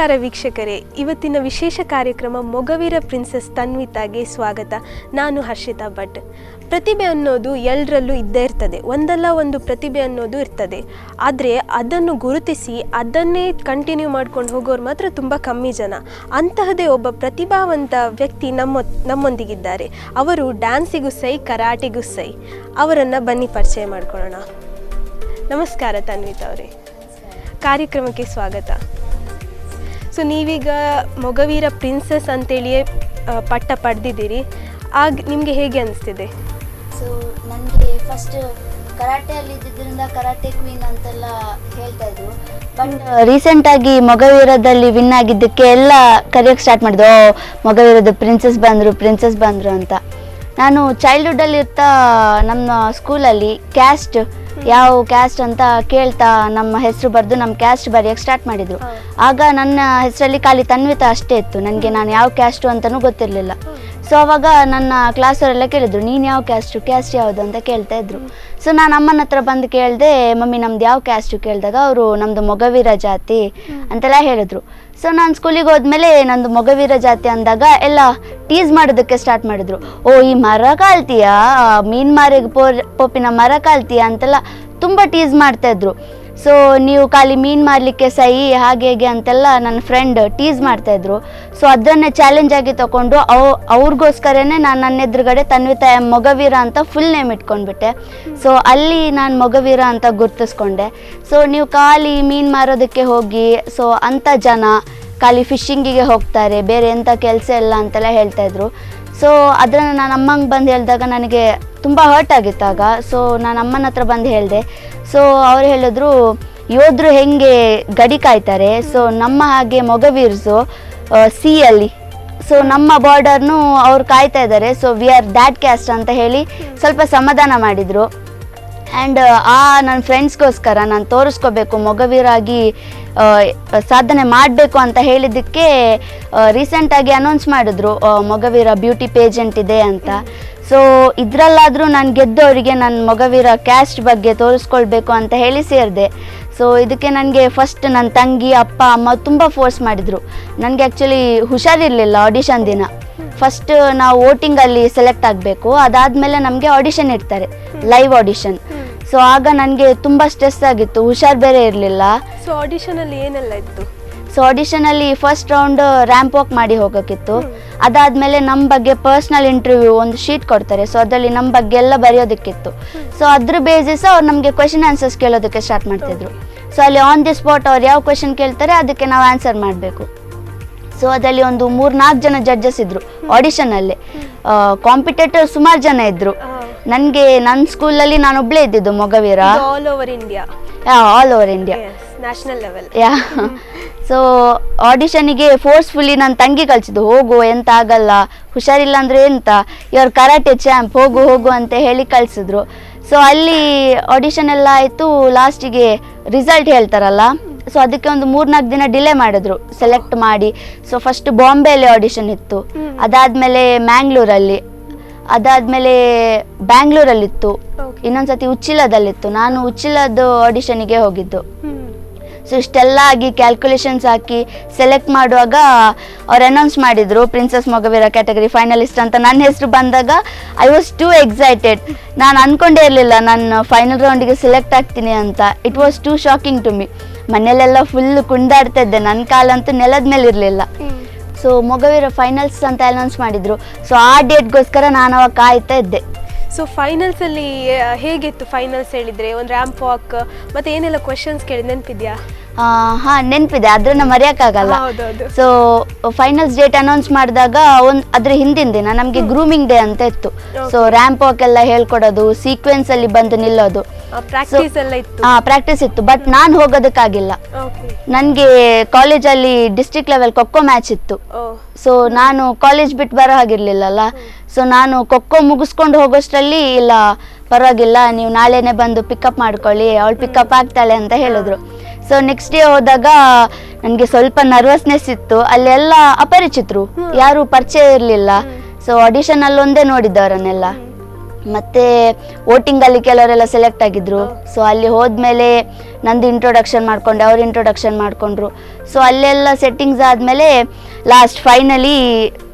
ನಮಸ್ಕಾರ ವೀಕ್ಷಕರೇ, ಇವತ್ತಿನ ವಿಶೇಷ ಕಾರ್ಯಕ್ರಮ ಮೊಗವೀರ ಪ್ರಿನ್ಸೆಸ್ ತನ್ವಿತಾಗೆ ಸ್ವಾಗತ. ನಾನು ಹರ್ಷಿತಾ ಭಟ್. ಪ್ರತಿಭೆ ಅನ್ನೋದು ಎಲ್ಲರಲ್ಲೂ ಇದ್ದೇ ಇರ್ತದೆ, ಒಂದಲ್ಲ ಒಂದು ಪ್ರತಿಭೆ ಅನ್ನೋದು ಇರ್ತದೆ. ಆದರೆ ಅದನ್ನು ಗುರುತಿಸಿ ಅದನ್ನೇ ಕಂಟಿನ್ಯೂ ಮಾಡ್ಕೊಂಡು ಹೋಗೋರು ಮಾತ್ರ ತುಂಬ ಕಮ್ಮಿ ಜನ. ಅಂತಹದೇ ಒಬ್ಬ ಪ್ರತಿಭಾವಂತ ವ್ಯಕ್ತಿ ನಮ್ಮೊಂದಿಗಿದ್ದಾರೆ. ಅವರು ಡ್ಯಾನ್ಸಿಗೂ ಸೈ, ಕರಾಟೆಗೂ ಸೈ. ಅವರನ್ನು ಬನ್ನಿ ಪರಿಚಯ ಮಾಡ್ಕೊಳ್ಳೋಣ. ನಮಸ್ಕಾರ ತನ್ವಿತಾ ಅವರೇ, ಕಾರ್ಯಕ್ರಮಕ್ಕೆ ಸ್ವಾಗತ. ಸೊ ನೀವೀಗ ಮೊಗವೀರ ಪ್ರಿನ್ಸೆಸ್ ಅಂತೇಳಿಯೇ ಪಟ್ಟ ಪಡೆದಿದ್ದೀರಿ. ಆಗ ನಿಮಗೆ ಹೇಗೆ ಅನಿಸ್ತಿದೆ? ಸೊ ನನಗೆ ಫಸ್ಟ್ ಕರಾಟೆಯಲ್ಲಿ ಇದ್ದಿದ್ದರಿಂದ ಕರಾಟೆ ಕ್ವೀನ್ ಅಂತೆಲ್ಲ ಹೇಳ್ತಾ ಇದ್ರು. ಬಟ್ ರೀಸೆಂಟಾಗಿ ಮೊಗವೀರದಲ್ಲಿ ವಿನ್ ಆಗಿದ್ದಕ್ಕೆ ಎಲ್ಲ ಕರೆಯೋಕ್ಕೆ ಸ್ಟಾರ್ಟ್ ಮಾಡಿದ್ರು, ಮೊಗವೀರದ ಪ್ರಿನ್ಸೆಸ್ ಬಂದರು ಅಂತ. ನಾನು ಚೈಲ್ಡ್ಹುಡ್ಡಲ್ಲಿ ಇರ್ತಾ ನಮ್ಮ ಸ್ಕೂಲಲ್ಲಿ ಕ್ಯಾಸ್ಟ್ ಯಾವ ಕ್ಯಾಸ್ಟ್ ಅಂತ ಕೇಳ್ತಾ ನಮ್ಮ ಹೆಸರು ಬರೆದು ನಮ್ಮ ಕ್ಯಾಸ್ಟ್ ಬರೆಯೋಕ್ಕೆ ಸ್ಟಾರ್ಟ್ ಮಾಡಿದರು. ಆಗ ನನ್ನ ಹೆಸರಲ್ಲಿ ಖಾಲಿ ತನ್ವಿತಾ ಅಷ್ಟೇ ಇತ್ತು. ನನಗೆ ನಾನು ಯಾವ ಕ್ಯಾಸ್ಟು ಅಂತಲೂ ಗೊತ್ತಿರಲಿಲ್ಲ. ಸೊ ಅವಾಗ ನನ್ನ ಕ್ಲಾಸವರೆಲ್ಲ ಕೇಳಿದ್ರು, ನೀನು ಯಾವ ಕ್ಯಾಸ್ಟ್ ಯಾವುದು ಅಂತ ಕೇಳ್ತಾ ಇದ್ರು. ಸೊ ನಾನು ಅಮ್ಮನ ಹತ್ರ ಬಂದು ಕೇಳಿದೆ, ಮಮ್ಮಿ ನಮ್ದು ಯಾವ ಕ್ಯಾಸ್ಟು ಕೇಳಿದಾಗ ಅವರು ನಮ್ಮದು ಮೊಗವೀರ ಜಾತಿ ಅಂತೆಲ್ಲ ಹೇಳಿದ್ರು. ಸೊ ನಾನು ಸ್ಕೂಲಿಗೆ ಹೋದ್ಮೇಲೆ ನಂದು ಮೊಗವೀರ ಜಾತಿ ಅಂದಾಗ ಎಲ್ಲ ಟೀಸ್ ಮಾಡೋದಕ್ಕೆ ಸ್ಟಾರ್ಟ್ ಮಾಡಿದ್ರು. ಓ ಈ ಮರ ಕಾಲ್ತೀಯಾ, ಮೀನು ಮಾರಿಗೆ ಪೋಪಿನ ಮರ ಕಾಲ್ತೀಯಾ ಅಂತೆಲ್ಲ ತುಂಬ ಟೀಸ್ ಮಾಡ್ತಾಯಿದ್ರು. ಸೊ ನೀವು ಖಾಲಿ ಮೀನು ಮಾರಲಿಕ್ಕೆ ಸೈ ಹಾಗೆ ಹೇಗೆ ಅಂತೆಲ್ಲ ನನ್ನ ಫ್ರೆಂಡ್ ಟೀಸ್ ಮಾಡ್ತಾಯಿದ್ರು. ಸೊ ಅದನ್ನೇ ಚಾಲೆಂಜ್ ಆಗಿ ತೊಗೊಂಡು ಅವ್ರಿಗೋಸ್ಕರನೇ ನಾನು ನನ್ನ ಎದುರುಗಡೆ ತನ್ವಿತಾ ಮೊಗವೀರ ಅಂತ ಫುಲ್ ನೇಮ್ ಇಟ್ಕೊಂಡ್ಬಿಟ್ಟೆ. ಸೊ ಅಲ್ಲಿ ನಾನು ಮೊಗವೀರ ಅಂತ ಗುರ್ತಿಸ್ಕೊಂಡೆ. ಸೊ ನೀವು ಖಾಲಿ ಮೀನು ಮಾರೋದಕ್ಕೆ ಹೋಗಿ, ಸೊ ಅಂಥ ಜನ ಖಾಲಿ ಫಿಶಿಂಗಿಗೆ ಹೋಗ್ತಾರೆ, ಬೇರೆ ಎಂಥ ಕೆಲಸ ಇಲ್ಲ ಅಂತೆಲ್ಲ ಹೇಳ್ತಾಯಿದ್ರು. ಸೊ ಅದನ್ನು ನಾನು ಅಮ್ಮಂಗೆ ಬಂದು ಹೇಳಿದಾಗ ನನಗೆ ತುಂಬ ಹರ್ಟ್ ಆಗಿತ್ತಾಗ. ಸೊ ನಾನು ಅಮ್ಮನ ಹತ್ರ ಬಂದು ಹೇಳಿದೆ. ಸೊ ಅವ್ರು ಹೇಳಿದ್ರು, ಯೋಧರು ಹೆಂಗೆ ಗಡಿ ಕಾಯ್ತಾರೆ, ಸೊ ನಮ್ಮ ಹಾಗೆ ಮೊಗವೀರ್ಸು ಸಿಯಲ್ಲಿ, ಸೊ ನಮ್ಮ ಬಾರ್ಡರ್ನು ಅವ್ರು ಕಾಯ್ತಾ ಇದ್ದಾರೆ. So we are that caste ಅಂತ ಹೇಳಿ ಸ್ವಲ್ಪ ಸಮಾಧಾನ ಮಾಡಿದರು. ಆ್ಯಂಡ್ ನನ್ನ ಫ್ರೆಂಡ್ಸ್ಗೋಸ್ಕರ ನಾನು ತೋರಿಸ್ಕೋಬೇಕು, ಮೊಗವೀರಾಗಿ ಸಾಧನೆ ಮಾಡಬೇಕು ಅಂತ ಹೇಳಿದ್ದಕ್ಕೆ ರೀಸೆಂಟಾಗಿ ಅನೌನ್ಸ್ ಮಾಡಿದ್ರು, ಮೊಗವೀರ ಬ್ಯೂಟಿ ಪೇಜೆಂಟ್ ಇದೆ ಅಂತ. ಸೊ ಇದರಲ್ಲಾದರೂ ನಾನು ಗೆದ್ದವರಿಗೆ ನನ್ನ ಮೊಗವೀರ ಕ್ಯಾಸ್ಟ್ ಬಗ್ಗೆ ತೋರಿಸ್ಕೊಳ್ಬೇಕು ಅಂತ ಹೇಳಿ ಸೇರಿದೆ. ಸೊ ಇದಕ್ಕೆ ನನಗೆ ಫಸ್ಟ್ ನನ್ನ ತಂಗಿ, ಅಪ್ಪ, ಅಮ್ಮ ತುಂಬ ಫೋರ್ಸ್ ಮಾಡಿದರು. ನನಗೆ ಆ್ಯಕ್ಚುಲಿ ಹುಷಾರಿರಲಿಲ್ಲ ಆಡಿಷನ್ ದಿನ. ಫಸ್ಟ್ ನಾವು ವೋಟಿಂಗಲ್ಲಿ ಸೆಲೆಕ್ಟ್ ಆಗಬೇಕು, ಅದಾದಮೇಲೆ ನಮಗೆ ಆಡಿಷನ್ ಇಡ್ತಾರೆ, ಲೈವ್ ಆಡಿಷನ್. ಸೊ ಆಗ ನನಗೆ ತುಂಬ ಸ್ಟ್ರೆಸ್ ಆಗಿತ್ತು, ಹುಷಾರು ಬೇರೆ ಇರಲಿಲ್ಲ. ಸೊ ಆಡಿಷನಲ್ಲಿ ಏನೆಲ್ಲ ಇತ್ತು? ಸೊ ಆಡಿಷನಲ್ಲಿ ಫಸ್ಟ್ ರೌಂಡ್ ರ್ಯಾಂಪ್ ವಾಕ್ ಮಾಡಿ ಹೋಗೋಕ್ಕಿತ್ತು. ಅದಾದಮೇಲೆ ನಮ್ಮ ಬಗ್ಗೆ ಪರ್ಸ್ನಲ್ ಇಂಟರ್ವ್ಯೂ ಒಂದು ಶೀಟ್ ಕೊಡ್ತಾರೆ. ಸೊ ಅದರಲ್ಲಿ ನಮ್ಮ ಬಗ್ಗೆ ಎಲ್ಲ ಬರೆಯೋದಕ್ಕಿತ್ತು. ಸೊ ಅದ್ರ ಬೇಸಿಸ್ ಅವ್ರು ನಮಗೆ ಕ್ವೆಶನ್ ಆನ್ಸರ್ಸ್ ಕೇಳೋದಕ್ಕೆ ಸ್ಟಾರ್ಟ್ ಮಾಡ್ತಿದ್ರು. ಸೊ ಅಲ್ಲಿ ಆನ್ ದಿ ಸ್ಪಾಟ್ ಅವ್ರು ಯಾವ ಕ್ವೆಶನ್ ಕೇಳ್ತಾರೆ ಅದಕ್ಕೆ ನಾವು ಆನ್ಸರ್ ಮಾಡಬೇಕು. ಸೊ ಅದರಲ್ಲಿ ಒಂದು 3-4 ಜನ ಜಡ್ಜಸ್ ಇದ್ದರು ಆಡಿಷನಲ್ಲಿ. ಕಾಂಪಿಟೇಟರ್ ಸುಮಾರು ಜನ ಇದ್ದರು. ನನಗೆ ನನ್ನ ಸ್ಕೂಲಲ್ಲಿ ನಾನೊಬ್ಬಳೇ ಇದ್ದಿದ್ದು Mogaveera. All over India, national level. So ಆಡಿಷನಿಗೆ ಫೋರ್ಸ್ಫುಲ್ಲಿ ನನ್ನ ತಂಗಿ ಕಳಿಸಿದ್ದು, ಹೋಗು ಎಂತ ಆಗಲ್ಲ, ಹುಷಾರಿಲ್ಲ ಅಂದರೆ ಎಂತ, ಇವ್ರ ಕರಾಟೆ ಚಾಂಪ್, ಹೋಗು ಅಂತ ಹೇಳಿ ಕಳಿಸಿದ್ರು. ಸೊ ಅಲ್ಲಿ ಆಡಿಷನ್ ಎಲ್ಲ ಆಯಿತು. ಲಾಸ್ಟಿಗೆ ರಿಸಲ್ಟ್ ಹೇಳ್ತಾರಲ್ಲ, ಸೊ ಅದಕ್ಕೆ ಒಂದು 3-4 ದಿನ ಡಿಲೇ ಮಾಡಿದ್ರು ಸೆಲೆಕ್ಟ್ ಮಾಡಿ. ಸೊ ಫಸ್ಟ್ ಬಾಂಬೆಯಲ್ಲಿ ಆಡಿಷನ್ ಇತ್ತು, ಅದಾದಮೇಲೆ ಮ್ಯಾಂಗ್ಳೂರಲ್ಲಿ, ಅದಾದಮೇಲೆ ಬ್ಯಾಂಗ್ಳೂರಲ್ಲಿತ್ತು, ಇನ್ನೊಂದ್ಸತಿ ಉಚ್ಚಿಲದಲ್ಲಿತ್ತು. ನಾನು ಉಚ್ಚಿಲದ ಆಡಿಷನಿಗೆ ಹೋಗಿದ್ದು. ಸೊ ಇಷ್ಟೆಲ್ಲ ಆಗಿ ಕ್ಯಾಲ್ಕುಲೇಷನ್ಸ್ ಹಾಕಿ ಸೆಲೆಕ್ಟ್ ಮಾಡುವಾಗ ಅವ್ರು ಅನೌನ್ಸ್ ಮಾಡಿದರು ಪ್ರಿನ್ಸೆಸ್ ಮೊಗವೀರ ಕ್ಯಾಟಗರಿ ಫೈನಲಿಸ್ಟ್ ಅಂತ. ನನ್ನ ಹೆಸರು ಬಂದಾಗ ಐ ವಾಸ್ ಟೂ ಎಕ್ಸೈಟೆಡ್. ನಾನು ಅಂದ್ಕೊಂಡೇ ಇರಲಿಲ್ಲ ನಾನು ಫೈನಲ್ ರೌಂಡಿಗೆ ಸೆಲೆಕ್ಟ್ ಆಗ್ತೀನಿ ಅಂತ. It was too shocking to me. ಮನೆಯಲ್ಲೆಲ್ಲ ಫುಲ್ ಕುಣಿದಾಡ್ತಾ ಇದ್ದೆ, ನನ್ನ ಕಾಲಂತೂ ನೆಲದ ಮೇಲೆ ಇರಲಿಲ್ಲ. ಸೊ ಮೊಗವೀರ ಫೈನಲ್ಸ್ ಅಂತ ಅನೌನ್ಸ್ ಮಾಡಿದರು. ಸೊ ಆ ಡೇಟ್ಗೋಸ್ಕರ ನಾನು ಅವಾಗ ಕಾಯ್ತಾ ಇದ್ದೆ. ಸೊ ಫೈನಲ್ಸಲ್ಲಿ ಹೇಗಿತ್ತು? ಫೈನಲ್ಸ್ ಹೇಳಿದರೆ ಒಂದು ರ್ಯಾಂಪ್ ವಾಕ್ ಮತ್ತು ಏನೆಲ್ಲ ಕ್ವೆಶನ್ಸ್ ಕೇಳಿ ನೆನಪಿದೆಯಾ? ಹಾಂ ನೆನಪಿದೆ, ಅದನ್ನು ಮರೆಯೋಕ್ಕಾಗಲ್ಲ. ಸೊ ಫೈನಲ್ಸ್ ಡೇಟ್ ಅನೌನ್ಸ್ ಮಾಡಿದಾಗ ಅದ್ರ ಹಿಂದಿನ ದಿನ ನಮಗೆ ಗ್ರೂಮಿಂಗ್ ಡೇ ಅಂತ ಇತ್ತು. ಸೊ ರ್ಯಾಂಪ್ ವಾಕ್ ಎಲ್ಲ ಹೇಳ್ಕೊಡೋದು, ಸೀಕ್ವೆನ್ಸಲ್ಲಿ ಬಂದು ನಿಲ್ಲೋದು, ಪ್ರಾಕ್ಟೀಸ್ ಇತ್ತು. ಬಟ್ ನಾನು ಹೋಗೋದಕ್ಕಾಗಿಲ್ಲ. ನನಗೆ ಕಾಲೇಜಲ್ಲಿ ಡಿಸ್ಟ್ರಿಕ್ಟ್ ಲೆವೆಲ್ ಖೋಖೋ ಮ್ಯಾಚ್ ಇತ್ತು. ಸೊ ನಾನು ಕಾಲೇಜ್ ಬಿಟ್ಟು ಬರೋ ಹಾಗಿರ್ಲಿಲ್ಲಲ್ಲ. ಸೊ ನಾನು ಖೋಖೋ ಮುಗಿಸ್ಕೊಂಡು ಹೋಗೋಷ್ಟರಲ್ಲಿ, ಇಲ್ಲ ಪರವಾಗಿಲ್ಲ ನೀವು ನಾಳೆನೇ ಬಂದು ಪಿಕಪ್ ಮಾಡ್ಕೊಳ್ಳಿ, ಅವಳು ಪಿಕಪ್ ಆಗ್ತಾಳೆ ಅಂತ ಹೇಳಿದ್ರು. ಸೊ ನೆಕ್ಸ್ಟ್ ಡೇ ಹೋದಾಗ ನನಗೆ ಸ್ವಲ್ಪ ನರ್ವಸ್ನೆಸ್ ಇತ್ತು. ಅಲ್ಲೆಲ್ಲ ಅಪರಿಚಿತರು, ಯಾರು ಪರಿಚಯ ಇರಲಿಲ್ಲ. ಸೊ ಆಡಿಷನ್ ಅಲ್ಲಿ ಒಂದೇ ನೋಡಿದ್ದವರನ್ನೆಲ್ಲ. ಮತ್ತೆ ವೋಟಿಂಗಲ್ಲಿ ಕೆಲವರೆಲ್ಲ ಸೆಲೆಕ್ಟ್ ಆಗಿದ್ರು. ಸೊ ಅಲ್ಲಿ ಹೋದ್ಮೇಲೆ ನಂದು ಇಂಟ್ರೊಡಕ್ಷನ್ ಮಾಡ್ಕೊಂಡೆ, ಅವ್ರು ಇಂಟ್ರೊಡಕ್ಷನ್ ಮಾಡ್ಕೊಂಡ್ರು. ಸೊ ಅಲ್ಲೆಲ್ಲ ಸೆಟ್ಟಿಂಗ್ಸ್ ಆದಮೇಲೆ ಲಾಸ್ಟ್ ಫೈನಲಿ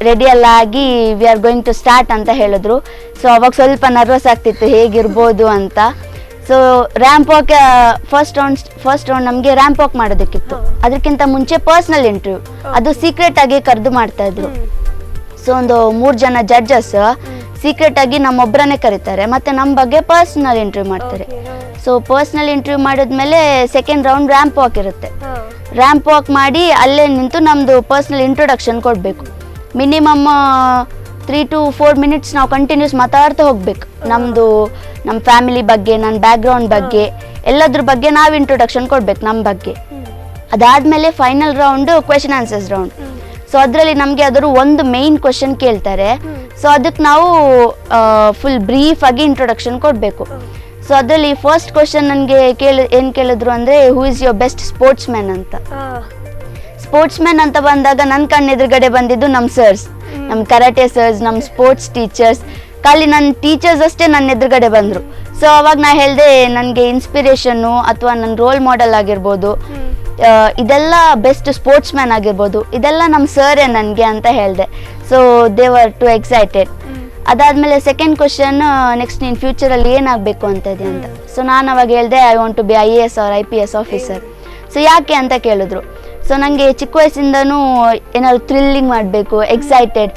ರೆಡಿ ಎಲ್ಲ ಆಗಿ we are going to start ಅಂತ ಹೇಳಿದ್ರು. ಸೊ ಅವಾಗ ಸ್ವಲ್ಪ ನರ್ವಸ್ ಆಗ್ತಿತ್ತು ಹೇಗಿರ್ಬೋದು ಅಂತ. So ramp walk first round ನಮಗೆ ರ್ಯಾಂಪ್ ವಾಕ್ ಮಾಡೋದಕ್ಕಿತ್ತು. ಅದಕ್ಕಿಂತ ಮುಂಚೆ ಪರ್ಸ್ನಲ್ ಇಂಟರ್ವ್ಯೂ, ಅದು ಸೀಕ್ರೆಟ್ ಆಗಿ ಕರೆದು ಮಾಡ್ತಾ ಇದ್ರು. ಸೊ ಒಂದು 3 ಜನ ಜಡ್ಜಸ್ ಸೀಕ್ರೆಟ್ ಆಗಿ ನಮ್ಮೊಬ್ಬರನ್ನೇ ಕರೀತಾರೆ, ಮತ್ತೆ ನಮ್ಮ ಬಗ್ಗೆ ಪರ್ಸ್ನಲ್ ಇಂಟರ್ವ್ಯೂ ಮಾಡ್ತಾರೆ. ಸೊ ಪರ್ಸ್ನಲ್ ಇಂಟರ್ವ್ಯೂ ಮಾಡಿದ್ಮೇಲೆ ಸೆಕೆಂಡ್ ರೌಂಡ್ ರ್ಯಾಂಪ್ ವಾಕ್ ಇರುತ್ತೆ. ರ್ಯಾಂಪ್ ವಾಕ್ ಮಾಡಿ ಅಲ್ಲೇ ನಿಂತು ನಮ್ಮದು ಪರ್ಸ್ನಲ್ ಇಂಟ್ರೊಡಕ್ಷನ್ ಕೊಡಬೇಕು. ಮಿನಿಮಮ್ 3 to 4 ಮಿನಿಟ್ಸ್ ನಾವು ಕಂಟಿನ್ಯೂಸ್ ಮಾತಾಡ್ತಾ ಹೋಗ್ಬೇಕು. ನಮ್ಮ ಫ್ಯಾಮಿಲಿ ಬಗ್ಗೆ, ನನ್ನ ಬ್ಯಾಕ್ಗ್ರೌಂಡ್ ಬಗ್ಗೆ, ಎಲ್ಲದ್ರ ಬಗ್ಗೆ ನಾವು ಇಂಟ್ರೊಡಕ್ಷನ್ ಕೊಡ್ಬೇಕು ನಮ್ಮ ಬಗ್ಗೆ. ಅದಾದಮೇಲೆ final round question answers round. So ಅದರಲ್ಲಿ ನಮಗೆ ಅದರ ಒಂದು ಮೇಯ್ನ್ ಕ್ವೆಶನ್ ಕೇಳ್ತಾರೆ. ಸೊ ಅದಕ್ಕೆ ನಾವು ಫುಲ್ ಬ್ರೀಫ್ ಆಗಿ ಇಂಟ್ರೊಡಕ್ಷನ್ ಕೊಡಬೇಕು. ಸೊ ಅದರಲ್ಲಿ ಫಸ್ಟ್ ಕ್ವೆಶನ್ ನನಗೆ ಏನು ಕೇಳಿದ್ರು ಅಂದರೆ, who is your best sports man ಅಂತ. ಸ್ಪೋರ್ಟ್ಸ್ ಮ್ಯಾನ್ ಅಂತ ಬಂದಾಗ ನನ್ನ ಕಣ್ಣೆದುರುಗಡೆ ಬಂದಿದ್ದು ನಮ್ಮ ಸರ್ಸ್, ನಮ್ಮ ಕರಾಟೆ ಸರ್ಸ್, ನಮ್ಮ ಸ್ಪೋರ್ಟ್ಸ್ ಟೀಚರ್ಸ್. ಖಾಲಿ ನನ್ನ ಟೀಚರ್ಸ್ ಅಷ್ಟೇ ನನ್ನ ಎದುರುಗಡೆ ಬಂದರು. ಸೊ ಅವಾಗ ನಾ ಹೇಳಿದೆ, ನನಗೆ ಇನ್ಸ್ಪಿರೇಷನ್ನು ಅಥವಾ ನನ್ನ ರೋಲ್ ಮಾಡೆಲ್ ಆಗಿರ್ಬೋದು, ಇದೆಲ್ಲ ಬೆಸ್ಟ್ ಸ್ಪೋರ್ಟ್ಸ್ ಮ್ಯಾನ್ ಆಗಿರ್ಬೋದು, ಇದೆಲ್ಲ ನಮ್ಮ ಸರೇ ನನಗೆ ಅಂತ ಹೇಳಿದೆ. So they were too excited. ಅದಾದಮೇಲೆ ಸೆಕೆಂಡ್ ಕ್ವೆಶನ್, ನೆಕ್ಸ್ಟ್ ನೀನು ಫ್ಯೂಚರಲ್ಲಿ ಏನಾಗಬೇಕು ಅಂತ ಇದೆ ಅಂತ. ಸೊ ನಾನು ಅವಾಗ ಹೇಳಿದೆ, I want to be IAS or IPS officer. So ಯಾಕೆ ಅಂತ ಕೇಳಿದ್ರು. ಸೊ ನನಗೆ ಚಿಕ್ಕ ವಯಸ್ಸಿಂದನೂ ಏನಾದ್ರು ಥ್ರಿಲ್ಲಿಂಗ್ ಮಾಡಬೇಕು, ಎಕ್ಸೈಟೆಡ್.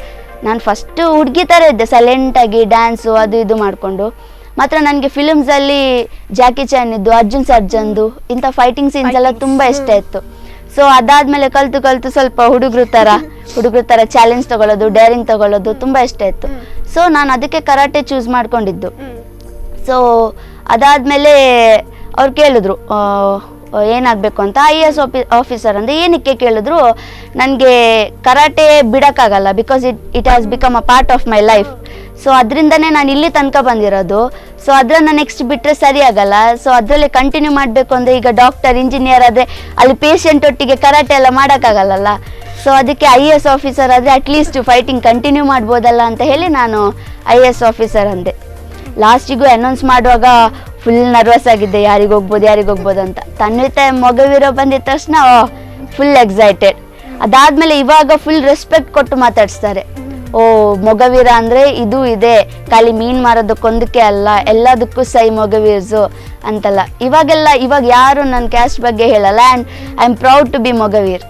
ನಾನು ಫಸ್ಟು ಹುಡುಗಿ ಥರ ಇದ್ದೆ, ಸೈಲೆಂಟಾಗಿ ಡ್ಯಾನ್ಸು ಅದು ಇದು ಮಾಡಿಕೊಂಡು. ಮಾತ್ರ ನನಗೆ ಫಿಲ್ಮ್ಸಲ್ಲಿ ಜಾಕಿ ಚಾನ್ ಇದ್ದು, ಅರ್ಜುನ್ ಸರ್ಜನ್ದು ಇಂಥ ಫೈಟಿಂಗ್ ಸೀನ್ಸ್ ಎಲ್ಲ ತುಂಬ ಇಷ್ಟ ಇತ್ತು. ಸೊ ಅದಾದಮೇಲೆ ಕಲ್ತು ಸ್ವಲ್ಪ ಹುಡುಗರು ಥರ ಚಾಲೆಂಜ್ ತೊಗೊಳ್ಳೋದು, ಡೇರಿಂಗ್ ತೊಗೊಳ್ಳೋದು ತುಂಬ ಇಷ್ಟ ಇತ್ತು. ಸೊ ನಾನು ಅದಕ್ಕೆ ಕರಾಟೆ ಚೂಸ್ ಮಾಡ್ಕೊಂಡಿದ್ದು. ಸೊ ಅದಾದಮೇಲೆ ಅವ್ರು ಕೇಳಿದ್ರು ಏನಾಗಬೇಕು ಅಂತ. IAS ಆಫೀಸರ್ ಅಂದರೆ ಏನಕ್ಕೆ ಕೇಳಿದ್ರು. ನನಗೆ ಕರಾಟೆ ಬಿಡೋಕ್ಕಾಗಲ್ಲ, because it has become a part of my life. So ಅದರಿಂದನೇ ನಾನು ಇಲ್ಲಿ ತನಕ ಬಂದಿರೋದು. ಸೊ ಅದನ್ನು ನೆಕ್ಸ್ಟ್ ಬಿಟ್ಟರೆ ಸರಿ ಆಗಲ್ಲ. ಸೊ ಅದರಲ್ಲೇ ಕಂಟಿನ್ಯೂ ಮಾಡಬೇಕು ಅಂದರೆ, ಈಗ ಡಾಕ್ಟರ್, ಇಂಜಿನಿಯರ್ ಆದರೆ ಅಲ್ಲಿ ಪೇಷಂಟ್ ಒಟ್ಟಿಗೆ ಕರಾಟೆ ಎಲ್ಲ ಮಾಡೋಕ್ಕಾಗಲ್ಲ. ಸೊ ಅದಕ್ಕೆ IAS ಆಫೀಸರ್ ಆದರೆ ಅಟ್ಲೀಸ್ಟ್ ಫೈಟಿಂಗ್ ಕಂಟಿನ್ಯೂ ಮಾಡ್ಬೋದಲ್ಲ ಅಂತ ಹೇಳಿ ನಾನು IAS ಆಫೀಸರ್ ಅಂದೆ. ಲಾಸ್ಟಿಗೂ ಅನೌನ್ಸ್ ಮಾಡುವಾಗ ಫುಲ್ ನರ್ವಸ್ ಆಗಿದ್ದೆ, ಯಾರಿಗೆ ಹೋಗ್ಬೋದು ಅಂತ. ತನ್ವಿತಾ ಮೊಗವೀರ ಬಂದಿದ ತಕ್ಷಣ ಫುಲ್ ಎಕ್ಸೈಟೆಡ್. ಅದಾದಮೇಲೆ ಇವಾಗ ಫುಲ್ ರೆಸ್ಪೆಕ್ಟ್ ಕೊಟ್ಟು ಮಾತಾಡಿಸ್ತಾರೆ. ಮೊಗವೀರ ಅಂದರೆ ಇದು ಇದೆ, ಖಾಲಿ ಮೀನು ಮಾರೋದಕ್ಕೊಂದಕ್ಕೆ ಅಲ್ಲ, ಎಲ್ಲದಕ್ಕೂ ಸೈ ಮೊಗವೀರ್ಸು ಅಂತಲ್ಲ. ಇವಾಗ ಯಾರು ನನ್ನ ಕ್ಯಾಸ್ಟ್ ಬಗ್ಗೆ ಹೇಳಲ್ಲ. And I am proud to be Mogaveer.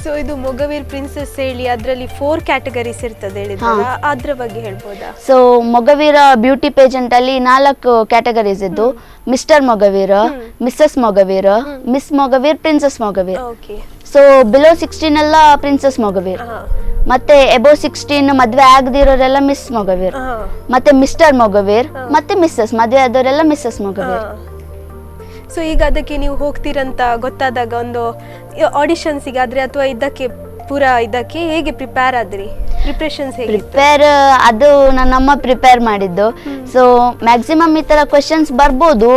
So ಇದು ಮೊಗವೀರ್ ಪ್ರಿನ್ಸೆಸ್ ಹೇಳಿ ಅದರಲ್ಲಿ 4 ಕ್ಯಾಟಗರೀಸ್ ಇರ್ತದೆ ಹೇಳಿದ್ರೆ, ಅದ್ರ ಬಗ್ಗೆ ಹೇಳ್ಬೋದಾ? ಸೊ ಮೊಗವೀರ ಬ್ಯೂಟಿ ಪೇಜೆಂಟ್ ಅಲ್ಲಿ 4 ಕ್ಯಾಟಗರೀಸ್ ಇದ್ದು, mister Mogaveera, missus Mogaveera, miss Mogaveer, princess Mogaveer. So below 16 ಎಲ್ಲ ಪ್ರಿನ್ಸೆಸ್ ಮೊಗವೀರ್, ಮತ್ತೆ ಎಬೋ 16 ಮದ್ವೆ ಆಗದಿರೋರೆಲ್ಲ ಮಿಸ್ ಮೊಗವೀರ್, ಮತ್ತೆ ಮಿಸ್ಟರ್ ಮೊಗವೀರ್, ಮತ್ತೆ ಮಿಸ್ಸಸ್ ಮದ್ವೆ ಆದವರೆಲ್ಲ ಮಿಸ್ಸಸ್ ಮೊಗವೀರ್. ಸೊ ಈಗ ಅದಕ್ಕೆ ನೀವು ಹೋಗ್ತೀರಂತ ಗೊತ್ತಾದಾಗ ಒಂದು ಆಡಿಷನ್ಸಿಗೆ ಆದ್ರೆ ಅಥವಾ ಇದಕ್ಕೆ ಹೇಗೆ ಪ್ರಿಪೇರ್ ಆದ್ರಿ? ಪ್ರಿಪ್ರೇಷನ್ಸ್ ಹೇಗೆ? ಅದು ನನ್ನಮ್ಮ ಪ್ರಿಪೇರ್ ಮಾಡಿದ್ದು. ಸೊ ಮ್ಯಾಕ್ಸಿಮಮ್ ಈ ತರ ಕ್ವೆಶನ್ಸ್ ಬರ್ಬೋದು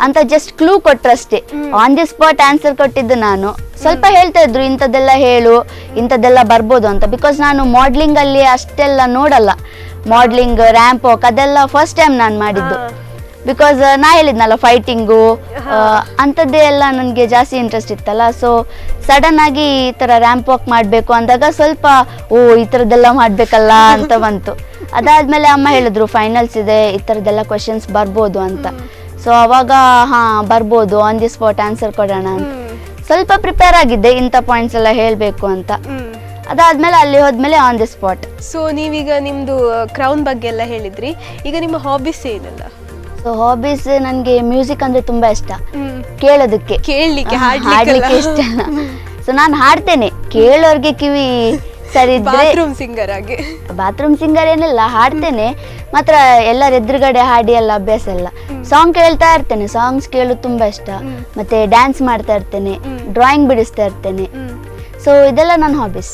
ಅಂತ ಜಸ್ಟ್ ಕ್ಲೂ ಕೊಟ್ರಷ್ಟೇ. ಆನ್ ದಿ ಸ್ಪಾಟ್ ಆನ್ಸರ್ ಕೊಟ್ಟಿದ್ದು ನಾನು. ಸ್ವಲ್ಪ ಹೇಳ್ತಾ ಇದ್ರು ಇಂಥದ್ದೆಲ್ಲ ಹೇಳು, ಇಂಥದ್ದೆಲ್ಲ ಬರ್ಬೋದು ಅಂತ. ಬಿಕಾಸ್ ನಾನು ಮಾಡ್ಲಿಂಗ್ ಅಲ್ಲಿ ಅಷ್ಟೆಲ್ಲ ನೋಡಲ್ಲ. ಮಾಡ್ಲಿಂಗ್, ರ್ಯಾಂಪ್ ವಾಕ್ ಅದೆಲ್ಲ ಫಸ್ಟ್ ಟೈಮ್ ನಾನು ಮಾಡಿದ್ದು. ಬಿಕಾಸ್ ನಾ ಹೇಳಿದ್ನಲ್ಲ ಫೈಟಿಂಗು ಅಂಥದ್ದೇ ಎಲ್ಲ ನನಗೆ ಜಾಸ್ತಿ ಇಂಟ್ರೆಸ್ಟ್ ಇತ್ತಲ್ಲ. ಸೊ ಸಡನ್ ಆಗಿ ಈ ಥರ ರ್ಯಾಂಪ್ ವಾಕ್ ಮಾಡಬೇಕು ಅಂದಾಗ ಸ್ವಲ್ಪ ಈ ಥರದ್ದೆಲ್ಲ ಮಾಡಬೇಕಲ್ಲ ಅಂತ ಬಂತು. ಅದಾದಮೇಲೆ ಅಮ್ಮ ಹೇಳಿದ್ರು ಫೈನಲ್ಸ್ ಇದೆ, ಈ ಥರದ್ದೆಲ್ಲ ಕ್ವೆಶನ್ಸ್ ಬರ್ಬೋದು ಅಂತ. ಸೊ ಅವಾಗ ಬರ್ಬೋದು, ಆನ್ ದಿ ಸ್ಪಾಟ್ ಆನ್ಸರ್ ಕೊಡೋಣ ಅಂತ ಸ್ವಲ್ಪ ಪ್ರಿಪೇರ್ ಆಗಿದ್ದೆ, ಇಂಥ ಪಾಯಿಂಟ್ಸ್ ಎಲ್ಲ ಹೇಳಬೇಕು ಅಂತ. ಅದಾದ್ಮೇಲೆ ಅಲ್ಲಿ ಹೋದ್ಮೇಲೆ ಆನ್ ದಿ ಸ್ಪಾಟ್. ಸೊ ನೀವೀಗ ನಿಮ್ಮದು ಕ್ರೌನ್ ಬಗ್ಗೆ ಎಲ್ಲ ಹೇಳಿದ್ರಿ, ಈಗ ನಿಮ್ಮ ಹಾಬೀಸ್ ಏನಲ್ಲ? ಸೊ ಹಾಬೀಸ್ ನನಗೆ ಮ್ಯೂಸಿಕ್ ಅಂದ್ರೆ ತುಂಬಾ ಇಷ್ಟ, ಕೇಳೋದಕ್ಕೆ, ಕೇಳಲಿಕ್ಕೆ, ಹಾಡ್ಲಿಕ್ಕೆ ಇಷ್ಟ. ಸೊ ನಾನು ಹಾಡ್ತೇನೆ, ಕೇಳೋರ್ಗೆ ಕಿವಿ ಸರಿ ಇದ್ರೆ ಬಾತ್ರೂಮ್ ಸಿಂಗರ್ ಏನಿಲ್ಲ, ಹಾಡ್ತೇನೆ ಮಾತ್ರ. ಎಲ್ಲರ ಎದುರುಗಡೆ ಹಾಡಿ ಎಲ್ಲ ಅಭ್ಯಾಸ ಇಲ್ಲ. ಸಾಂಗ್ ಕೇಳ್ತಾ ಇರ್ತೇನೆ, ಸಾಂಗ್ಸ್ ಕೇಳೋದು ತುಂಬಾ ಇಷ್ಟ. ಮತ್ತೆ ಡ್ಯಾನ್ಸ್ ಮಾಡ್ತಾ ಇರ್ತೇನೆ, ಡ್ರಾಯಿಂಗ್ ಬಿಡಿಸ್ತಾ ಇರ್ತೇನೆ. ಸೊ ಇದೆಲ್ಲ ನನ್ನ ಹಾಬೀಸ್.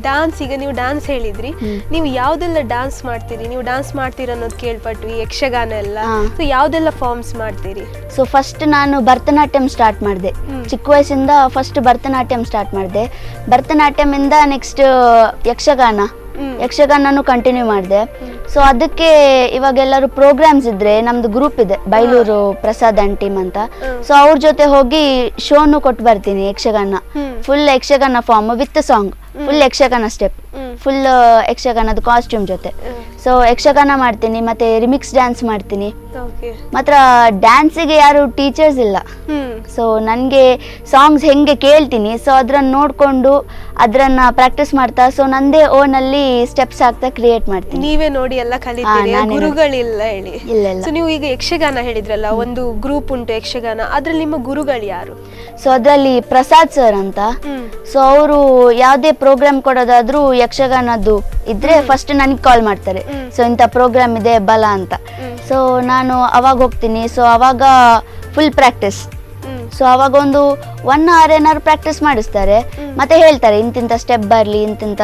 ಡ್ಯಾನ್ಸ್, ಈಗ ನೀವು ಡ್ಯಾನ್ಸ್ ಹೇಳಿದ್ರಿ, ನೀವು ಯಾವ್ದೆಲ್ಲ ಡ್ಯಾನ್ಸ್ ಮಾಡ್ತೀರಿ? ನೀವು ಡ್ಯಾನ್ಸ್ ಮಾಡ್ತೀರಿ ಅನ್ನೋದು ಕೇಳ್ಪಟ್ವಿ, ಯಕ್ಷಗಾನ ಎಲ್ಲ. ಸೊ ಯಾವ್ದೆಲ್ಲ ಫಾರ್ಮ್ಸ್ ಮಾಡ್ತೀರಿ? ಸೊ ಫಸ್ಟ್ ನಾನು ಭರತನಾಟ್ಯಂ ಸ್ಟಾರ್ಟ್ ಮಾಡಿದೆ. ಚಿಕ್ಕ ವಯಸ್ಸಿಂದ ಫಸ್ಟ್ ಭರತನಾಟ್ಯಂ ಸ್ಟಾರ್ಟ್ ಮಾಡಿದೆ. ಭರತನಾಟ್ಯಂ ಇಂದ ನೆಕ್ಸ್ಟ್ ಯಕ್ಷಗಾನನು ಕಂಟಿನ್ಯೂ ಮಾಡಿದೆ. ಸೊ ಅದಕ್ಕೆ ಇವಾಗ ಎಲ್ಲರೂ ಪ್ರೋಗ್ರಾಮ್ಸ್ ಇದ್ರೆ ನಮ್ದು ಗ್ರೂಪ್ ಇದೆ ಬೈಲೂರು ಪ್ರಸಾದ್ ಅಂಡ್ ಟೀಮ್ ಅಂತ. ಸೊ ಅವ್ರ ಜೊತೆ ಹೋಗಿ ಶೋನು ಕೊಟ್ಟು ಬರ್ತೀನಿ Yakshagana, full Yakshagana form with song, full Yakshagana step, full ಯಕ್ಷಗಾನದ ಕಾಸ್ಟ್ಯೂಮ್ ಜೊತೆ. ಸೊ ಯಕ್ಷಗಾನ ಮಾಡ್ತೀನಿ, ಮತ್ತೆ ರಿಮಿಕ್ಸ್ ಡ್ಯಾನ್ಸ್ ಮಾಡ್ತೀನಿ. ಮಾತ್ರ ಡ್ಯಾನ್ಸಿಗೆ ಯಾರು ಟೀಚರ್ಸ್ ಇಲ್ಲ. ಸೊ ನನಗೆ ಸಾಂಗ್ಸ್ ಹೆಂಗೆ ಕೇಳ್ತೀನಿ, ಸೊ ಅದನ್ನ ನೋಡಿಕೊಂಡು ಅದನ್ನ ಪ್ರಾಕ್ಟೀಸ್ ಮಾಡ್ತಾ, ಸೊ ನಂದೇ ಓನ್ ಅಲ್ಲಿ ಸ್ಟೆಪ್ಸ್ ಆಗ್ತಾ ಕ್ರಿಯೇಟ್ ಮಾಡ್ತೀನಿ. ನೀವೇ ನೋಡಿ ಎಲ್ಲ ಕಲಿತೀರಿ, ಗುರುಗಳಿಲ್ಲ ಹೇಳಿ? ಇಲ್ಲ. ಸೊ ನೀವು ಈಗ ಯಕ್ಷಗಾನ ಹೇಳಿದ್ರಲ್ಲ, ಒಂದು ಗ್ರೂಪ್ ಉಂಟು ಯಕ್ಷಗಾನ, ಅದ್ರಲ್ಲಿ ನಿಮ್ಮ ಗುರುಗಳು ಯಾರು? ಸೊ ಅದರಲ್ಲಿ ಪ್ರಸಾದ್ ಸರ್ ಅಂತ. ಸೊ ಅವರು ಯಾವುದೇ ಪ್ರೋಗ್ರಾಮ್ ಕೊಡೋದಾದ್ರೂ ಯಕ್ಷಗಾನದ್ದು ಇದ್ರೆ ಫಸ್ಟ್ ನನಗೆ ಕಾಲ್ ಮಾಡ್ತಾರೆ. ಸೊ ಇಂಥ ಪ್ರೋಗ್ರಾಮ್ ಇದೆ ಬಲ ಅಂತ. ಸೊ ನಾನು ಅವಾಗ ಹೋಗ್ತೀನಿ. ಸೊ ಅವಾಗ ಫುಲ್ ಪ್ರಾಕ್ಟೀಸ್. ಸೊ ಅವಾಗ ಒಂದು 1 hour ಏನಾದ್ರು ಪ್ರಾಕ್ಟೀಸ್ ಮಾಡಿಸ್ತಾರೆ, ಮತ್ತೆ ಹೇಳ್ತಾರೆ ಇಂತಿಂಥ ಸ್ಟೆಪ್ ಬರಲಿ, ಇಂತಿಂಥ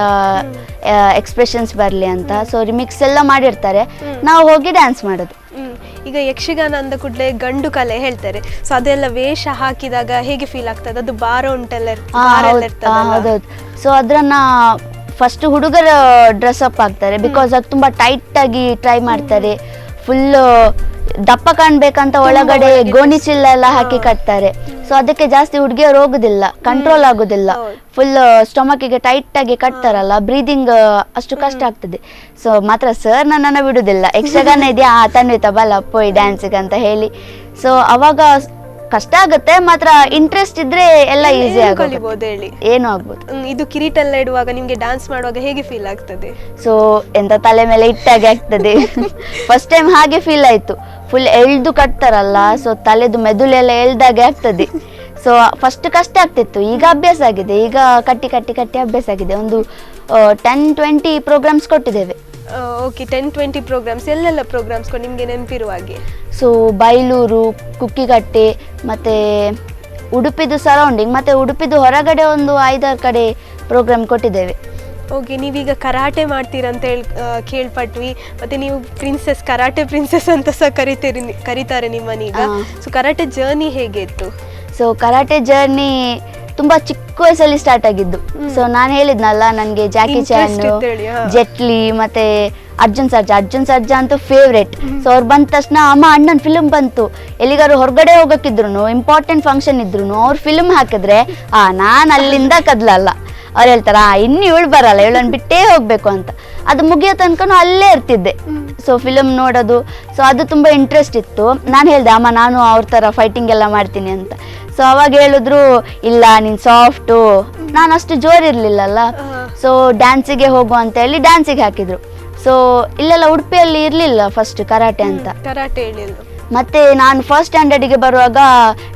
ಎಕ್ಸ್ಪ್ರೆಷನ್ಸ್ ಬರಲಿ ಅಂತ. ಸೊ ರಿಮಿಕ್ಸ್ ಎಲ್ಲ ಮಾಡಿರ್ತಾರೆ, ನಾವು ಹೋಗಿ ಡ್ಯಾನ್ಸ್ ಮಾಡೋದು. ಈಗ ಯಕ್ಷಗಾನ ಅಂದ ಕೂಡಲೇ ಗಂಡು ಕಲೆ ಹೇಳ್ತಾರೆ. ಸೊ ಅದೆಲ್ಲ ವೇಷ ಹಾಕಿದಾಗ ಹೇಗೆ ಫೀಲ್ ಆಗ್ತದೆ? ಅದು ಭಾರ ಉಂಟೆಲ್ಲ ಹೌದೌದು. ಸೊ ಅದನ್ನ ಫಸ್ಟ್ ಹುಡುಗರ ಡ್ರೆಸ್ ಅಪ್ ಆಗ್ತಾರೆ, ಬಿಕಾಸ್ ಅದು ತುಂಬಾ ಟೈಟ್ ಆಗಿ ಟ್ರೈ ಮಾಡ್ತಾರೆ. ಫುಲ್ ದಪ್ಪ ಕಾಣ್ಬೇಕಂತ ಒಳಗಡೆ ಗೋಣಿ ಚಿಲ್ಲ ಎಲ್ಲ ಹಾಕಿ ಕಟ್ತಾರೆ. ಸೊ ಅದಕ್ಕೆ ಜಾಸ್ತಿ ಹುಡುಗಿಯರು ಹೋಗುದಿಲ್ಲ, ಕಂಟ್ರೋಲ್ ಆಗುದಿಲ್ಲ. ಫುಲ್ ಸ್ಟೊಮಕಿಗೆ ಟೈಟ್ ಆಗಿ ಕಟ್ತಾರಲ್ಲ, ಬ್ರೀದಿಂಗ್ ಅಷ್ಟು ಕಷ್ಟ ಆಗ್ತದೆ. ಸೊ ಮಾತ್ರ ಸರ್ ನನ್ನನ್ನು ಬಿಡುದಿಲ್ಲ, ಯಕ್ಷಗಾನ ಇದೆಯಾ ತನ್ವಿತ ಬಲ ಪೋಯ್ ಡ್ಯಾನ್ಸಿಗೆ ಅಂತ ಹೇಳಿ. ಸೊ ಅವಾಗ ಕಷ್ಟ ಆಗುತ್ತೆ, ಮಾತ್ರ ಇಂಟ್ರೆಸ್ಟ್ ಇದ್ರೆ ಎಲ್ಲ ಈಸಿ ಕಲಿಬಹುದು ಹೇಳಿ, ಏನು ಆಗ್ಬೋದು. ಇದು ಕಿರೀಟ ಎಲ್ಲ ಇಡುವಾಗ ನಿಮ್ಗೆ ಡ್ಯಾನ್ಸ್ ಮಾಡುವಾಗ ಹೇಗೆ ಫೀಲ್ ಆಗ್ತದೆ? ಸೊ ಎಂತ ತಲೆ ಮೇಲೆ ಇಟ್ಟಾಗೆ ಆಗ್ತದೆ. ಫಸ್ಟ್ ಟೈಮ್ ಹಾಗೆ ಫೀಲ್ ಆಯ್ತು. ಫುಲ್ ಎಳ್ದು ಕಟ್ತಾರಲ್ಲ, ಸೊ ತಲೆದು ಮೆದುಳೆಲ್ಲ ಎಳ್ದಾಗೆ ಆಗ್ತದೆ. ಸೊ ಫಸ್ಟ್ ಕಷ್ಟ ಆಗ್ತಿತ್ತು, ಈಗ ಅಭ್ಯಾಸ ಆಗಿದೆ. ಈಗ ಕಟ್ಟಿ ಕಟ್ಟಿ ಕಟ್ಟಿ ಅಭ್ಯಾಸ ಆಗಿದೆ. ಒಂದು 10-20 ಪ್ರೋಗ್ರಾಮ್ಸ್ ಕೊಟ್ಟಿದ್ದೇವೆ. Okay, 10-20 programmes. ಎಲ್ಲೆಲ್ಲ ಪ್ರೋಗ್ರಾಮ್ಸ್ ನಿಮ್ಗೆ ನೆನಪಿರುವ ಹಾಗೆ? ಸೊ ಬೈಲೂರು, ಕುಕ್ಕಿಗಟ್ಟೆ, ಮತ್ತೆ ಉಡುಪಿದು ಸರೌಂಡಿಂಗ್, ಮತ್ತೆ ಉಡುಪಿದು ಹೊರಗಡೆ ಒಂದು 5-6 ಕಡೆ ಪ್ರೋಗ್ರಾಮ್ ಕೊಟ್ಟಿದ್ದೇವೆ. ಓಕೆ, ನೀವೀಗ ಕರಾಟೆ ಮಾಡ್ತೀರಂತ ಹೇಳಿ ಕೇಳ್ಪಟ್ವಿ. ಮತ್ತೆ ನೀವು ಪ್ರಿನ್ಸೆಸ್, ಕರಾಟೆ ಪ್ರಿನ್ಸೆಸ್ ಅಂತ ಸಹ ಕರೀತಾರೆ ನಿಮ್ಮನೀಗ. ಸೊ ಕರಾಟೆ ಜರ್ನಿ ಹೇಗೆ ಇತ್ತು? ಸೊ ಕರಾಟೆ ಜರ್ನಿ ತುಂಬಾ ಚಿಕ್ಕ ವಯಸ್ಸಲ್ಲಿ ಸ್ಟಾರ್ಟ್ ಆಗಿದ್ದು. ಸೊ ನಾನು ಹೇಳಿದ್ನಲ್ಲ, ನನಗೆ ಜಾಕಿ ಚಾನ್, ಜೆಟ್ಲಿ, ಮತ್ತೆ ಅರ್ಜುನ್ ಸರ್ಜಾ ಅಂತೂ ಫೇವ್ರೇಟ್. ಸೊ ಅವ್ರು ಬಂದ ತಕ್ಷಣ ಅಮ್ಮ ಅಣ್ಣನ ಫಿಲ್ಮ್ ಬಂತು, ಎಲ್ಲಿಗಾರು ಹೊರಗಡೆ ಹೋಗಕ್ಕಿದ್ರು, ಇಂಪಾರ್ಟೆಂಟ್ ಫಂಕ್ಷನ್ ಇದ್ರು, ಅವ್ರು ಫಿಲ್ಮ್ ಹಾಕಿದ್ರೆ ನಾನು ಅಲ್ಲಿಂದ ಕದ್ಲಲ್ಲ. ಅವ್ರು ಹೇಳ್ತಾರ ಇನ್ನು ಇವಳು ಬರಲ್ಲ, ಇವಳನ್ನು ಬಿಟ್ಟೇ ಹೋಗ್ಬೇಕು ಅಂತ. ಅದು ಮುಗಿಯೋ ತನಕ ಅಲ್ಲೇ ಇರ್ತಿದ್ದೆ. ಸೊ ಫಿಲಮ್ ನೋಡೋದು, ಸೊ ಅದು ತುಂಬಾ ಇಂಟ್ರೆಸ್ಟ್ ಇತ್ತು. ನಾನು ಹೇಳ್ದೆ ಅಮ್ಮ ನಾನು ಅವ್ರ ಥರ ಫೈಟಿಂಗ್ ಎಲ್ಲ ಮಾಡ್ತೀನಿ ಅಂತ. ಸೊ ಅವಾಗ ಹೇಳಿದ್ರು ಇಲ್ಲ ನೀನು ಸಾಫ್ಟು, ನಾನು ಅಷ್ಟು ಜೋರಿರ್ಲಿಲ್ಲಲ್ಲ. ಸೊ ಡ್ಯಾನ್ಸಿಗೆ ಹೋಗು ಅಂತ ಹೇಳಿ ಡ್ಯಾನ್ಸಿಗೆ ಹಾಕಿದ್ರು. ಸೊ ಇಲ್ಲೆಲ್ಲ ಉಡುಪಿಯಲ್ಲಿ ಇರಲಿಲ್ಲ ಫಸ್ಟ್ ಕರಾಟೆ ಅಂತ. ಕರಾಟೆ ಹೇಳಿಲ್ಲ. ಮತ್ತೆ ನಾನು ಫಸ್ಟ್ ಸ್ಟ್ಯಾಂಡರ್ಡಿಗೆ ಬರುವಾಗ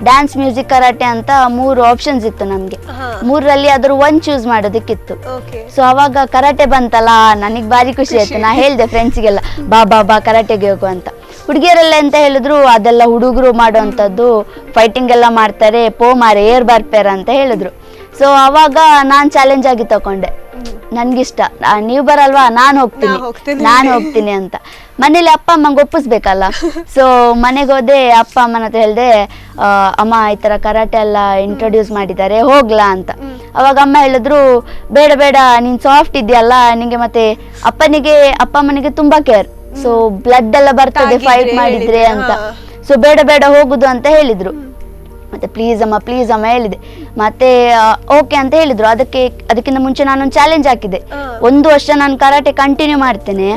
ಡ್ಯಾನ್ಸ್, ಮ್ಯೂಸಿಕ್, ಕರಾಟೆ ಅಂತ 3 ಆಪ್ಷನ್ಸ್ ಇತ್ತು ನಮಗೆ. 3ರಲ್ಲಿ ಅದ್ರ 1 ಚೂಸ್ ಮಾಡೋದಕ್ಕಿತ್ತು. ಸೊ ಅವಾಗ ಕರಾಟೆ ಬಂತಲ್ಲ, ನನಗೆ ಭಾರಿ ಖುಷಿ ಆಯ್ತು. ನಾ ಹೇಳ್ದೆ ಫ್ರೆಂಡ್ಸ್ಗೆಲ್ಲ ಬಾ ಕರಾಟೆಗೆ ಹೋಗು ಅಂತ. ಹುಡುಗಿಯರೆಲ್ಲ ಅಂತ ಹೇಳಿದ್ರು ಅದೆಲ್ಲ ಹುಡುಗರು ಮಾಡುವಂಥದ್ದು, ಫೈಟಿಂಗ್ ಎಲ್ಲ ಮಾಡ್ತಾರೆ, ಪೋ ಮಾರೆ ಏರ್ ಬಾರ್ಪೇರ್ ಅಂತ ಹೇಳಿದ್ರು. ಸೊ ಅವಾಗ ನಾನು ಚಾಲೆಂಜ್ ಆಗಿ ತಗೊಂಡೆ, ನನ್ಗಿಷ್ಟ, ನೀವು ಬರಲ್ವಾ ನಾನು ಹೋಗ್ತೀನಿ ಅಂತ. ಮನೇಲಿ ಅಪ್ಪ ಅಮ್ಮಂಗೆ ಒಪ್ಪಿಸ್ಬೇಕಲ್ಲ. ಸೊ ಮನೆಗೆ ಹೋದೆ, ಅಪ್ಪ ಅಮ್ಮನ ಹತ್ರ ಹೇಳ್ದೆ ಅಮ್ಮ ಈ ಥರ ಕರಾಟೆ ಎಲ್ಲ ಇಂಟ್ರೊಡ್ಯೂಸ್ ಮಾಡಿದ್ದಾರೆ, ಹೋಗ್ಲಾ ಅಂತ. ಅವಾಗ ಅಮ್ಮ ಹೇಳಿದ್ರು ಬೇಡ ನೀನು ಸಾಫ್ಟ್ ಇದೆಯಲ್ಲ, ನಿಂಗೆ ಮತ್ತೆ ಅಪ್ಪ ಅಮ್ಮನಿಗೆ ತುಂಬಾ ಕೇರ್. ಸೊ ಬ್ಲಡ್ ಎಲ್ಲ ಬರ್ತದೆ ಫೈಟ್ ಮಾಡಿದ್ರೆ ಅಂತ. ಸೊ ಬೇಡ ಹೋಗುದು ಅಂತ ಹೇಳಿದ್ರು. ಮತ್ತೆ ಪ್ಲೀಸ್ ಅಮ್ಮ ಹೇಳಿದೆ. ಮತ್ತೆ ಓಕೆ ಅಂತ ಹೇಳಿದ್ರು. ಅದಕ್ಕಿಂತ ಮುಂಚೆ ನಾನೊಂದು ಚಾಲೆಂಜ್ ಹಾಕಿದೆ, 1 ವರ್ಷ ನಾನು ಕರಾಟೆ ಕಂಟಿನ್ಯೂ ಮಾಡ್ತೇನೆ,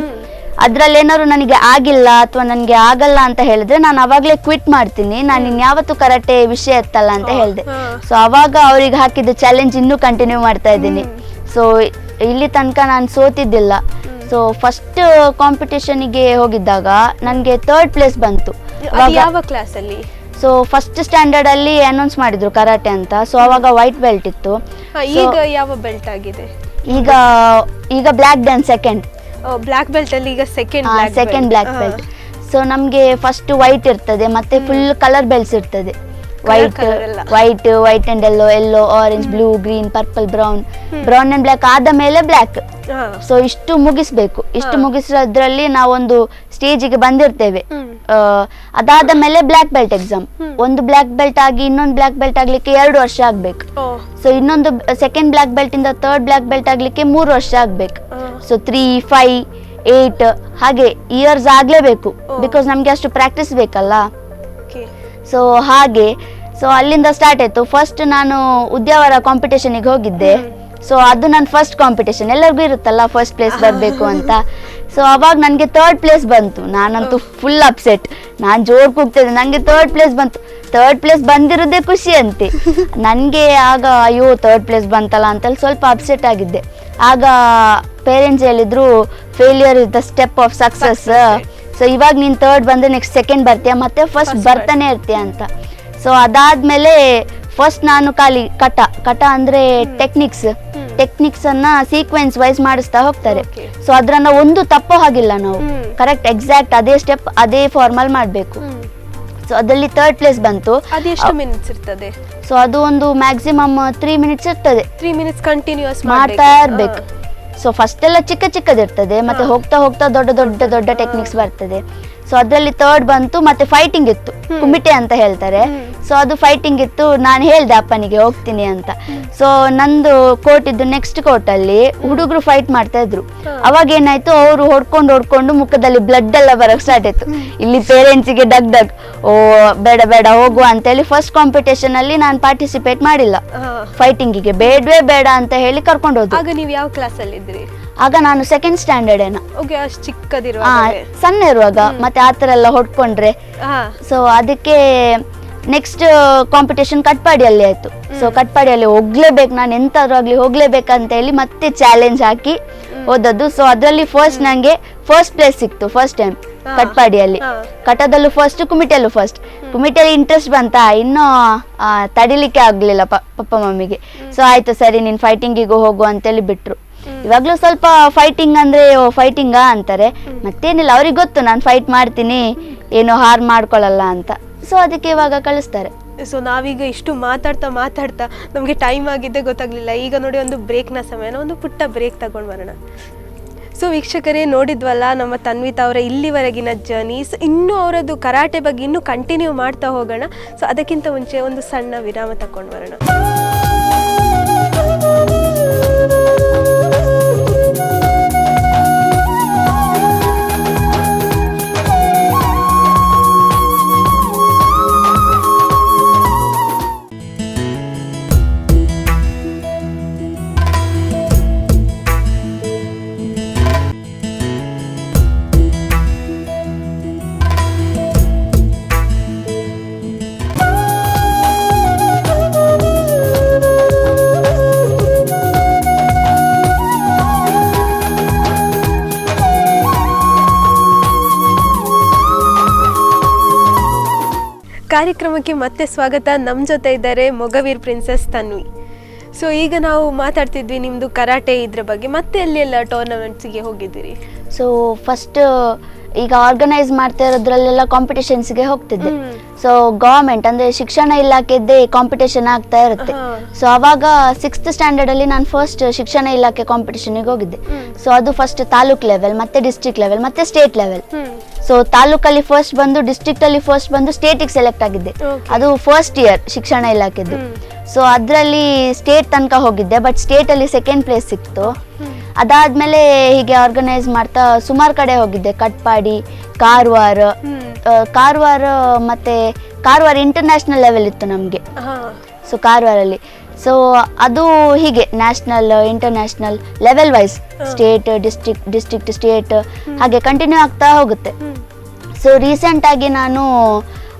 ಅದ್ರಲ್ಲಿ ಏನಾದ್ರು ನನಗೆ ಆಗಿಲ್ಲ ಅಥವಾ ನನಗೆ ಆಗಲ್ಲ ಅಂತ ಹೇಳಿದ್ರೆ ನಾನು ಅವಾಗಲೇ ಕ್ವಿಟ್ ಮಾಡ್ತೀನಿ, ನಾನು ಇನ್ಯಾವತ್ತೂ ಕರಾಟೆ ವಿಷಯ ಎತ್ತಲ್ಲ ಅಂತ ಹೇಳಿದೆ. ಸೊ ಅವಾಗ ಅವ್ರಿಗೆ ಹಾಕಿದ್ದು ಚಾಲೆಂಜ್ ಇನ್ನೂ ಕಂಟಿನ್ಯೂ ಮಾಡ್ತಾ ಇದ್ದೀನಿ. ಸೊ ಇಲ್ಲಿ ತನಕ ನಾನು ಸೋತಿದ್ದಿಲ್ಲ. ಸೊ ಫಸ್ಟ್ ಕಾಂಪಿಟೇಷನ್ಗೆ ಹೋಗಿದ್ದಾಗ ನನಗೆ 3rd ಪ್ಲೇಸ್ ಬಂತು. ಯಾವ ಕ್ಲಾಸಲ್ಲಿ? ಸೊ ಫಸ್ಟ್ ಸ್ಟ್ಯಾಂಡರ್ಡ್ ಅಲ್ಲಿ ಅನೌನ್ಸ್ ಮಾಡಿದ್ರು ಕರಾಟೆ ಅಂತ. ಸೊ ಅವಾಗ ವೈಟ್ ಬೆಲ್ಟ್ ಇತ್ತು. ಈಗ ಯಾವ ಬೆಲ್ಟ್ ಆಗಿದೆ? ಈಗ black dance second. Black belt ಅಲ್ಲಿ ಈಗ ಸೆಕೆಂಡ್ ಬ್ಲ್ಯಾಕ್ ಬೆಲ್ಟ್. ಸೊ ನಮ್ಗೆ ಫಸ್ಟ್ ವೈಟ್ ಇರ್ತದೆ, ಮತ್ತೆ ಫುಲ್ ಕಲರ್ ಬೆಲ್ಟ್ಸ್ ಇರ್ತದೆ. White and yellow, orange, blue, green, purple, brown and black ಆದ ಮೇಲೆ ಬ್ಲ್ಯಾಕ್. ಸೊ ಇಷ್ಟು ಮುಗಿಸ್ಬೇಕು. ಇಷ್ಟು ಮುಗಿಸೋದ್ರಲ್ಲಿ ನಾವೊಂದು ಸ್ಟೇಜಿಗೆ ಬಂದಿರ್ತೇವೆ. ಅದಾದ ಮೇಲೆ ಬ್ಲ್ಯಾಕ್ ಬೆಲ್ಟ್ ಎಕ್ಸಾಮ್. ಒಂದು ಬ್ಲ್ಯಾಕ್ ಬೆಲ್ಟ್ ಆಗಿ ಇನ್ನೊಂದು ಬ್ಲ್ಯಾಕ್ ಬೆಲ್ಟ್ ಆಗ್ಲಿಕ್ಕೆ 2 ವರ್ಷ ಆಗ್ಬೇಕು. ಸೊ ಇನ್ನೊಂದು ಸೆಕೆಂಡ್ ಬ್ಲ್ಯಾಕ್ ಬೆಲ್ಟ್ ಇಂದ 3rd ಬ್ಲ್ಯಾಕ್ ಬೆಲ್ಟ್ ಆಗ್ಲಿಕ್ಕೆ 3 ವರ್ಷ ಆಗ್ಬೇಕು. ಸೊ 3, 5, 8 ಹಾಗೆ ಇಯರ್ಸ್ ಆಗಲೇಬೇಕು, ಬಿಕಾಸ್ ನಮಗೆ ಅಷ್ಟು ಪ್ರಾಕ್ಟೀಸ್ ಬೇಕಲ್ಲ. ಸೊ ಹಾಗೆ ಸೊ ಅಲ್ಲಿಂದ ಸ್ಟಾರ್ಟ್ ಆಯಿತು. ಫಸ್ಟ್ ನಾನು ಉದ್ಯಾವರ ಕಾಂಪಿಟೇಷನಿಗೆ ಹೋಗಿದ್ದೆ. ಸೊ ಅದು ನನ್ನ ಫಸ್ಟ್ ಕಾಂಪಿಟೇಷನ್, ಎಲ್ಲರಿಗೂ ಇರುತ್ತಲ್ಲ ಫಸ್ಟ್ ಪ್ಲೇಸ್ ಬರಬೇಕು ಅಂತ. ಸೊ ಅವಾಗ ನನಗೆ 3rd ಪ್ಲೇಸ್ ಬಂತು. ನಾನಂತೂ ಫುಲ್ ಅಪ್ಸೆಟ್, ನಾನು ಜೋರು ಕೂಗ್ತಿದ್ದೆ, ನನಗೆ 3rd ಪ್ಲೇಸ್ ಬಂತು. 3rd ಪ್ಲೇಸ್ ಬಂದಿರೋದೇ ಖುಷಿ ಅಂತೆ ನನಗೆ. ಆಗ ಅಯ್ಯೋ 3rd ಪ್ಲೇಸ್ ಬಂತಲ್ಲ ಅಂತೇಳಿ ಸ್ವಲ್ಪ ಅಪ್ಸೆಟ್ ಆಗಿದ್ದೆ. ಆಗ ಪೇರೆಂಟ್ಸ್ ಹೇಳಿದ್ರು failure is the step of success. So ಇವಾಗ ನೀನು 3rd ಬಂದರೆ ನೆಕ್ಸ್ಟ್ 2nd ಬರ್ತೀಯ, ಮತ್ತೆ ಫಸ್ಟ್ ಬರ್ತಾನೆ ಇರ್ತೀಯ ಅಂತ. ಸೊ ಅದಾದಮೇಲೆ ಫಸ್ಟ್ ನಾನು ಖಾಲಿ ಕಟ ಅಂದರೆ ಟೆಕ್ನಿಕ್ಸ್ ಅನ್ನ ಸೀಕ್ವೆನ್ಸ್ ವೈಸ್ ಮಾಡಿಸ್ತಾ ಹೋಗ್ತಾರೆ. ಸೊ ಅದ್ರನ್ನ ಒಂದು ತಪ್ಪೋ ಹಾಗಿಲ್ಲ, ನಾವು ಕರೆಕ್ಟ್ ಎಕ್ಸಾಕ್ಟ್ ಅದೇ ಸ್ಟೆಪ್ ಅದೇ ಫಾರ್ಮಲ್ ಮಾಡಬೇಕು. ಸೊ ಅದರಲ್ಲಿ 3rd ಪ್ಲೇಸ್ ಬಂತು. ಅದೆಷ್ಟು ಮಿನಿಟ್ಸ್ ಇರ್ತದೆ? ಸೊ ಅದು ಒಂದು ಮ್ಯಾಕ್ಸಿಮಮ್ 3 ಮಿನಿಟ್ಸ್ ಇರ್ತದೆ. 3 ಮಿನಿಟ್ಸ್ ಕಂಟಿನ್ಯೂಸ್ ಮಾಡ್ತಾ ಇರ್ಬೇಕು. ಸೊ ಫಸ್ಟ್ ಎಲ್ಲ ಚಿಕ್ಕದಿರ್ತದೆ, ಮತ್ತೆ ಹೋಗ್ತಾ ಹೋಗ್ತಾ ದೊಡ್ಡ ಟೆಕ್ನಿಕ್ಸ್ ಬರ್ತದೆ. ಸೊ ಅದರಲ್ಲಿ 3rd ಬಂತು. ಮತ್ತೆ ಫೈಟಿಂಗ್ ಇತ್ತು, ಕುಮಿಟೆ ಅಂತ ಹೇಳ್ತಾರೆ. ಸೊ ಅದು ಫೈಟಿಂಗ್ ಇತ್ತು. ನಾನು ಹೇಳ್ದೆ ಅಪ್ಪನಿಗೆ ಹೋಗ್ತೀನಿ ಅಂತ. ಸೊ ನಂದು ಕೋರ್ಟ್ ಇದ್ದು ನೆಕ್ಸ್ಟ್ ಕೋರ್ಟಲ್ಲಿ ಹುಡುಗರು ಫೈಟ್ ಮಾಡ್ತಾ ಇದ್ರು. ಅವಾಗ ಏನಾಯ್ತು, ಅವರು ಹೊಡ್ಕೊಂಡು ಮುಖದಲ್ಲಿ ಬ್ಲಡ್ ಎಲ್ಲ ಬರಕ್ ಸ್ಟಾರ್ಟ್ ಆಯ್ತು. ಇಲ್ಲಿ ಪೇರೆಂಟ್ಸಿಗೆ ಡಗ್ ಓ ಬೇಡ ಹೋಗುವ ಅಂತೇಳಿ ಫಸ್ಟ್ ಕಾಂಪಿಟೇಷನ್ ಅಲ್ಲಿ ನಾನು ಪಾರ್ಟಿಸಿಪೇಟ್ ಮಾಡಿಲ್ಲ ಫೈಟಿಂಗಿಗೆ. ಬೇಡವೇ ಬೇಡ ಅಂತ ಹೇಳಿ ಕರ್ಕೊಂಡು ಹೋದ್ರು. ಆಗ ನೀವು ಯಾವ ಕ್ಲಾಸ್ ಅಲ್ಲಿ ಇದ್ರಿ? ಆಗ ನಾನು 2nd ಸ್ಟ್ಯಾಂಡರ್ಡ್ ಏನೋ, ಸಣ್ಣ ಇರುವಾಗ. ಮತ್ತೆ ಆತರ ಎಲ್ಲ ಹೊಡ್ಕೊಂಡ್ರೆ ಸೊ ಅದಕ್ಕೆ ನೆಕ್ಸ್ಟ್ ಕಾಂಪಿಟೇಷನ್ ಕಟ್ಪಾಡಿಯಲ್ಲಿ ಆಯ್ತು. ಸೊ ಕಟ್ಪಾಡಿಯಲ್ಲಿ ಹೋಗ್ಲೇಬೇಕು, ನಾನು ಎಂತಾದ್ರೂ ಆಗ್ಲಿ ಹೋಗ್ಲೇಬೇಕಂತ ಹೇಳಿ ಮತ್ತೆ ಚಾಲೆಂಜ್ ಹಾಕಿ ಹೋದದ್ದು. ಸೊ ಅದರಲ್ಲಿ ಫಸ್ಟ್ ನಂಗೆ ಫಸ್ಟ್ ಪ್ಲೇಸ್ ಸಿಕ್ತು ಫಸ್ಟ್ ಟೈಮ್ ಕಟ್ಪಾಡಿಯಲ್ಲಿ. ಕಟದಲ್ಲೂ ಫಸ್ಟ್, ಕುಮಿಟೆಯಲ್ಲೂ ಫಸ್ಟ್. ಕುಮಿಟೆಯಲ್ಲಿ ಇಂಟ್ರೆಸ್ಟ್ ಬಂತ, ಇನ್ನೂ ತಡಿಲಿಕ್ಕೆ ಆಗ್ಲಿಲ್ಲ ಪಪ್ಪ ಮಮ್ಮಿಗೆ. ಸೊ ಆಯ್ತು ಸರಿ ನೀನ್ ಫೈಟಿಂಗಿಗೂ ಹೋಗು ಅಂತೇಳಿ ಬಿಟ್ರು. ಇವಾಗ್ಲೂ ಸ್ವಲ್ಪ ಫೈಟಿಂಗ್ ಅಂದ್ರೆ ಫೈಟಿಂಗಾ ಅಂತಾರೆ, ಮತ್ತೇನಿಲ್ಲ ಅವ್ರಿಗೆ ಗೊತ್ತು ನಾನು ಫೈಟ್ ಮಾಡ್ತೀನಿ, ಏನೋ ಹಾರ್ ಮಾಡ್ಕೊಳ್ಳಲ್ಲ ಅಂತ. ಸೊ ಅದಕ್ಕೆ ಇವಾಗ ಕಳಿಸ್ತಾರೆ. ಸೊ ನಾವೀಗ ಇಷ್ಟು ಮಾತಾಡ್ತಾ ನಮಗೆ ಟೈಮ್ ಆಗಿದ್ದೆ ಗೊತ್ತಾಗ್ಲಿಲ್ಲ. ಈಗ ನೋಡಿ ಒಂದು ಬ್ರೇಕ್ನ ಸಮಯನ, ಒಂದು ಪುಟ್ಟ ಬ್ರೇಕ್ ತಗೊಂಡು ಬರೋಣ. ಸೊ ವೀಕ್ಷಕರೇ, ನೋಡಿದ್ವಲ್ಲ ನಮ್ಮ ತನ್ವಿತಾ ಅವರ ಇಲ್ಲಿವರೆಗಿನ ಜರ್ನೀಸ್. ಇನ್ನೂ ಅವರದ್ದು ಕರಾಟೆ ಬಗ್ಗೆ ಇನ್ನೂ ಕಂಟಿನ್ಯೂ ಮಾಡ್ತಾ ಹೋಗೋಣ. ಸೊ ಅದಕ್ಕಿಂತ ಮುಂಚೆ ಒಂದು ಸಣ್ಣ ವಿರಾಮ ತಗೊಂಡು ಬರೋಣ. ಕಾರ್ಯಕ್ರಮಕ್ಕೆ ಮತ್ತೆ ಸ್ವಾಗತ. ನಮ್ಮ ಜೊತೆ ಇದ್ದಾರೆ ಮೊಗವೀರ್ ಪ್ರಿನ್ಸೆಸ್ ತನ್ವಿ. ಸೊ ಈಗ ನಾವು ಮಾತಾಡ್ತಿದ್ವಿ ನಿಮ್ಮದು ಕರಾಟೆ ಇದ್ರ ಬಗ್ಗೆ. ಮತ್ತೆ ಎಲ್ಲೆಲ್ಲ ಟೂರ್ನಮೆಂಟ್ಸಿಗೆ ಹೋಗಿದ್ದೀರಿ? ಸೊ ಫಸ್ಟ್ ಈಗ ಆರ್ಗನೈಸ್ ಮಾಡ್ತಾ ಇರೋದ್ರಲ್ಲೆಲ್ಲ ಕಾಂಪಿಟೇಷನ್ಸ್ಗೆ ಹೋಗ್ತಿದ್ದೆ. ಸೊ ಗವರ್ಮೆಂಟ್ ಅಂದ್ರೆ ಶಿಕ್ಷಣ ಇಲಾಖೆದ್ದೇ ಕಾಂಪಿಟೇಷನ್ ಆಗ್ತಾ ಇರುತ್ತೆ. ಸೊ ಅವಾಗ 6th ಸ್ಟ್ಯಾಂಡರ್ಡ್ ಅಲ್ಲಿ ನಾನು ಫಸ್ಟ್ ಶಿಕ್ಷಣ ಇಲಾಖೆ ಕಾಂಪಿಟೇಷನ್ಗೆ ಹೋಗಿದ್ದೆ. ಸೊ ಅದು ಫಸ್ಟ್ ತಾಲೂಕ್ ಲೆವೆಲ್, ಮತ್ತೆ ಡಿಸ್ಟ್ರಿಕ್ಟ್ ಲೆವೆಲ್, ಮತ್ತೆ ಸ್ಟೇಟ್ ಲೆವೆಲ್. ಸೊ ತಾಲೂಕಲ್ಲಿ ಫಸ್ಟ್ ಬಂದು, ಡಿಸ್ಟ್ರಿಕ್ಟ್ ಅಲ್ಲಿ ಫಸ್ಟ್ ಬಂದು, ಸ್ಟೇಟಿಗೆ ಸೆಲೆಕ್ಟ್ ಆಗಿದ್ದೆ. ಅದು ಫಸ್ಟ್ ಇಯರ್ ಶಿಕ್ಷಣ ಇಲಾಖೆದ್ದು. ಸೊ ಅದರಲ್ಲಿ ಸ್ಟೇಟ್ ತನಕ ಹೋಗಿದ್ದೆ, ಬಟ್ ಸ್ಟೇಟ್ ಅಲ್ಲಿ 2nd ಪ್ಲೇಸ್ ಸಿಕ್ತು. ಅದಾದ್ಮೇಲೆ ಹೀಗೆ ಆರ್ಗನೈಸ್ ಮಾಡ್ತಾ ಸುಮಾರು ಕಡೆ ಹೋಗಿದ್ದೆ. ಕಟ್ಪಾಡಿ, ಕಾರವಾರ ಮತ್ತೆ ಕಾರವಾರ ಇಂಟರ್ನ್ಯಾಷನಲ್ ಲೆವೆಲ್ ಇತ್ತು ನಮಗೆ. ಸೊ ಕಾರವಾರಲ್ಲಿ ಸೊ ಅದು ಹೀಗೆ national, international level wise, state, district, state ಹಾಗೆ ಕಂಟಿನ್ಯೂ ಆಗ್ತಾ ಹೋಗುತ್ತೆ. ಸೊ ರೀಸೆಂಟ್ ಆಗಿ ನಾನು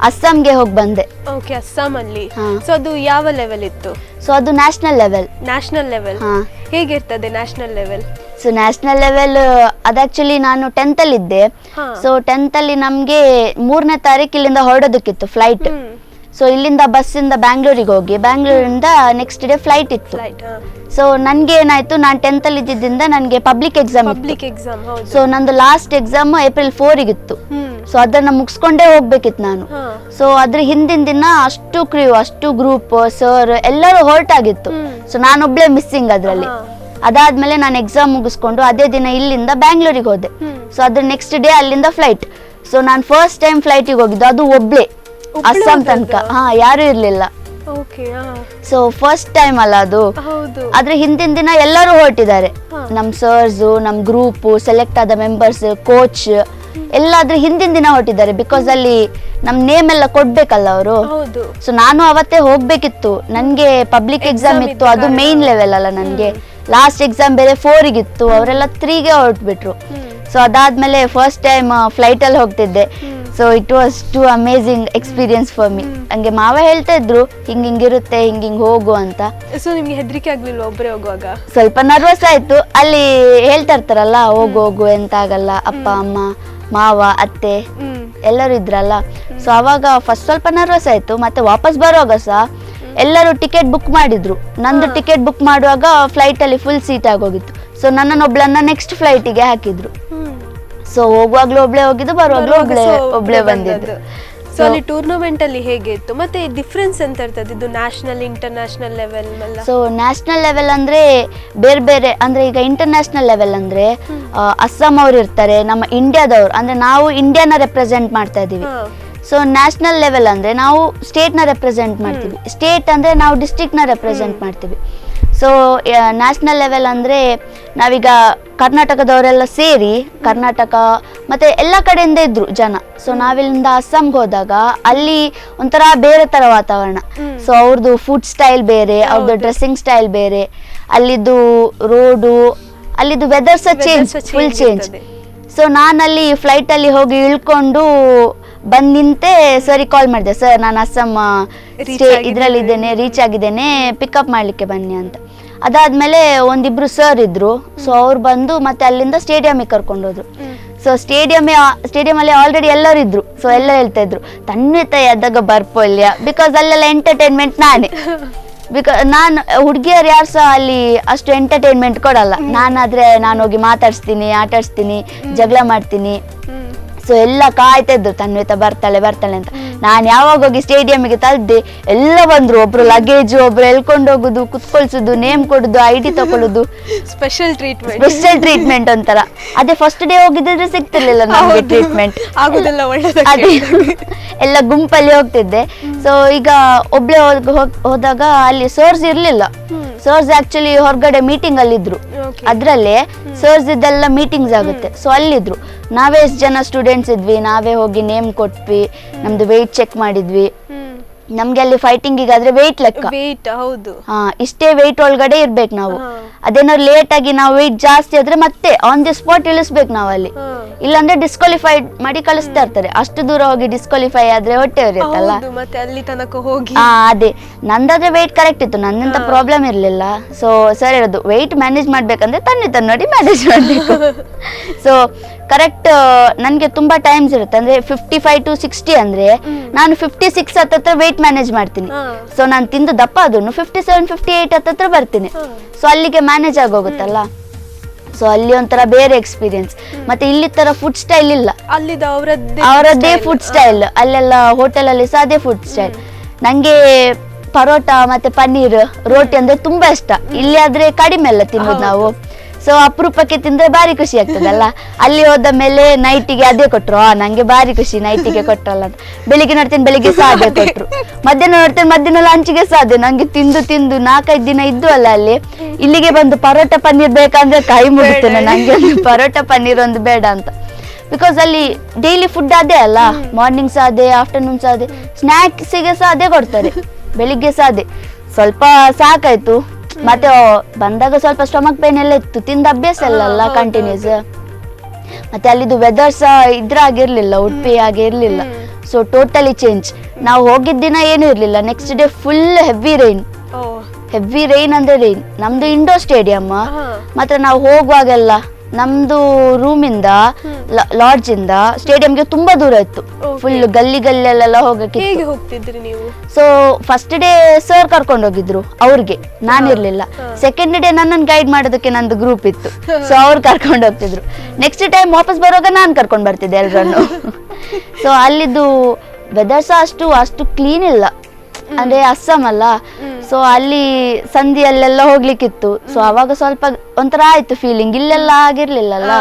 ಅಸ್ಸಾಂಗೆ ಹೋಗಿ ಬಂದೆ. ಓಕೆ, ಅಸ್ಸಾಮಲ್ಲಿ. ಸೊ ಅದು ಯಾವ ಲೆವೆಲ್ ಇತ್ತು? ಸೊ ಅದು ನ್ಯಾಷನಲ್ ಲೆವೆಲ್. ಹೇಗಿರ್ತದೆ national level? So national level ಅದು ಆಕ್ಚುಲಿ ನಾನು 10th ಅಲ್ಲಿ ಇದ್ದೆ. ಸೊ 10th ಅಲ್ಲಿ ನಮ್ಗೆ 3ನೇ ತಾರೀಕು ಇಲ್ಲಿಂದ ಹೊರಡೋದಕ್ಕಿತ್ತು ಫ್ಲೈಟ್. ಸೊ ಇಲ್ಲಿಂದ ಬಸ್ಸಿಂದ ಬ್ಯಾಂಗ್ಳೂರಿಗೆ ಹೋಗಿ, ಬ್ಯಾಂಗ್ಳೂರಿಂದ ನೆಕ್ಸ್ಟ್ ಡೇ ಫ್ಲೈಟ್ ಇತ್ತು. ಸೊ ನನ್ಗೆ ಏನಾಯ್ತು, ನಾನು 10th ಅಲ್ಲಿ ಇದ್ದಿದ್ದರಿಂದ ನನಗೆ ಪಬ್ಲಿಕ್ ಎಕ್ಸಾಮ್. ಸೊ ನಂದು ಲಾಸ್ಟ್ ಎಕ್ಸಾಮ್ April 4 ಇತ್ತು. ಸೊ ಅದನ್ನ ಮುಗಿಸ್ಕೊಂಡೇ ಹೋಗ್ಬೇಕಿತ್ತು ನಾನು. ಸೊ ಅದ್ರ ಹಿಂದಿನ ದಿನ ಅಷ್ಟು ಕ್ರ್ಯೂ, ಅಷ್ಟು ಗ್ರೂಪ್, ಸರ್ ಎಲ್ಲರೂ ಹೊರಟಾಗಿತ್ತು. ಸೊ ನಾನೊಬ್ಳೆ ಮಿಸ್ಸಿಂಗ್ ಅದ್ರಲ್ಲಿ. ಅದಾದ್ಮೇಲೆ ನಾನು ಎಕ್ಸಾಮ್ ಮುಗಿಸ್ಕೊಂಡು ಅದೇ ದಿನ ಇಲ್ಲಿಂದ ಬ್ಯಾಂಗ್ಳೂರಿಗೆ ಹೋದೆ. ಸೊ ಅದ್ರ ನೆಕ್ಸ್ಟ್ ಡೇ ಅಲ್ಲಿಂದ ಫ್ಲೈಟ್. ಸೊ ನಾನು ಫಸ್ಟ್ ಟೈಮ್ ಫ್ಲೈಟಿಗೆ ಹೋಗಿದ್ದು, ಅದು ಒಬ್ಳೆ ಅಸ್ಸಾಂ ತನಕ. ಯಾರು ಇರ್ಲಿಲ್ಲ. ಓಕೆ. ಸೊ ಫಸ್ಟ್ ಟೈಮ್ ಅಲ್ಲ ಅದು. ಹೌದು. ಆದ್ರೆ ಹಿಂದಿನ ದಿನ ಎಲ್ಲರೂ ಹೊರಟಿದ್ದಾರೆ, ನಮ್ ಸರ್ಸ್, ನಮ್ ಗ್ರೂಪ್, ಸೆಲೆಕ್ಟ್ ಆದ ಮೆಂಬರ್ಸ್, ಕೋಚ್ ಎಲ್ಲ ಅದ್ರ ಹಿಂದಿನ ದಿನ ಹೊರಟಿದ್ದಾರೆ. ಬಿಕಾಸ್ ಅಲ್ಲಿ ನಮ್ ನೇಮ್ ಎಲ್ಲ ಕೊಡ್ಬೇಕಲ್ಲ ಅವರು. ಸೊ ನಾನು ಅವತ್ತೇ ಹೋಗ್ಬೇಕಿತ್ತು, ನನ್ಗೆ ಪಬ್ಲಿಕ್ ಎಕ್ಸಾಮ್ ಇತ್ತು, ಅದು ಮೇನ್ ಲೆವೆಲ್ ಅಲ್ಲ ನನ್ಗೆ. ಲಾಸ್ಟ್ ಎಕ್ಸಾಮ್ ಬೇರೆ 4 ಇತ್ತು, ಅವರೆಲ್ಲ 3ಗೆ ಹೊರಟ್ಬಿಟ್ರು. ಸೊ ಅದಾದ್ಮೇಲೆ ಫಸ್ಟ್ ಟೈಮ್ ಫ್ಲೈಟ್ ಅಲ್ಲಿ ಹೋಗ್ತಿದ್ದೆ. So it was too amazing experience for me. ಹಂಗೆ ಮಾವ ಹೇಳ್ತಾ ಇದ್ರು ಹಿಂಗಿರುತ್ತೆ, ಹಿಂಗಿಂಗ್ ಹೋಗು ಅಂತ. ಸೊ ನಿಮ್ಗೆ ಹೆದರಿಕೆ ಆಗ್ಲಿಲ್ವಾ ಒಬ್ಬರೇ ಹೋಗುವಾಗ? ಸ್ವಲ್ಪ ನರ್ವಸ್ ಆಯ್ತು. ಅಲ್ಲಿ ಹೇಳ್ತಾ ಇರ್ತಾರಲ್ಲ ಹೋಗು ಎಂತ ಆಗಲ್ಲ, ಅಪ್ಪ ಅಮ್ಮ ಮಾವ ಅತ್ತೆ ಎಲ್ಲರೂ ಇದ್ರಲ್ಲ. ಸೊ ಅವಾಗ ಫಸ್ಟ್ ಸ್ವಲ್ಪ ನರ್ವಸ್ ಆಯ್ತು. ಮತ್ತೆ ವಾಪಸ್ ಬರುವಾಗ ಸಹ ಎಲ್ಲರೂ ಟಿಕೆಟ್ ಬುಕ್ ಮಾಡಿದ್ರು. ನಂದು ಟಿಕೆಟ್ ಬುಕ್ ಮಾಡುವಾಗ ಫ್ಲೈಟ್ ಅಲ್ಲಿ ಫುಲ್ ಸೀಟ್ ಆಗೋಗಿತ್ತು. ಸೊ ನನ್ನನ್ನೊಬ್ಳನ್ನ ನೆಕ್ಸ್ಟ್ ಫ್ಲೈಟಿಗೆ ಹಾಕಿದ್ರು. ಸೊ ಹೋಗುವಾಗ್ಲೂ ಒಬ್ಳೆ ಹೋಗಿದ್ದು, ಬರುವಾಗ್ಲೂ ಒಬ್ಳೆ ಬಂದಿದ್ದು. ಸೊ ಅಲ್ಲಿ ಟೂರ್ನಮೆಂಟ್ ಅಲ್ಲಿ ಹೇಗೆ ಇತ್ತು, ಮತ್ತೆ ಡಿಫ್ರೆನ್ಸ್ ಅಂತ ಇರ್ತದೆ ಇದು national international level? So national level ಅಂದ್ರೆ ಬೇರೆ ಬೇರೆ, ಅಂದ್ರೆ ಈಗ ಇಂಟರ್ನ್ಯಾಷನಲ್ ಲೆವೆಲ್ ಅಂದ್ರೆ ಅಸ್ಸಾಂ ಅವ್ರು ಇರ್ತಾರೆ, ನಮ್ಮ ಇಂಡಿಯಾದವ್ರು, ಅಂದ್ರೆ ನಾವು ಇಂಡಿಯಾನ ರೆಪ್ರೆಸೆಂಟ್ ಮಾಡ್ತಾ ಇದೀವಿ. ಸೊ ನ್ಯಾಷನಲ್ ಲೆವೆಲ್ ಅಂದ್ರೆ ನಾವು ಸ್ಟೇಟ್ ನ ರೆಪ್ರೆಸೆಂಟ್ ಮಾಡ್ತೀವಿ, ಸ್ಟೇಟ್ ಅಂದ್ರೆ ನಾವು ಡಿಸ್ಟ್ರಿಕ್ಟ್ ನ ರೆಪ್ರೆಸೆಂಟ್ ಮಾಡ್ತೀವಿ. ಸೊ ನ್ಯಾಷನಲ್ ಲೆವೆಲ್ ಅಂದ್ರೆ ನಾವೀಗ ಕರ್ನಾಟಕದವರೆಲ್ಲ ಸೇರಿ, ಕರ್ನಾಟಕ ಮತ್ತೆ ಎಲ್ಲ ಕಡೆಯಿಂದ ಇದ್ರು ಜನ. ಸೊ ನಾವಿಲ್ಲಿಂದ ಅಸ್ಸಾಂಗೆ ಹೋದಾಗ ಅಲ್ಲಿ ಒಂಥರ ಬೇರೆ ತರ ವಾತಾವರಣ. ಸೊ ಅವ್ರದ್ದು ಫುಡ್ ಸ್ಟೈಲ್ ಬೇರೆ, ಅವ್ರದ್ದು ಡ್ರೆಸ್ಸಿಂಗ್ ಸ್ಟೈಲ್ ಬೇರೆ, ಅಲ್ಲಿದ್ದು ರೋಡು, ಅಲ್ಲಿದ್ದು ವೆದರ್ಸ್ ಫುಲ್ ಚೇಂಜ್. ಸೊ ನಾನಲ್ಲಿ ಫ್ಲೈಟ್ ಅಲ್ಲಿ ಹೋಗಿ ಇಳ್ಕೊಂಡು ಬಂದ್ ನಿಂತೆ, ಸರಿ ಕಾಲ್ ಮಾಡಿದೆ, ಸರ್ ನಾನು ಅಸ್ಸಾಂ ಇದ್ರಲ್ಲಿ ಇದ್ದೇನೆ, ರೀಚ್ ಆಗಿದ್ದೇನೆ, ಪಿಕಪ್ ಮಾಡ್ಲಿಕ್ಕೆ ಬನ್ನಿ ಅಂತ. ಅದಾದ್ಮೇಲೆ ಒಂದಿಬ್ರು ಸರ್ ಇದ್ರು. ಸೊ ಅವ್ರು ಬಂದು ಮತ್ತೆ ಅಲ್ಲಿಂದ ಸ್ಟೇಡಿಯಂಗೆ ಕರ್ಕೊಂಡು ಹೋದ್ರು. ಸೊ ಸ್ಟೇಡಿಯಂ ಅಲ್ಲಿ ಆಲ್ರೆಡಿ ಎಲ್ಲರೂ ಇದ್ರು. ಸೊ ಎಲ್ಲ ಹೇಳ್ತಾ ಇದ್ರು ತನ್ವಿತ ಎದ್ದಾಗ ಬರ್ಪೊಲ್ಯ, ಬಿಕಾಸ್ ಅಲ್ಲೆಲ್ಲ ಎಂಟರ್ಟೈನ್ಮೆಂಟ್ ನಾನೇ. ಬಿಕಾಸ್ ನಾನು ಹುಡುಗಿಯರು ಯಾರು ಸಹ ಅಲ್ಲಿ ಅಷ್ಟು ಎಂಟರ್ಟೈನ್ಮೆಂಟ್ ಕೊಡಲ್ಲ. ನಾನಾದ್ರೆ ನಾನು ಹೋಗಿ ಮಾತಾಡ್ಸ್ತೀನಿ, ಆಟಾಡ್ಸ್ತೀನಿ, ಜಗಳ ಮಾಡ್ತೀನಿ. ಸೊ ಎಲ್ಲ ಕಾಯ್ತಾ ಇದ್ರು ತನ್ವಿತ ಬರ್ತಾಳೆ ಅಂತ. ನಾನು ಯಾವಾಗ ಹೋಗಿ ಸ್ಟೇಡಿಯಂಗೆ ತಲ್ದೆ, ಎಲ್ಲ ಬಂದ್ರು. ಒಬ್ರು ಲಗೇಜ್, ಒಬ್ರು ಎಳ್ಕೊಂಡು ಹೋಗುದು, ಕುತ್ಕೊಳ್ಸುದು, ನೇಮ್ ಕೊಡುದು, ID ತಕೊಳ್ಳುದು, ಸ್ಪೆಷಲ್ ಟ್ರೀಟ್ಮೆಂಟ್ ಒಂಥರ. ಅದೇ ಫಸ್ಟ್ ಡೇ ಹೋಗಿದ್ರೆ ಸಿಗ್ತಿರ್ಲಿಲ್ಲ ನಮ್ಗೆ ಟ್ರೀಟ್ಮೆಂಟ್, ಅದೇ ಎಲ್ಲ ಗುಂಪಲ್ಲಿ ಹೋಗ್ತಿದ್ದೆ. ಸೊ ಈಗ ಒಬ್ಳೆ ಹೋದಾಗ ಅಲ್ಲಿ ಸರ್ಸ್ ಇರ್ಲಿಲ್ಲ. ಸರ್ಸ್ ಆಕ್ಚುಲಿ ಹೊರಗಡೆ ಮೀಟಿಂಗ್ ಅಲ್ಲಿ ಇದ್ರು. ಅದ್ರಲ್ಲೇ ಸರ್ಸ್ ಇದೆಲ್ಲ ಮೀಟಿಂಗ್ಸ್ ಆಗುತ್ತೆ. ಸೊ ಅಲ್ಲಿದ್ರು. ನಾವೇ ಎಷ್ಟು ಜನ ಸ್ಟೂಡೆಂಟ್ಸ್ ಇದ್ವಿ, ನಾವೇ ಹೋಗಿ ನೇಮ್ ಕೊಟ್ವಿ, ನಮ್ದು ವೆಯ್ಟ್ ಚೆಕ್ ಮಾಡಿದ್ವಿ. ನಮ್ಗೆ ಅಲ್ಲಿ ಫೈಟಿಂಗಿಗಾದ್ರೆ ವೆಯ್ಟ್ ಲೆಕ್ಕ, ಇಷ್ಟೇ ವೆಯ್ಟ್ ಒಳಗಡೆ ಇರ್ಬೇಕು ನಾವು. ಅದೇನಾದ್ರು ಲೇಟ್ ಆಗಿ ನಾವು ವೆಯ್ಟ್ ಜಾಸ್ತಿ ಆದ್ರೆ ಮತ್ತೆ ಆನ್ ದಿ ಸ್ಪಾಟ್ ಇಳಿಸ್ಬೇಕು ನಾವು ಅಲ್ಲಿ, ಇಲ್ಲಾಂದ್ರೆ ಡಿಸ್ಕ್ವಾಲಿಫೈಡ್ ಮಾಡಿ ಕಳಿಸ್ತಾ ಇರ್ತಾರೆ. ಅಷ್ಟು ದೂರ ಹೋಗಿ ಡಿಸ್ಕ್ವಾಲಿಫೈ ಆದ್ರೆ ಹೊಟ್ಟೆ ಇರುತ್ತಲ್ಲ, ಅದೇ. ನಂದಾದ್ರೆ ವೆಯ್ಟ್ ಕರೆಕ್ಟ್ ಇತ್ತು, ನನ್ನಿಂದ ಪ್ರಾಬ್ಲಮ್ ಇರ್ಲಿಲ್ಲ. ಸೊ ಸರ್ ಹೇಳೋದು ವೆಯ್ಟ್ ಮ್ಯಾನೇಜ್ ಮಾಡ್ಬೇಕಂದ್ರೆ ತನ್ನ ನೋಡಿ ಮ್ಯಾನೇಜ್ ಮಾಡ್ಬೇಕು. ಸೊ ಕರೆಕ್ಟ್ ನನ್ಗೆ ತುಂಬಾ ಟೈಮ್ಸ್ ಇರುತ್ತೆ, ಅಂದ್ರೆ 55 to 60 ಅಂದ್ರೆ ನಾನು 56 ಹತ್ತತ್ರ ವೆಯ್ಟ್ ಮ್ಯಾನೇಜ್ ಮಾಡ್ತೀನಿ. ಸೊ ನಾನು ತಿಂದು ದಪ್ಪ ಅದನ್ನು 57, 58 ಹತ್ತತ್ರ ಬರ್ತೀನಿ. ಸೊ ಅಲ್ಲಿಗೆ ಮ್ಯಾನೇಜ್ ಆಗೋಗುತ್ತಲ್ಲ. ಸೊ ಅಲ್ಲಿ ಒಂಥರ ಬೇರೆ ಎಕ್ಸ್ಪೀರಿಯನ್ಸ್. ಮತ್ತೆ ಇಲ್ಲಿ ತರ ಫುಡ್ ಸ್ಟೈಲ್ ಇಲ್ಲ, ಅವರದ್ದೇ ಫುಡ್ ಸ್ಟೈಲ್. ಅಲ್ಲೆಲ್ಲ ಹೋಟೆಲ್ ಅಲ್ಲಿ ಸಹ ಅದೇ ಫುಡ್ ಸ್ಟೈಲ್. ನಂಗೆ ಪರೋಟ ಮತ್ತೆ ಪನ್ನೀರ್, ರೋಟಿ ಅಂದ್ರೆ ತುಂಬಾ ಇಷ್ಟ. ಇಲ್ಲಿ ಆದ್ರೆ ಕಡಿಮೆ ಎಲ್ಲ ತಿನ್ನೋದು ನಾವು. ಸೊ ಅಪರೂಪಕ್ಕೆ ತಿಂದ್ರೆ ಬಾರಿ ಖುಷಿ ಆಗ್ತದಲ್ಲ. ಅಲ್ಲಿ ಹೋದ ಮೇಲೆ ನೈಟಿಗೆ ಅದೇ ಕೊಟ್ರು, ನಂಗೆ ಬಾರಿ ಖುಷಿ ನೈಟಿಗೆ ಕೊಟ್ರಲ್ಲ ಅಂತ. ಬೆಳಿಗ್ಗೆ ನೋಡ್ತೇನೆ ಬೆಳಿಗ್ಗೆ ಸಹ ಅದೇ ಕೊಟ್ರು, ಮಧ್ಯಾಹ್ನ ನೋಡ್ತೇನೆ ಮಧ್ಯಾಹ್ನ ಲಂಚ್ಗೆ ಸಹ ಅದೇ. ನಂಗೆ ತಿಂದು 4-5 ದಿನ ಇದ್ದು ಅಲ್ಲ ಅಲ್ಲಿ, ಇಲ್ಲಿಗೆ ಬಂದು ಪರೋಟ ಪನ್ನೀರ್ ಬೇಕಂದ್ರೆ ಕೈ ಮುಗಿತೇನೆ. ನಂಗೆ ಒಂದು ಪರೋಟ ಪನ್ನೀರ್ ಒಂದು ಬೇಡ ಅಂತ. ಬಿಕಾಸ್ ಅಲ್ಲಿ ಡೈಲಿ ಫುಡ್ ಅದೇ ಅಲ್ಲ, ಮಾರ್ನಿಂಗ್ ಸಹ ಅದೇ, ಆಫ್ಟರ್ನೂನ್ ಸಹ ಅದೇ, ಸ್ನ್ಯಾಕ್ಸಿಗೆ ಸಹ ಅದೇ ಕೊಡ್ತಾರೆ, ಬೆಳಿಗ್ಗೆ ಸಹ ಅದೇ. ಸ್ವಲ್ಪ ಸಾಕಾಯ್ತು. ಮತ್ತೆ ಬಂದಾಗ ಸ್ವಲ್ಪ ಸ್ಟಮಕ್ ಪೇನ್ ಎಲ್ಲ ಇತ್ತು, ತಿಂದ ಅಭ್ಯಾಸ ಅಲ್ಲ ಕಂಟಿನ್ಯೂಸ್. ಮತ್ತೆ ಅಲ್ಲಿದ್ದು ವೆದರ್ಸ್ ಇದ್ರಾಗಿರ್ಲಿಲ್ಲ, ಉಡುಪಿ ಹಾಗೆ ಇರ್ಲಿಲ್ಲ. So totally change. ನಾವು ಹೋಗಿದ್ದ ದಿನ ಏನು ಇರ್ಲಿಲ್ಲ, next day full heavy rain ಅಂದ್ರೆ ರೈನ್. ನಮ್ದು ಇಂಡೋರ್ ಸ್ಟೇಡಿಯಂ. ಮತ್ತೆ ನಾವು ಹೋಗುವಾಗೆಲ್ಲ ನಮ್ದು ರೂಮಿಂದ ಲಾಡ್ಜ್ ಇಂದ ಸ್ಟೇಡಿಯಂಗೆ ತುಂಬಾ ದೂರ ಇತ್ತು. ಫುಲ್ ಗಲ್ಲಿಯಲ್ಲೆಲ್ಲ ಹೋಗಕ್ಕೆ. ಸೊ ಫಸ್ಟ್ ಡೇ ಸರ್ ಕರ್ಕೊಂಡು ಹೋಗಿದ್ರು ಅವ್ರಿಗೆ, ನಾನಿರ್ಲಿಲ್ಲ. ಸೆಕೆಂಡ್ ಡೇ ನನ್ನನ್ನು ಗೈಡ್ ಮಾಡೋದಕ್ಕೆ ನಂದು ಗ್ರೂಪ್ ಇತ್ತು. ಸೊ ಅವ್ರು ಕರ್ಕೊಂಡು ಹೋಗ್ತಿದ್ರು. ನೆಕ್ಸ್ಟ್ ಟೈಮ್ ವಾಪಸ್ ಬರುವಾಗ ನಾನು ಕರ್ಕೊಂಡು ಬರ್ತಿದ್ದೆ ಎಲ್ಲರನ್ನು. ಸೊ ಅಲ್ಲಿದ್ದು ವೆದರ್ ಸಹ ಅಷ್ಟು ಕ್ಲೀನ್ ಇಲ್ಲ, ಅಂದ್ರೆ ಅಸ್ಸಾಂ ಅಲ್ಲ. ಸೊ ಅಲ್ಲಿ ಸಂಧಿಯಲ್ಲೆಲ್ಲ ಹೋಗ್ಲಿಕ್ಕಿತ್ತು. ಸೊ ಅವಾಗ ಸ್ವಲ್ಪ ಒಂಥರ ಆಯ್ತು ಫೀಲಿಂಗ್, ಇಲ್ಲೆಲ್ಲ ಆಗಿರ್ಲಿಲ್ಲಲ್ಲ.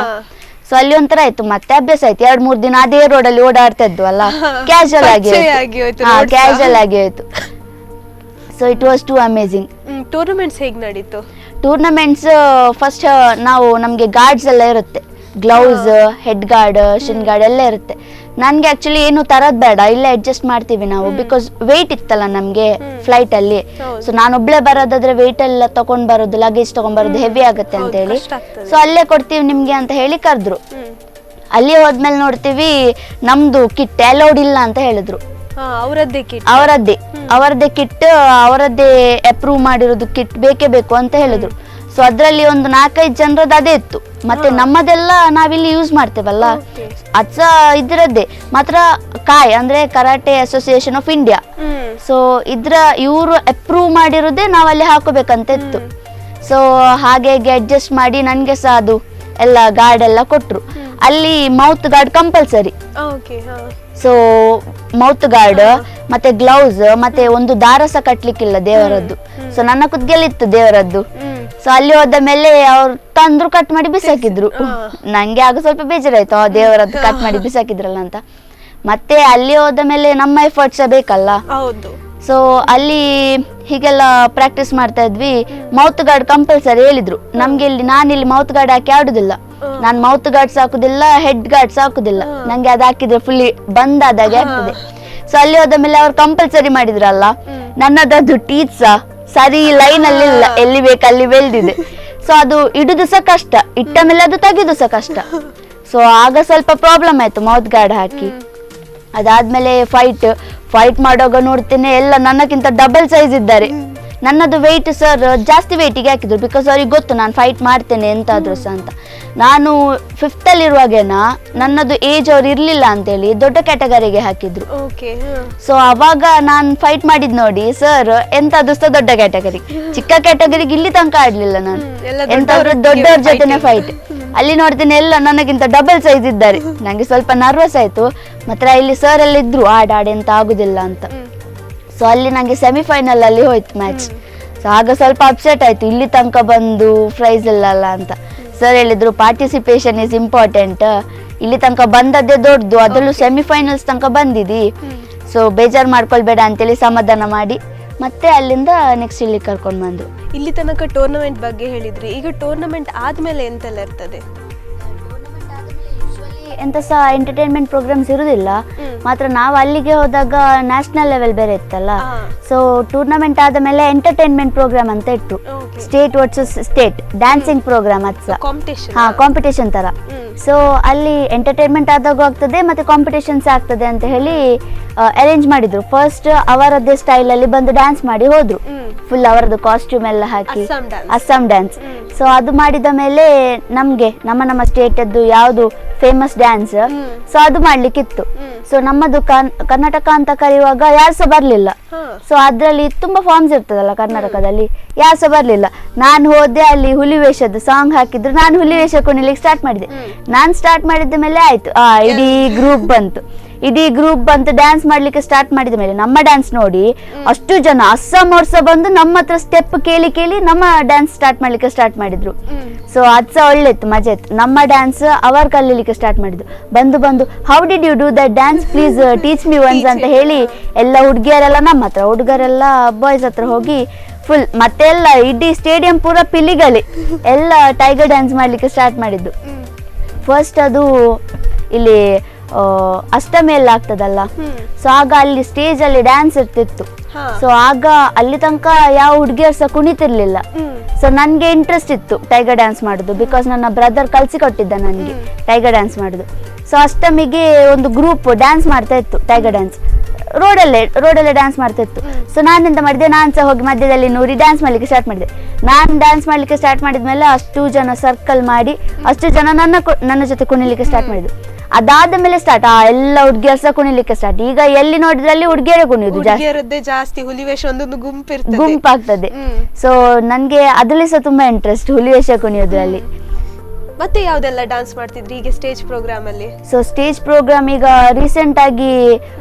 ಸೊ ಅಲ್ಲಿ ಒಂಥರ ಆಯ್ತು. ಮತ್ತೆ ಅಭ್ಯಾಸ ಆಯ್ತು, 2-3 ದಿನ ಅದೇ ರೋಡಲ್ಲಿ ಓಡಾಡ್ತಾ ಇದ್ವು ಅಲ್ಲ, ಕ್ಯಾಶುವಲ್ ಆಗಿ ಹೋಯ್ತು. So it was too amazing. Tournaments ಹೇಗೆ ನಡೀತು? ಟೂರ್ನಮೆಂಟ್ಸ್ ಫಸ್ಟ್ ನಾವು ನಮಗೆ ಗಾರ್ಡ್ಸ್ ಎಲ್ಲ ಇರುತ್ತೆ, gloves, head guard, shin guard ಎಲ್ಲ ಇರುತ್ತೆ. ನನ್ಗೆ ಆಕ್ಚುಲಿ ಏನು ತರದ್ ಬೇಡ, ಇಲ್ಲೇ ಅಡ್ಜಸ್ಟ್ ಮಾಡ್ತೀವಿ ನಾವು, ಬಿಕಾಸ್ ವೆಯ್ಟ್ ಇತ್ತಲ್ಲ ನಮ್ಗೆ ಫ್ಲೈಟ್ ಅಲ್ಲಿ. ಸೊ ನಾನೊಬ್ಳೆ ಬರೋದಾದ್ರೆ ವೆಯ್ಟ್ ಎಲ್ಲ ತಗೊಂಡ್ ಬರೋದು, ಲಗೇಜ್ ತಗೊಂಡ್ ಬರೋದು ಹೆವಿ ಆಗುತ್ತೆ ಅಂತ ಹೇಳಿ, ಸೊ ಅಲ್ಲೇ ಕೊಡ್ತೀವಿ ನಿಮ್ಗೆ ಅಂತ ಹೇಳಿ ಕರೆದ್ರು. ಅಲ್ಲಿ ಹೋದ್ಮೇಲೆ ನೋಡ್ತೀವಿ ನಮ್ದು ಕಿಟ್ ಅಲೌಡ್ ಇಲ್ಲ ಅಂತ ಹೇಳಿದ್ರು. ಅವರದ್ದೇ ಕಿಟ್, ಅವರದ್ದೇ ಅಪ್ರೂವ್ ಮಾಡಿರೋದು ಕಿಟ್ ಬೇಕೇ ಬೇಕು ಅಂತ ಹೇಳಿದ್ರು. ಸೊ ಅದ್ರಲ್ಲಿ ಒಂದು 4-5 ಜನರದ್ದು ಅದೇ ಇತ್ತು. ಮತ್ತೆ ನಮ್ಮದೆಲ್ಲ ನಾವಿಲ್ಲಿ ಯೂಸ್ ಮಾಡ್ತೇವಲ್ಲ, ಅದ್ಸ ಇದ್ರದ್ದೇ ಮಾತ್ರ ಕಾಯ್ ಅಂದ್ರೆ karate association of India. So ಇವರು ಅಪ್ರೂವ್ ಮಾಡಿರೋದೇ ನಾವಲ್ಲಿ ಹಾಕೋಬೇಕಂತ ಇತ್ತು. ಸೊ ಹಾಗೆ ಅಡ್ಜಸ್ಟ್ ಮಾಡಿ ನನ್ಗೆ ಸಹ ಅದು ಎಲ್ಲ ಗಾರ್ಡ್ ಎಲ್ಲ ಕೊಟ್ರು. ಅಲ್ಲಿ mouth guard compulsory. So mouth guard ಮತ್ತೆ ಗ್ಲೌಸ್ ಮತ್ತೆ ಒಂದು ದಾರ ಸಹ ಕಟ್ಲಿಕ್ಕಿಲ್ಲ ದೇವರದ್ದು. ಸೊ ನನ್ನ ಕುದ್ಗೆಲ್ಲಿತ್ತು ದೇವರದ್ದು. ಸೊ ಅಲ್ಲಿ ಹೋದ ಮೇಲೆ ಅವ್ರು ತಂದ್ರು ಕಟ್ ಮಾಡಿ ಬಿಸಾಕಿದ್ರು. ನಂಗೆ ಆಗ ಸ್ವಲ್ಪ ಬೇಜಾರಾಯ್ತು, ದೇವರದ್ದು ಕಟ್ ಮಾಡಿ ಬಿಸಾಕಿದ್ರಲ್ಲ ಅಂತ. ಮತ್ತೆ ಅಲ್ಲಿ ಹೋದ ಮೇಲೆ ನಮ್ಮ ಎಫರ್ಟ್ಸ್ ಬೇಕಲ್ಲ. ಸೊ ಅಲ್ಲಿ ಹೀಗೆಲ್ಲ ಪ್ರಾಕ್ಟೀಸ್ ಮಾಡ್ತಾ ಇದ್ವಿ. ಮೌತ್ ಗಾರ್ಡ್ ಕಂಪಲ್ಸರಿ ಹೇಳಿದ್ರು ನಮ್ಗೆ. ನಾನಿಲ್ಲಿ ಮೌತ್ ಗಾರ್ಡ್ ಹಾಕಿ ಆಡುದಿಲ್ಲ, ನಾನ್ ಮೌತ್ ಗಾರ್ಡ್ಸ್ ಹಾಕುದಿಲ್ಲ, ಹೆಡ್ ಗಾರ್ಡ್ಸ್ ಹಾಕುದಿಲ್ಲ. ನಂಗೆ ಅದು ಹಾಕಿದ್ರೆ ಫುಲ್ಲಿ ಬಂದಾದಾಗೆ ಆಗ್ತದೆ. ಸೊ ಅಲ್ಲಿ ಹೋದ ಮೇಲೆ ಅವ್ರು ಕಂಪಲ್ಸರಿ ಮಾಡಿದ್ರಲ್ಲ, ನನ್ನದದು ಟೀಚ್ ಸರಿ ಲೈನ್ ಅಲ್ಲಿ ಇಲ್ಲ, ಎಲ್ಲಿ ಬೇಕು ಅಲ್ಲಿ ಬೆಳ್ದಿದೆ. ಸೊ ಅದು ಇಡುದು ಸಹ ಕಷ್ಟ, ಇಟ್ಟ ಮೇಲೆ ಅದು ತೆಗೆದು ಸಹ ಕಷ್ಟ. ಸೊ ಆಗ ಸ್ವಲ್ಪ ಪ್ರಾಬ್ಲಮ್ ಆಯ್ತು ಮೌತ್ ಗಾರ್ಡ್ ಹಾಕಿ. ಅದಾದ್ಮೇಲೆ ಫೈಟ್ ಮಾಡುವಾಗ ನೋಡ್ತೇನೆ ಎಲ್ಲ ನನ್ನಕ್ಕಿಂತ ಡಬಲ್ ಸೈಜ್ ಇದ್ದಾರೆ. ನನ್ನದು ವೆಯ್ಟ್ ಸರ್ ಜಾಸ್ತಿ ವೆಯ್ಟಿಗೆ ಹಾಕಿದ್ರು, ಬಿಕಾಸ್ ಅವ್ರಿಗೆ ಗೊತ್ತು ನಾನು ಫೈಟ್ ಮಾಡ್ತೇನೆ ಎಂತಾದ್ರೂ ಸಹ ಅಂತ. ನಾನು 5th ಅಲ್ಲಿ ಇರುವಾಗೇನ ನನ್ನದು ಏಜ್ ಅವ್ರು ಇರ್ಲಿಲ್ಲ ಅಂತೇಳಿ ದೊಡ್ಡ ಕ್ಯಾಟಗರಿಗೆ ಹಾಕಿದ್ರು. ಸೊ ಅವಾಗ ನಾನು ಫೈಟ್ ಮಾಡಿದ್ ನೋಡಿ ಸರ್ ಎಂತಾದ್ರೂ ಸಹ ದೊಡ್ಡ ಕ್ಯಾಟಗರಿ, ಚಿಕ್ಕ ಕ್ಯಾಟಗರಿಗೆ ಇಲ್ಲಿ ತನಕ ಆಡ್ಲಿಲ್ಲ ನಾನು, ಎಂತಾದ್ರೂ ದೊಡ್ಡವ್ರ ಜೊತೆನೆ ಫೈಟ್. ಅಲ್ಲಿ ನೋಡ್ತೀನಿ ಎಲ್ಲ ನನಗಿಂತ ಡಬಲ್ ಸೈಜ್ ಇದ್ದಾರೆ. ನಂಗೆ ಸ್ವಲ್ಪ ನರ್ವಸ್ ಆಯ್ತು. ಮಾತ್ರ ಇಲ್ಲಿ ಸರ್ ಎಲ್ಲ ಇದ್ರು ಆಡಾಡಿ ಆಗುದಿಲ್ಲ ಅಂತ. ಸೊ ಅಲ್ಲಿ ನಂಗೆ ಸೆಮಿಫೈನಲ್ ಅಲ್ಲಿ ಹೋಯ್ತು ಮ್ಯಾಚ್. ಸೊ ಆಗ ಸ್ವಲ್ಪ ಅಪ್ಸೆಟ್ ಆಯ್ತು, ಇಲ್ಲಿ ತನಕ ಬಂದು ಪ್ರೈಸ್ ಇಲ್ಲಲ್ಲ ಅಂತ. ಸರ್ ಹೇಳಿದ್ರು ಪಾರ್ಟಿಸಿಪೇಷನ್ ಇಸ್ ಇಂಪಾರ್ಟೆಂಟ್, ಇಲ್ಲಿ ತನಕ ಬಂದದ್ದೇ ದೊಡ್ಡದು, ಅದರಲ್ಲೂ ಸೆಮಿಫೈನಲ್ಸ್ ತನಕ ಬಂದಿದಿ. ಸೊ ಬೇಜಾರು ಮಾಡ್ಕೊಳ್ಬೇಡ ಅಂತೇಳಿ ಸಮಾಧಾನ ಮಾಡಿ ಮತ್ತೆ ಅಲ್ಲಿಂದ ನೆಕ್ಸ್ಟ್ ಇಲ್ಲಿ ಕರ್ಕೊಂಡು ಬಂದ್ರು. ಇಲ್ಲಿ ತನಕ ಟೂರ್ನಮೆಂಟ್ ಬಗ್ಗೆ ಹೇಳಿದ್ರಿ, ಈಗ ಟೂರ್ನಮೆಂಟ್ ಆದ್ಮೇಲೆ ಎಂತೆಲ್ಲ ಇರ್ತದೆ? ಎಂತ ಸಹ ಎಂಟರ್ಟೈನ್ಮೆಂಟ್ ಪ್ರೋಗ್ರಾಮ್ಸ್ ಇರುವುದಿಲ್ಲ. ಮಾತ್ರ ನಾವು ಅಲ್ಲಿಗೆ ಹೋದಾಗ ನ್ಯಾಷನಲ್ ಲೆವೆಲ್ ಬೇರೆ ಇತ್ತಲ್ಲ. ಸೊ ಟೂರ್ನಮೆಂಟ್ ಆದ ಮೇಲೆ ಎಂಟರ್ಟೈನ್ಮೆಂಟ್ ಪ್ರೋಗ್ರಾಮ್ ಅಂತ ಇಟ್ಟು, state versus state dancing program, ಅದು ಕಾಂಪಿಟೇಷನ್ ತರ. ಸೊ ಅಲ್ಲಿ ಎಂಟರ್ಟೈನ್ಮೆಂಟ್ ಆದಾಗ ಆಗ್ತದೆ ಮತ್ತೆ ಕಾಂಪಿಟೇಷನ್ಸ್ ಆಗ್ತದೆ ಅಂತ ಹೇಳಿ ಅರೇಂಜ್ ಮಾಡಿದ್ರು. ಫಸ್ಟ್ ಅವರದ್ದೇ ಸ್ಟೈಲ್ ಅಲ್ಲಿ ಬಂದು ಡ್ಯಾನ್ಸ್ ಮಾಡಿ ಹೋದ್ರು, ಫುಲ್ ಅವರದ್ದು ಕಾಸ್ಟ್ಯೂಮ್ ಎಲ್ಲ ಹಾಕಿ ಅಸ್ಸಾಂ ಡ್ಯಾನ್ಸ್. ಸೊ ಅದು ಮಾಡಿದ ಮೇಲೆ ನಮ್ಗೆ ನಮ್ಮ ಸ್ಟೇಟ್ ಅದ್ದು ಯಾವುದು ಫೇಮಸ್ ಡ್ಯಾನ್ಸ್, ಸೊ ಅದು ಮಾಡ್ಲಿಕ್ಕಿತ್ತು. ಸೊ ನಮ್ಮದು ಕರ್ನಾಟಕ ಅಂತ ಕರೆಯುವಾಗ ಯಾರು ಸಹ ಬರ್ಲಿಲ್ಲ. ಸೊ ಅದ್ರಲ್ಲಿ ತುಂಬಾ ಫಾರ್ಮ್ಸ್ ಇರ್ತದಲ್ಲ ಕರ್ನಾಟಕದಲ್ಲಿ, ಯಾರು ಸಹ ಬರ್ಲಿಲ್ಲ. ನಾನು ಹೋದೆ, ಅಲ್ಲಿ ಹುಲಿ ವೇಷದ ಸಾಂಗ್ ಹಾಕಿದ್ರು, ನಾನು ಹುಲಿ ವೇಷ ಕುಣಿಲಿಕ್ಕೆ ಸ್ಟಾರ್ಟ್ ಮಾಡಿದೆ. ನಾನು ಸ್ಟಾರ್ಟ್ ಮಾಡಿದ ಮೇಲೆ ಆಯ್ತು, ಇಡೀ ಗ್ರೂಪ್ ಬಂತು ಡ್ಯಾನ್ಸ್ ಮಾಡ್ಲಿಕ್ಕೆ ಸ್ಟಾರ್ಟ್ ಮಾಡಿದ ಮೇಲೆ ನಮ್ಮ ಡ್ಯಾನ್ಸ್ ನೋಡಿ ಅಷ್ಟು ಜನ ಅಸ್ಸಾಂ ಅವ್ರು ಬಂದು ನಮ್ಮ ಹತ್ರ ಸ್ಟೆಪ್ ಕೇಳಿ ನಮ್ಮ ಡ್ಯಾನ್ಸ್ ಸ್ಟಾರ್ಟ್ ಮಾಡ್ಲಿಕ್ಕೆ ಸ್ಟಾರ್ಟ್ ಮಾಡಿದ್ರು. ಸೊ ಅದ್ ಸಹ ಒಳ್ಳೆ ಇತ್ತು, ಮಜಾ ಇತ್ತು. ನಮ್ಮ ಡ್ಯಾನ್ಸ್ ಅವರು ಕಲೀಲಿಕ್ಕೆ ಸ್ಟಾರ್ಟ್ ಮಾಡಿದ್ರು. ಬಂದು how did you do that dance, please teach me once ಅಂತ ಹೇಳಿ ಎಲ್ಲ ಹುಡುಗಿಯರೆಲ್ಲ ನಮ್ಮ ಹತ್ರ, ಹುಡುಗರೆಲ್ಲ ಬಾಯ್ಸ್ ಹತ್ರ ಹೋಗಿ ಫುಲ್ ಮತ್ತೆ ಎಲ್ಲ ಇಡೀ ಸ್ಟೇಡಿಯಂ ಪೂರ ಪಿಲಿಗಲಿ ಎಲ್ಲ ಟೈಗರ್ ಡ್ಯಾನ್ಸ್ ಮಾಡ್ಲಿಕ್ಕೆ ಸ್ಟಾರ್ಟ್ ಮಾಡಿದ್ದು. ಫಸ್ಟ್ ಅದು ಇಲ್ಲಿ ಅಷ್ಟಮಿ ಎಲ್ಲ ಆಗ್ತದಲ್ಲ, ಸೊ ಆಗ ಅಲ್ಲಿ ಸ್ಟೇಜ್ ಅಲ್ಲಿ ಡ್ಯಾನ್ಸ್ ಇರ್ತಿತ್ತು. ಸೊ ಆಗ ಅಲ್ಲಿ ತನಕ ಯಾವ ಹುಡುಗಿಯರು ಸಹ ಕುಣಿತಿರ್ಲಿಲ್ಲ. ಸೊ ನನ್ಗೆ ಇಂಟ್ರೆಸ್ಟ್ ಇತ್ತು ಟೈಗರ್ ಡ್ಯಾನ್ಸ್ ಮಾಡುದು, ಬಿಕಾಸ್ ನನ್ನ ಬ್ರದರ್ ಕಲ್ಸಿಕೊಟ್ಟಿದ್ದ ನನಗೆ ಟೈಗರ್ ಡ್ಯಾನ್ಸ್ ಮಾಡುದು. ಸೊ ಅಷ್ಟಮಿಗೆ ಒಂದು ಗ್ರೂಪ್ ಡ್ಯಾನ್ಸ್ ಮಾಡ್ತಾ ಇತ್ತು, ಟೈಗರ್ ಡ್ಯಾನ್ಸ್ ರೋಡಲ್ಲೇ ಡ್ಯಾನ್ಸ್ ಮಾಡ್ತಾ ಇತ್ತು. ಸೊ ನಾನೆಂತ ಮಾಡಿದೆ, ನಾನು ಸಹ ಹೋಗಿ ಮಧ್ಯದಲ್ಲಿ ನೂರಿ ಡ್ಯಾನ್ಸ್ ಮಾಡ್ಲಿಕ್ಕೆ ಸ್ಟಾರ್ಟ್ ಮಾಡಿದೆ. ನಾನು ಡ್ಯಾನ್ಸ್ ಮಾಡ್ಲಿಕ್ಕೆ ಸ್ಟಾರ್ಟ್ ಮಾಡಿದ್ಮೇಲೆ ಅಷ್ಟು ಜನ ಸರ್ಕಲ್ ಮಾಡಿ ಅಷ್ಟು ಜನ ನನ್ನ ಜೊತೆ ಕುಣಿಲಿಕ್ಕೆ ಸ್ಟಾರ್ಟ್ ಮಾಡಿದ್ರು. ಅದಾದ ಮೇಲೆ ಸ್ಟಾರ್ಟ್ ಎಲ್ಲ ಹುಡುಗಿಯರು ಸಹ ಕುಣಿಲಿಕ್ಕೆ ಸ್ಟಾರ್ಟ್. ಈಗ ಎಲ್ಲಿ ನೋಡಿದ್ರಲ್ಲಿ ಹುಡುಗಿಯರೇ ಕುಣಿಯೋದು ಜಾಸ್ತಿ, ಹುಲಿವೇಷ ಒಂದೊಂದು ಗುಂಪಾಗ್ತದೆ. ಸೊ ನನ್ಗೆ ಅದ್ರಲ್ಲಿ ಸಹ ತುಂಬಾ ಇಂಟ್ರೆಸ್ಟ್ ಹುಲಿವೇಷ ಕುಣಿಯೋದ್ರಲ್ಲಿ. ಮತ್ತೆ ಯಾವ್ದೆಲ್ಲ ಡಾನ್ಸ್ ಮಾಡ್ತಿದ್ರಿ ಈಗ ಸ್ಟೇಜ್ ಪ್ರೋಗ್ರಾಮ್ ಅಲ್ಲಿ? ಸೊ ಸ್ಟೇಜ್ ಪ್ರೋಗ್ರಾಮ್ ಈಗ ರೀಸೆಂಟ್ ಆಗಿ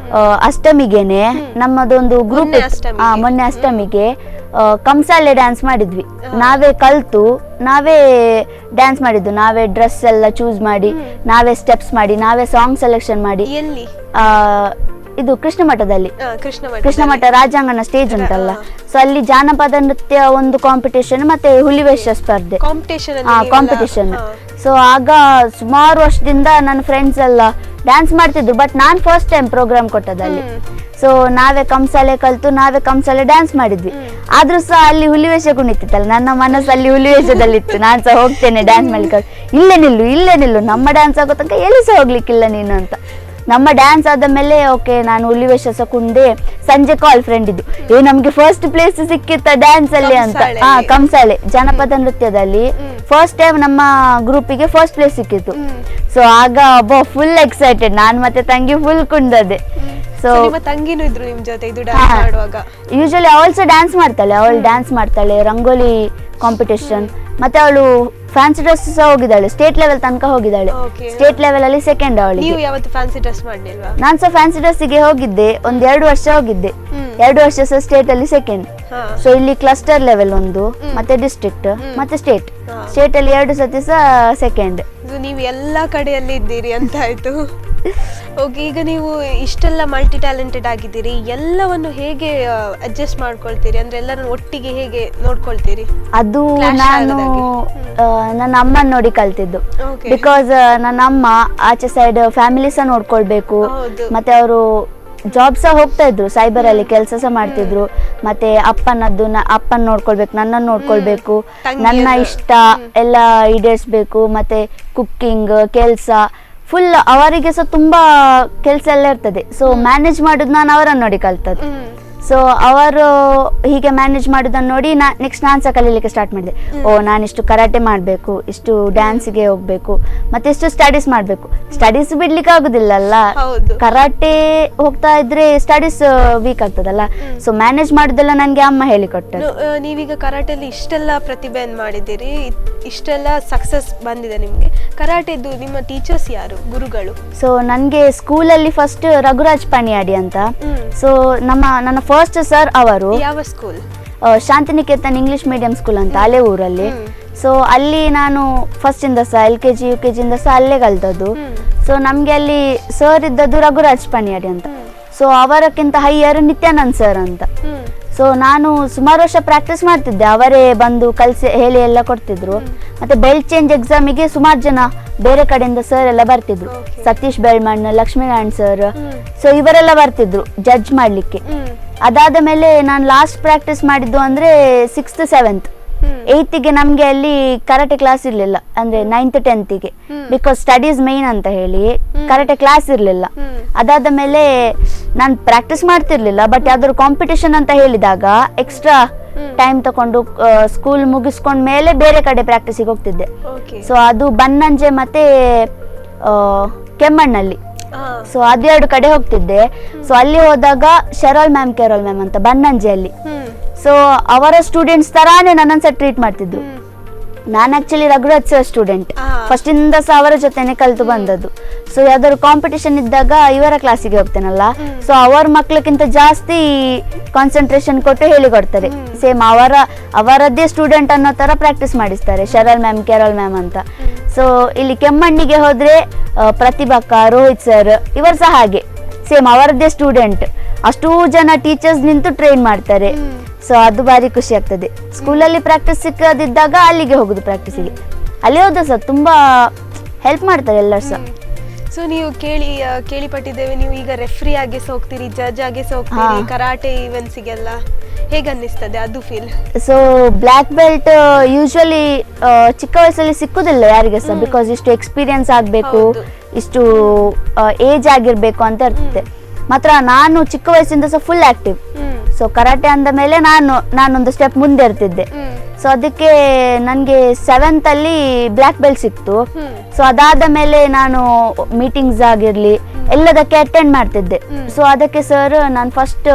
ಅಷ್ಟಮಿಗೆನೆ ನಮ್ಮದೊಂದು ಗ್ರೂಪ್, ಮೊನ್ನೆ ಅಷ್ಟಮಿಗೆ ಕಂಸಾಳೆ ಡ್ಯಾನ್ಸ್ ಮಾಡಿದ್ವಿ. ನಾವೇ ಕಲ್ತು ನಾವೇ ಡ್ಯಾನ್ಸ್ ಮಾಡಿದ್ದು, ನಾವೇ ಡ್ರೆಸ್ ಎಲ್ಲ ಚೂಸ್ ಮಾಡಿ, ನಾವೇ ಸ್ಟೆಪ್ಸ್ ಮಾಡಿ, ನಾವೇ ಸಾಂಗ್ ಸೆಲೆಕ್ಷನ್ ಮಾಡಿ. ಇದು ಕೃಷ್ಣ ಮಠದಲ್ಲಿ ಕೃಷ್ಣ ಮಠ ರಾಜಾಂಗಣ ಸ್ಟೇಜ್ ಉಂಟಲ್ಲ, ಸೊ ಅಲ್ಲಿ ಜಾನಪದ ನೃತ್ಯ ಒಂದು ಕಾಂಪಿಟೇಷನ್ ಮತ್ತೆ ಹುಲಿವೇಷ ಸ್ಪರ್ಧೆ ಕಾಂಪಿಟೇಷನ್. ಸೊ ಆಗ ಸುಮಾರು ವರ್ಷದಿಂದ ನನ್ನ ಫ್ರೆಂಡ್ಸ್ ಎಲ್ಲ ಡ್ಯಾನ್ಸ್ ಮಾಡ್ತಿದ್ರು, ಬಟ್ ನಾನು ಫಸ್ಟ್ ಟೈಮ್ ಪ್ರೋಗ್ರಾಮ್ ಕೊಟ್ಟದಲ್ಲಿ. ಸೊ ನಾವೇ ಕಂಸಾಲೆ ಕಲ್ತು ನಾವೇ ಕಂಸಾಲೆ ಡ್ಯಾನ್ಸ್ ಮಾಡಿದ್ವಿ. ಆದ್ರೂ ಸಹ ಅಲ್ಲಿ ಹುಲಿವೇಷ ಕುಣಿತಿತ್ತಲ್ಲ, ನನ್ನ ಮನಸ್ಸಲ್ಲಿ ಹುಲಿವೇಷದಲ್ಲಿತ್ತು, ನಾನು ಸಹ ಹೋಗ್ತೇನೆ ಡ್ಯಾನ್ಸ್ ಮಾಡ್ಲಿಕ್ಕೆ. ಇಲ್ಲೇ ನಿಲ್ಲು ನಮ್ಮ ಡ್ಯಾನ್ಸ್ ಆಗೋ ತನಕ ಎಲ್ಲಿ ಸಹ ಹೋಗ್ಲಿಕ್ಕಿಲ್ಲ ನೀನು ಅಂತ. ನಮ್ಮ ಡ್ಯಾನ್ಸ್ ಆದ ಮೇಲೆ ಓಕೆ ನಾನು ಹುಲಿವೇಷ ಸಹ ಕುಂಡೆ. ಸಂಜೆ ಕಾಲ್ ಫ್ರೆಂಡ್ ಇದ್ದು, ನಮ್ಗೆ ಫಸ್ಟ್ ಪ್ಲೇಸ್ ಸಿಕ್ಕಿತ್ತ ಡ್ಯಾನ್ಸ್ ಅಲ್ಲಿ ಅಂತ. ಕಂಸಾಳೆ ಜನಪದ ನೃತ್ಯದಲ್ಲಿ ಫಸ್ಟ್ ಟೈಮ್ ನಮ್ಮ ಗ್ರೂಪಿಗೆ ಫಸ್ಟ್ ಪ್ಲೇಸ್ ಸಿಕ್ಕಿತ್ತು. ಸೊ ಆಗ ಫುಲ್ ಎಕ್ಸೈಟೆಡ್, ನಾನು ಮತ್ತೆ ತಂಗಿ ಫುಲ್ ಕುಂದದೆ. ಸೊ ತಂಗಿನೂ ಇದ್ರು ನಿಮ್ ಜೊತೆ ಇದು ಡ್ಯಾನ್ಸ್ ಮಾಡುವಾಗ? ಯೂಶಲಿ ಅವಳು ಸಹ ಡ್ಯಾನ್ಸ್ ಮಾಡ್ತಾಳೆ, ಡ್ಯಾನ್ಸ್ ಮಾಡ್ತಾಳೆ, ರಂಗೋಲಿ ಕಾಂಪಿಟೇಷನ್, ಮತ್ತೆ ಅವಳು ಫ್ಯಾನ್ಸಿ ಡ್ರೆಸ್ ಸಹ ಹೋಗಿದ್ದಾಳೆ, ಸ್ಟೇಟ್ ಲೆವೆಲ್ ತನಕ ಹೋಗಿದ್ದಾಳೆ. ಸ್ಟೇಟ್ ಲೆವೆಲ್ ಅಲ್ಲಿ ಸೆಕೆಂಡ್ ಅವಳಿಗೆ. ನೀವು ಯಾವತ್ತು ಫ್ಯಾನ್ಸಿ ಡ್ರೆಸ್ ಮಾಡ್ಲಿಲ್ವಾ? ನಾನು ಸಹ ಫ್ಯಾನ್ಸಿ ಡ್ರೆಸ್ಸಿಗೆ ಹೋಗಿದ್ದೆ, 2 ವರ್ಷ ಹೋಗಿದ್ದೆ. 2 ವರ್ಷ ಸಹ ಸ್ಟೇಟ್ ಅಲ್ಲಿ ಸೆಕೆಂಡ್. ಸೊ ಇಲ್ಲಿ ಕ್ಲಸ್ಟರ್ ಲೆವೆಲ್ ಒಂದು, ಮತ್ತೆ ಡಿಸ್ಟ್ರಿಕ್ಟ್, ಮತ್ತೆ ಸ್ಟೇಟ್ ಅಲ್ಲಿ 2 ಸತಿ ಸಹ ಸೆಕೆಂಡ್. ನೀವು ಎಲ್ಲಾ ಕಡೆಯಲ್ಲಿ ಇದ್ದೀರಿ ಅಂತ ಆಯ್ತು. ಓಕೆ, ಈಗ ನೀವು ಇಷ್ಟೆಲ್ಲ ಮಲ್ಟಿ ಟ್ಯಾಲೆಂಟೆಡ್ ಆಗಿದ್ದೀರಿ, ಎಲ್ಲವನ್ನು ಹೇಗೆ ಅಡ್ಜಸ್ಟ್ ಮಾಡ್ಕೊಳ್ತೀರಿ? ಅಂದ್ರೆ ಎಲ್ಲರನ್ನು ಒಟ್ಟಿಗೆ ಹೇಗೆ ನೋಡ್ಕೊಳ್ತೀರಿ? ಅದು ನಾನು ನನ್ನ ಅಮ್ಮನ ನೋಡಿ ಕಲ್ತಿದ್ದು. ಬಿಕಾಸ್ ನನ್ನ ಅಮ್ಮ ಆಚೆ ಸೈಡ್ ಫ್ಯಾಮಿಲಿ ಸಹ ನೋಡ್ಕೊಳ್ಬೇಕು, ಮತ್ತೆ ಅವರು ಜಾಬ್ ಸಹ ಹೋಗ್ತಾ ಇದ್ರು, ಸೈಬರ್ ಅಲ್ಲಿ ಕೆಲಸ ಸಹ ಮಾಡ್ತಿದ್ರು. ಮತ್ತೆ ಅಪ್ಪನ ನೋಡ್ಕೊಳ್ಬೇಕು, ನನ್ನನ್ನು ನೋಡ್ಕೊಳ್ಬೇಕು, ನನ್ನ ಇಷ್ಟ ಎಲ್ಲ ಈಡೇರಿಸ್ಬೇಕು, ಮತ್ತೆ ಕುಕ್ಕಿಂಗ್ ಕೆಲಸ ಫುಲ್ ಅವರಿಗೆ ಸಹ ತುಂಬಾ ಕೆಲಸ ಎಲ್ಲ ಇರ್ತದೆ. ಸೊ ಮ್ಯಾನೇಜ್ ಮಾಡುದು ನಾನು ಅವರನ್ನು ನೋಡಿ ಕಲ್ತದ್ದು. ಸೊ ಅವರು ಹೀಗೆ ಮ್ಯಾನೇಜ್ ಮಾಡೋದನ್ನ ನೋಡಿ ನೆಕ್ಸ್ಟ್ ನಾನು ಸಹ ಕಲೀಲಿಕ್ಕೆ ಸ್ಟಾರ್ಟ್ ಮಾಡಿದೆ. ನಾನಿಷ್ಟು ಕರಾಟೆ ಮಾಡಬೇಕು, ಇಷ್ಟು ಡ್ಯಾನ್ಸ್ಗೆ ಹೋಗ್ಬೇಕು, ಮತ್ತೆ ಇಷ್ಟು ಸ್ಟಡೀಸ್ ಮಾಡಬೇಕು. ಸ್ಟಡೀಸ್ ಬಿಡ್ಲಿಕ್ಕೆ ಆಗುದಿಲ್ಲಲ್ಲ, ಕರಾಟೆ ಹೋಗ್ತಾ ಇದ್ರೆ ಸ್ಟಡೀಸ್ ವೀಕ್ ಆಗ್ತದಲ್ಲ. ಸೊ ಮ್ಯಾನೇಜ್ ಮಾಡೋದೆಲ್ಲ ನನಗೆ ಅಮ್ಮ ಹೇಳಿಕೊಟ್ಟರು. ನೀವೀಗ ಕರಾಟೆಯಲ್ಲಿ ಇಷ್ಟೆಲ್ಲ ಪ್ರತಿಭೆಯನ್ನು ಮಾಡಿದ್ದೀರಿ, ಇಷ್ಟೆಲ್ಲ ಸಕ್ಸಸ್ ಬಂದಿದೆ ನಿಮಗೆ. ಕರಾಟೆದು ನಿಮ್ಮ ಟೀಚರ್ಸ್ ಯಾರು, ಗುರುಗಳು? ಸೊ ನನಗೆ ಸ್ಕೂಲಲ್ಲಿ ಫಸ್ಟ್ ರಘುರಾಜ್ ಪಣಿಯಾಡಿ ಅಂತ. ಸೊ ನನ್ನ ಫಸ್ಟ್ ಸರ್ ಅವರು. ಯಾವ school? Shantiniketan English medium school ಅಂತ ಅಲೆ ಊರಲ್ಲಿ. ಸೊ ಅಲ್ಲಿ ನಾನು ಫಸ್ಟ್ ಇಂದ ಸಹ LKG UKG ಇಂದ ಸಹ ಅಲ್ಲೇ ಕಲ್ತದ್ದು. ಸೊ ನಮ್ಗೆ ಅಲ್ಲಿ ಸರ್ ಇದ್ದದ್ದು ರಘುರಾಜ್ ಪಣಿಯಾಡಿ ಅಂತ. ಸೊ ಅವರಕ್ಕಿಂತ ಹೈಯರ್ ನಿತ್ಯಾನಂದ್ ಸರ್ ಅಂತ. ಸೊ ನಾನು ಸುಮಾರು ವರ್ಷ ಪ್ರಾಕ್ಟೀಸ್ ಮಾಡ್ತಿದ್ದೆ, ಅವರೇ ಬಂದು ಕಲಿಸಿ ಹೇಳಿ ಎಲ್ಲ ಕೊಡ್ತಿದ್ರು. ಮತ್ತೆ ಬೆಲ್ಟ್ ಚೇಂಜ್ ಎಕ್ಸಾಮಿಗೆ ಸುಮಾರು ಜನ ಬೇರೆ ಕಡೆಯಿಂದ ಸರ್ ಎಲ್ಲ ಬರ್ತಿದ್ರು, ಸತೀಶ್ ಬೆಳ್ಮಣ್, ಲಕ್ಷ್ಮೀನಾರಾಯಣ್ ಸರ್. ಸೊ ಇವರೆಲ್ಲ ಬರ್ತಿದ್ರು ಜಡ್ಜ್ ಮಾಡ್ಲಿಕ್ಕೆ. ಅದಾದ ಮೇಲೆ ನಾನು ಲಾಸ್ಟ್ ಪ್ರಾಕ್ಟೀಸ್ ಮಾಡಿದ್ದು ಅಂದ್ರೆ 6th 7th 8th ನಮ್ಗೆ ಅಲ್ಲಿ ಕರಾಟೆ ಕ್ಲಾಸ್ ಇರ್ಲಿಲ್ಲ, ಅಂದ್ರೆ 9th 10th because studies main ಅಂತ ಹೇಳಿ ಕರಾಟೆ ಕ್ಲಾಸ್ ಇರ್ಲಿಲ್ಲ. ಅದಾದ ಮೇಲೆ ನಾನು ಪ್ರಾಕ್ಟೀಸ್ ಮಾಡ್ತಿರ್ಲಿಲ್ಲ, ಬಟ್ ಯಾವ್ದಾದ್ರು ಕಾಂಪಿಟೇಷನ್ ಅಂತ ಹೇಳಿದಾಗ ಎಕ್ಸ್ಟ್ರಾ ಟೈಮ್ ತಕೊಂಡು ಸ್ಕೂಲ್ ಮುಗಿಸ್ಕೊಂಡ್ ಮೇಲೆ ಬೇರೆ ಕಡೆ ಪ್ರಾಕ್ಟೀಸಿಗೆ ಹೋಗ್ತಿದ್ದೆ. ಸೊ ಅದು ಬನ್ನಂಜೆ ಮತ್ತೆ ಕೆಮ್ಮಣ್ಣಲ್ಲಿ. ಸೊ ಅದೆರಡು ಕಡೆ ಹೋಗ್ತಿದ್ದೆ. ಸೊ ಅಲ್ಲಿ ಹೋದಾಗ ಕೆರೋಲ್ ಮ್ಯಾಮ್ ಅಂತ ಬನ್ನಂಜೆಯಲ್ಲಿ. ಸೊ ಅವರ ಸ್ಟೂಡೆಂಟ್ಸ್ ತರಾನೇ ನನ್ನನ್ನು ಸಹ ಟ್ರೀಟ್ ಮಾಡ್ತಿದ್ರು. ನಾನು actually Raghuraj sir student, first ಇಂದ ಸಹ ಅವರ ಜೊತೆನೆ ಕಲ್ತು ಬಂದದ್ದು. ಸೊ ಯಾವ್ದಾದ್ರು ಕಾಂಪಿಟೇಷನ್ ಇದ್ದಾಗ ಇವರ ಕ್ಲಾಸಿಗೆ ಹೋಗ್ತೇನಲ್ಲ, ಸೊ ಅವರ ಮಕ್ಳಕ್ಕಿಂತ ಜಾಸ್ತಿ ಕಾನ್ಸಂಟ್ರೇಷನ್ ಕೊಟ್ಟು ಹೇಳಿಕೊಡ್ತಾರೆ. ಸೇಮ್ ಅವರದ್ದೇ ಸ್ಟೂಡೆಂಟ್ ಅನ್ನೋ ತರ ಪ್ರಾಕ್ಟೀಸ್ ಮಾಡಿಸ್ತಾರೆ, ಕೆರೋಲ್ ಮ್ಯಾಮ್ ಅಂತ. ಸೊ ಇಲ್ಲಿ ಕೆಮ್ಮಣ್ಣಿಗೆ ಹೋದ್ರೆ ಪ್ರತಿಭಕ್ಕ, ರೋಹಿತ್ ಸರ್ ಇವರು ಸಹ ಹಾಗೆ ಸೇಮ್ ಅವರದ್ದೇ ಸ್ಟೂಡೆಂಟ್. ಅಷ್ಟೂ ಜನ ಟೀಚರ್ಸ್ ನಿಂತು ಟ್ರೈನ್ ಮಾಡ್ತಾರೆ. ಸೊ ಅದು ಬಾರಿ ಖುಷಿ ಆಗ್ತದೆ. ಸ್ಕೂಲಲ್ಲಿ ಪ್ರಾಕ್ಟೀಸ್ ಸಿಕ್ಕದಿದ್ದಾಗ ಅಲ್ಲಿಗೆ ಹೋಗುದು ಪ್ರಾಕ್ಟೀಸಿಗೆ. ಅಲ್ಲಿ ಹೋದ ಸಹ ತುಂಬಾ ಹೆಲ್ಪ್ ಮಾಡ್ತಾರೆ ಎಲ್ಲರೂ ಸಹ. ಸೊ ನೀವು ಕೇಳಿಪಟ್ಟಿದ್ದೇವೆ, ನೀವು ಈಗ ರೆಫ್ರಿ ಆಗಿ ಸಹ ಹೋಗ್ತೀರಿ, ಜಡ್ಜ್ ಆಗಿ ಸಹ ಹೋಗ್ತೀರಿ ಕರಾಟೆ ಈವೆಂಟ್ಸಿಗೆಲ್ಲ. ಹೇಗೆ ಅನ್ನಿಸ್ತದೆ ಅದು feel? So black belt usually ಚಿಕ್ಕ ವಯಸ್ಸಲ್ಲಿ ಸಿಕ್ಕುದಿಲ್ಲ ಯಾರಿಗೆ ಸಹ, ಬಿಕಾಸ್ ಇಷ್ಟು ಎಕ್ಸ್ಪೀರಿಯನ್ಸ್ ಆಗಬೇಕು, ಇಷ್ಟು ಏಜ್ ಆಗಿರ್ಬೇಕು ಅಂತ ಇರ್ತದೆ. ಮಾತ್ರ ನಾನು ಚಿಕ್ಕ ವಯಸ್ಸಿಂದ ಸಹ ಫುಲ್ ಆಕ್ಟಿವ್. ಸೊ ಕರಾಟೆ ಅಂದ ಮೇಲೆ ನಾನೊಂದು ಸ್ಟೆಪ್ ಮುಂದೆ ಇರ್ತಿದ್ದೆ. ಸೊ ಅದಕ್ಕೆ ನನಗೆ 7th ಅಲ್ಲಿ ಬ್ಲ್ಯಾಕ್ ಬೆಲ್ಟ್ ಸಿಕ್ತು. ಸೊ ಅದಾದ ಮೇಲೆ ನಾನು ಮೀಟಿಂಗ್ಸ್ ಆಗಿರ್ಲಿ ಎಲ್ಲದಕ್ಕೆ ಅಟೆಂಡ್ ಮಾಡ್ತಿದ್ದೆ. ಸೊ ಅದಕ್ಕೆ ಸರ್ ನಾನು ಫಸ್ಟ್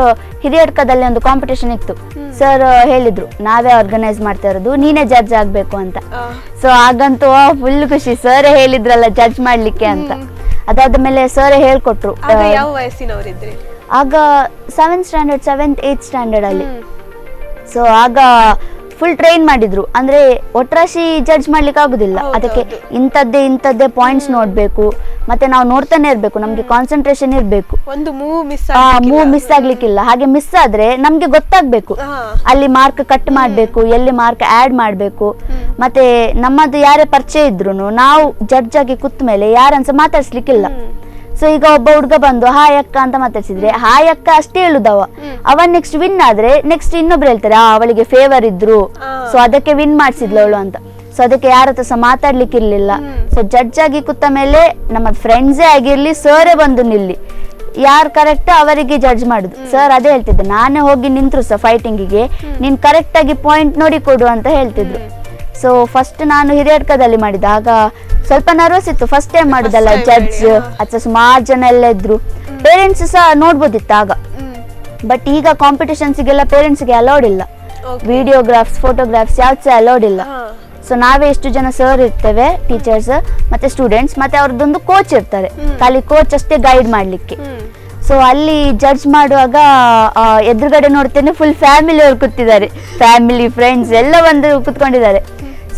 ಹಿರಿಯಡ್ಕದಲ್ಲಿ ಒಂದು ಕಾಂಪಿಟೇಷನ್ ಇತ್ತು. ಸರ್ ಹೇಳಿದ್ರು ನಾವೇ ಆರ್ಗನೈಸ್ ಮಾಡ್ತಾ ಇರೋದು, ನೀನೇ ಜಡ್ಜ್ ಆಗ್ಬೇಕು ಅಂತ. ಸೊ ಆಗಂತೂ ಫುಲ್ ಖುಷಿ, ಸರ್ ಹೇಳಿದ್ರಲ್ಲ ಜಡ್ಜ್ ಮಾಡ್ಲಿಕ್ಕೆ ಅಂತ. ಅದಾದ ಮೇಲೆ ಸರ್ ಹೇಳ್ಕೊಟ್ರು. ಯಾವ ವಯಸ್ಸಿನವರಿದ್ರಿ ಆಗ 7th 8th ಸ್ಟ್ಯಾಂಡರ್ಡ್ ಅಲ್ಲಿ. ಸೊ ಆಗ ಫುಲ್ ಟ್ರೈನ್ ಮಾಡಿದ್ರು. ಅಂದ್ರೆ ಒಟ್ರಾಶಿ ಜಡ್ಜ್ ಮಾಡ್ಲಿಕ್ಕೆ ಆಗುದಿಲ್ಲ, ಅದಕ್ಕೆ ಇಂಥದ್ದೇ ಪಾಯಿಂಟ್ಸ್ ನೋಡ್ಬೇಕು, ಮತ್ತೆ ನಾವು ನೋಡ್ತಾನೆ ಇರ್ಬೇಕು, ನಮ್ಗೆ ಕಾನ್ಸಂಟ್ರೇಷನ್ ಇರ್ಬೇಕು, ಒಂದು ಮೂವ್ ಮಿಸ್ ಆಗ್ಲಿಕ್ಕಿಲ್ಲ. ಹಾಗೆ ಮಿಸ್ ಆದ್ರೆ ನಮ್ಗೆ ಗೊತ್ತಾಗ್ಬೇಕು, ಅಲ್ಲಿ ಮಾರ್ಕ್ ಕಟ್ ಮಾಡ್ಬೇಕು, ಎಲ್ಲಿ ಮಾರ್ಕ್ ಆಡ್ ಮಾಡ್ಬೇಕು. ಮತ್ತೆ ನಮ್ಮದು ಯಾರೇ ಪರಿಚಯ ಇದ್ರು ನಾವು ಜಡ್ಜ್ ಆಗಿ ಕೂತ ಮೇಲೆ ಯಾರನ್ಸ ಮಾತಾಡ್ಸ್ಲಿಕ್ಕಿಲ್ಲ. ಸೊ ಈಗ ಒಬ್ಬ ಹುಡ್ಗ ಬಂದು ಹಾಯ್ ಅಕ್ಕ ಅಂತ ಮಾತಾಡ್ಸಿದ್ರೆ ಹಾಯ್ ಅಕ್ಕ ಅಷ್ಟೇ ಹೇಳುದವ. ಅವನ್ ನೆಕ್ಸ್ಟ್ ವಿನ್ ಆದ್ರೆ ನೆಕ್ಸ್ಟ್ ಇನ್ನೊಬ್ರು ಹೇಳ್ತಾರೆ ಅವಳಿಗೆ ಫೇವರ್ ಇದ್ರು, ಸೊ ಅದಕ್ಕೆ ವಿನ್ ಮಾಡ್ಸಿದ್ಲು ಅವಳು ಅಂತ. ಸೊ ಅದಕ್ಕೆ ಯಾರ ಹತ್ರ ಸಹ ಮಾತಾಡ್ಲಿಕ್ಕಿರ್ಲಿಲ್ಲ. ಸೊ ಜಡ್ಜ್ ಆಗಿ ಕೂತ ಮೇಲೆ ನಮ್ಮ ಫ್ರೆಂಡ್ಸೇ ಆಗಿರ್ಲಿ, ಸರೇ ಬಂದು ನಿಲ್ಲಿ, ಯಾರು ಕರೆಕ್ಟ್ ಅವರಿಗೆ ಜಡ್ಜ್ ಮಾಡುದು. ಸರ್ ಅದೇ ಹೇಳ್ತಿದ್ದೆ, ನಾನೇ ಹೋಗಿ ನಿಂತ್ರು ಸಹ ಫೈಟಿಂಗಿಗೆ ನೀನ್ ಕರೆಕ್ಟ್ ಆಗಿ ಪಾಯಿಂಟ್ ನೋಡಿ ಕೊಡು ಅಂತ ಹೇಳ್ತಿದ್ರು. ಸೊ ಫಸ್ಟ್ ನಾನು ಹಿರಿಯಡ್ಕದಲ್ಲಿ ಮಾಡಿದ್ದೆ, ಆಗ ಸ್ವಲ್ಪ ನರ್ವಸ್ ಇತ್ತು, ಫಸ್ಟ್ ಟೈಮ್ ಮಾಡುದಲ್ಲ ಜಡ್ಜ್, ಅಥವಾ ಸುಮಾರು ಜನ ಎಲ್ಲ ಇದ್ರು, ಪೇರೆಂಟ್ಸ್ ಸಹ ನೋಡ್ಬೋದಿತ್ತು ಆಗ. ಬಟ್ ಈಗ ಕಾಂಪಿಟೇಷನ್ಸ್ಗೆಲ್ಲ ಪೇರೆಂಟ್ಸ್ಗೆ ಅಲೌಡ್ ಇಲ್ಲ, ವಿಡಿಯೋಗ್ರಾಫ್ಸ್ ಫೋಟೋಗ್ರಾಫ್ಸ್ ಯಾವ್ದು ಸಹ ಅಲೌಡ್ ಇಲ್ಲ. ಸೊ ನಾವೇ ಎಷ್ಟು ಜನ ಸರ್ ಇರ್ತೇವೆ, ಟೀಚರ್ಸ್ ಮತ್ತೆ ಸ್ಟೂಡೆಂಟ್ಸ್, ಮತ್ತೆ ಅವ್ರದ್ದೊಂದು ಕೋಚ್ ಇರ್ತಾರೆ, ಖಾಲಿ ಕೋಚ್ ಅಷ್ಟೇ ಗೈಡ್ ಮಾಡ್ಲಿಕ್ಕೆ. ಸೊ ಅಲ್ಲಿ ಜಡ್ಜ್ ಮಾಡುವಾಗ ಎದುರುಗಡೆ ನೋಡ್ತೇನೆ ಫುಲ್ ಫ್ಯಾಮಿಲಿ ಅವ್ರು ಕೂತಿದ್ದಾರೆ, ಫ್ಯಾಮಿಲಿ ಫ್ರೆಂಡ್ಸ್ ಎಲ್ಲ ಬಂದು ಕೂತ್ಕೊಂಡಿದ್ದಾರೆ.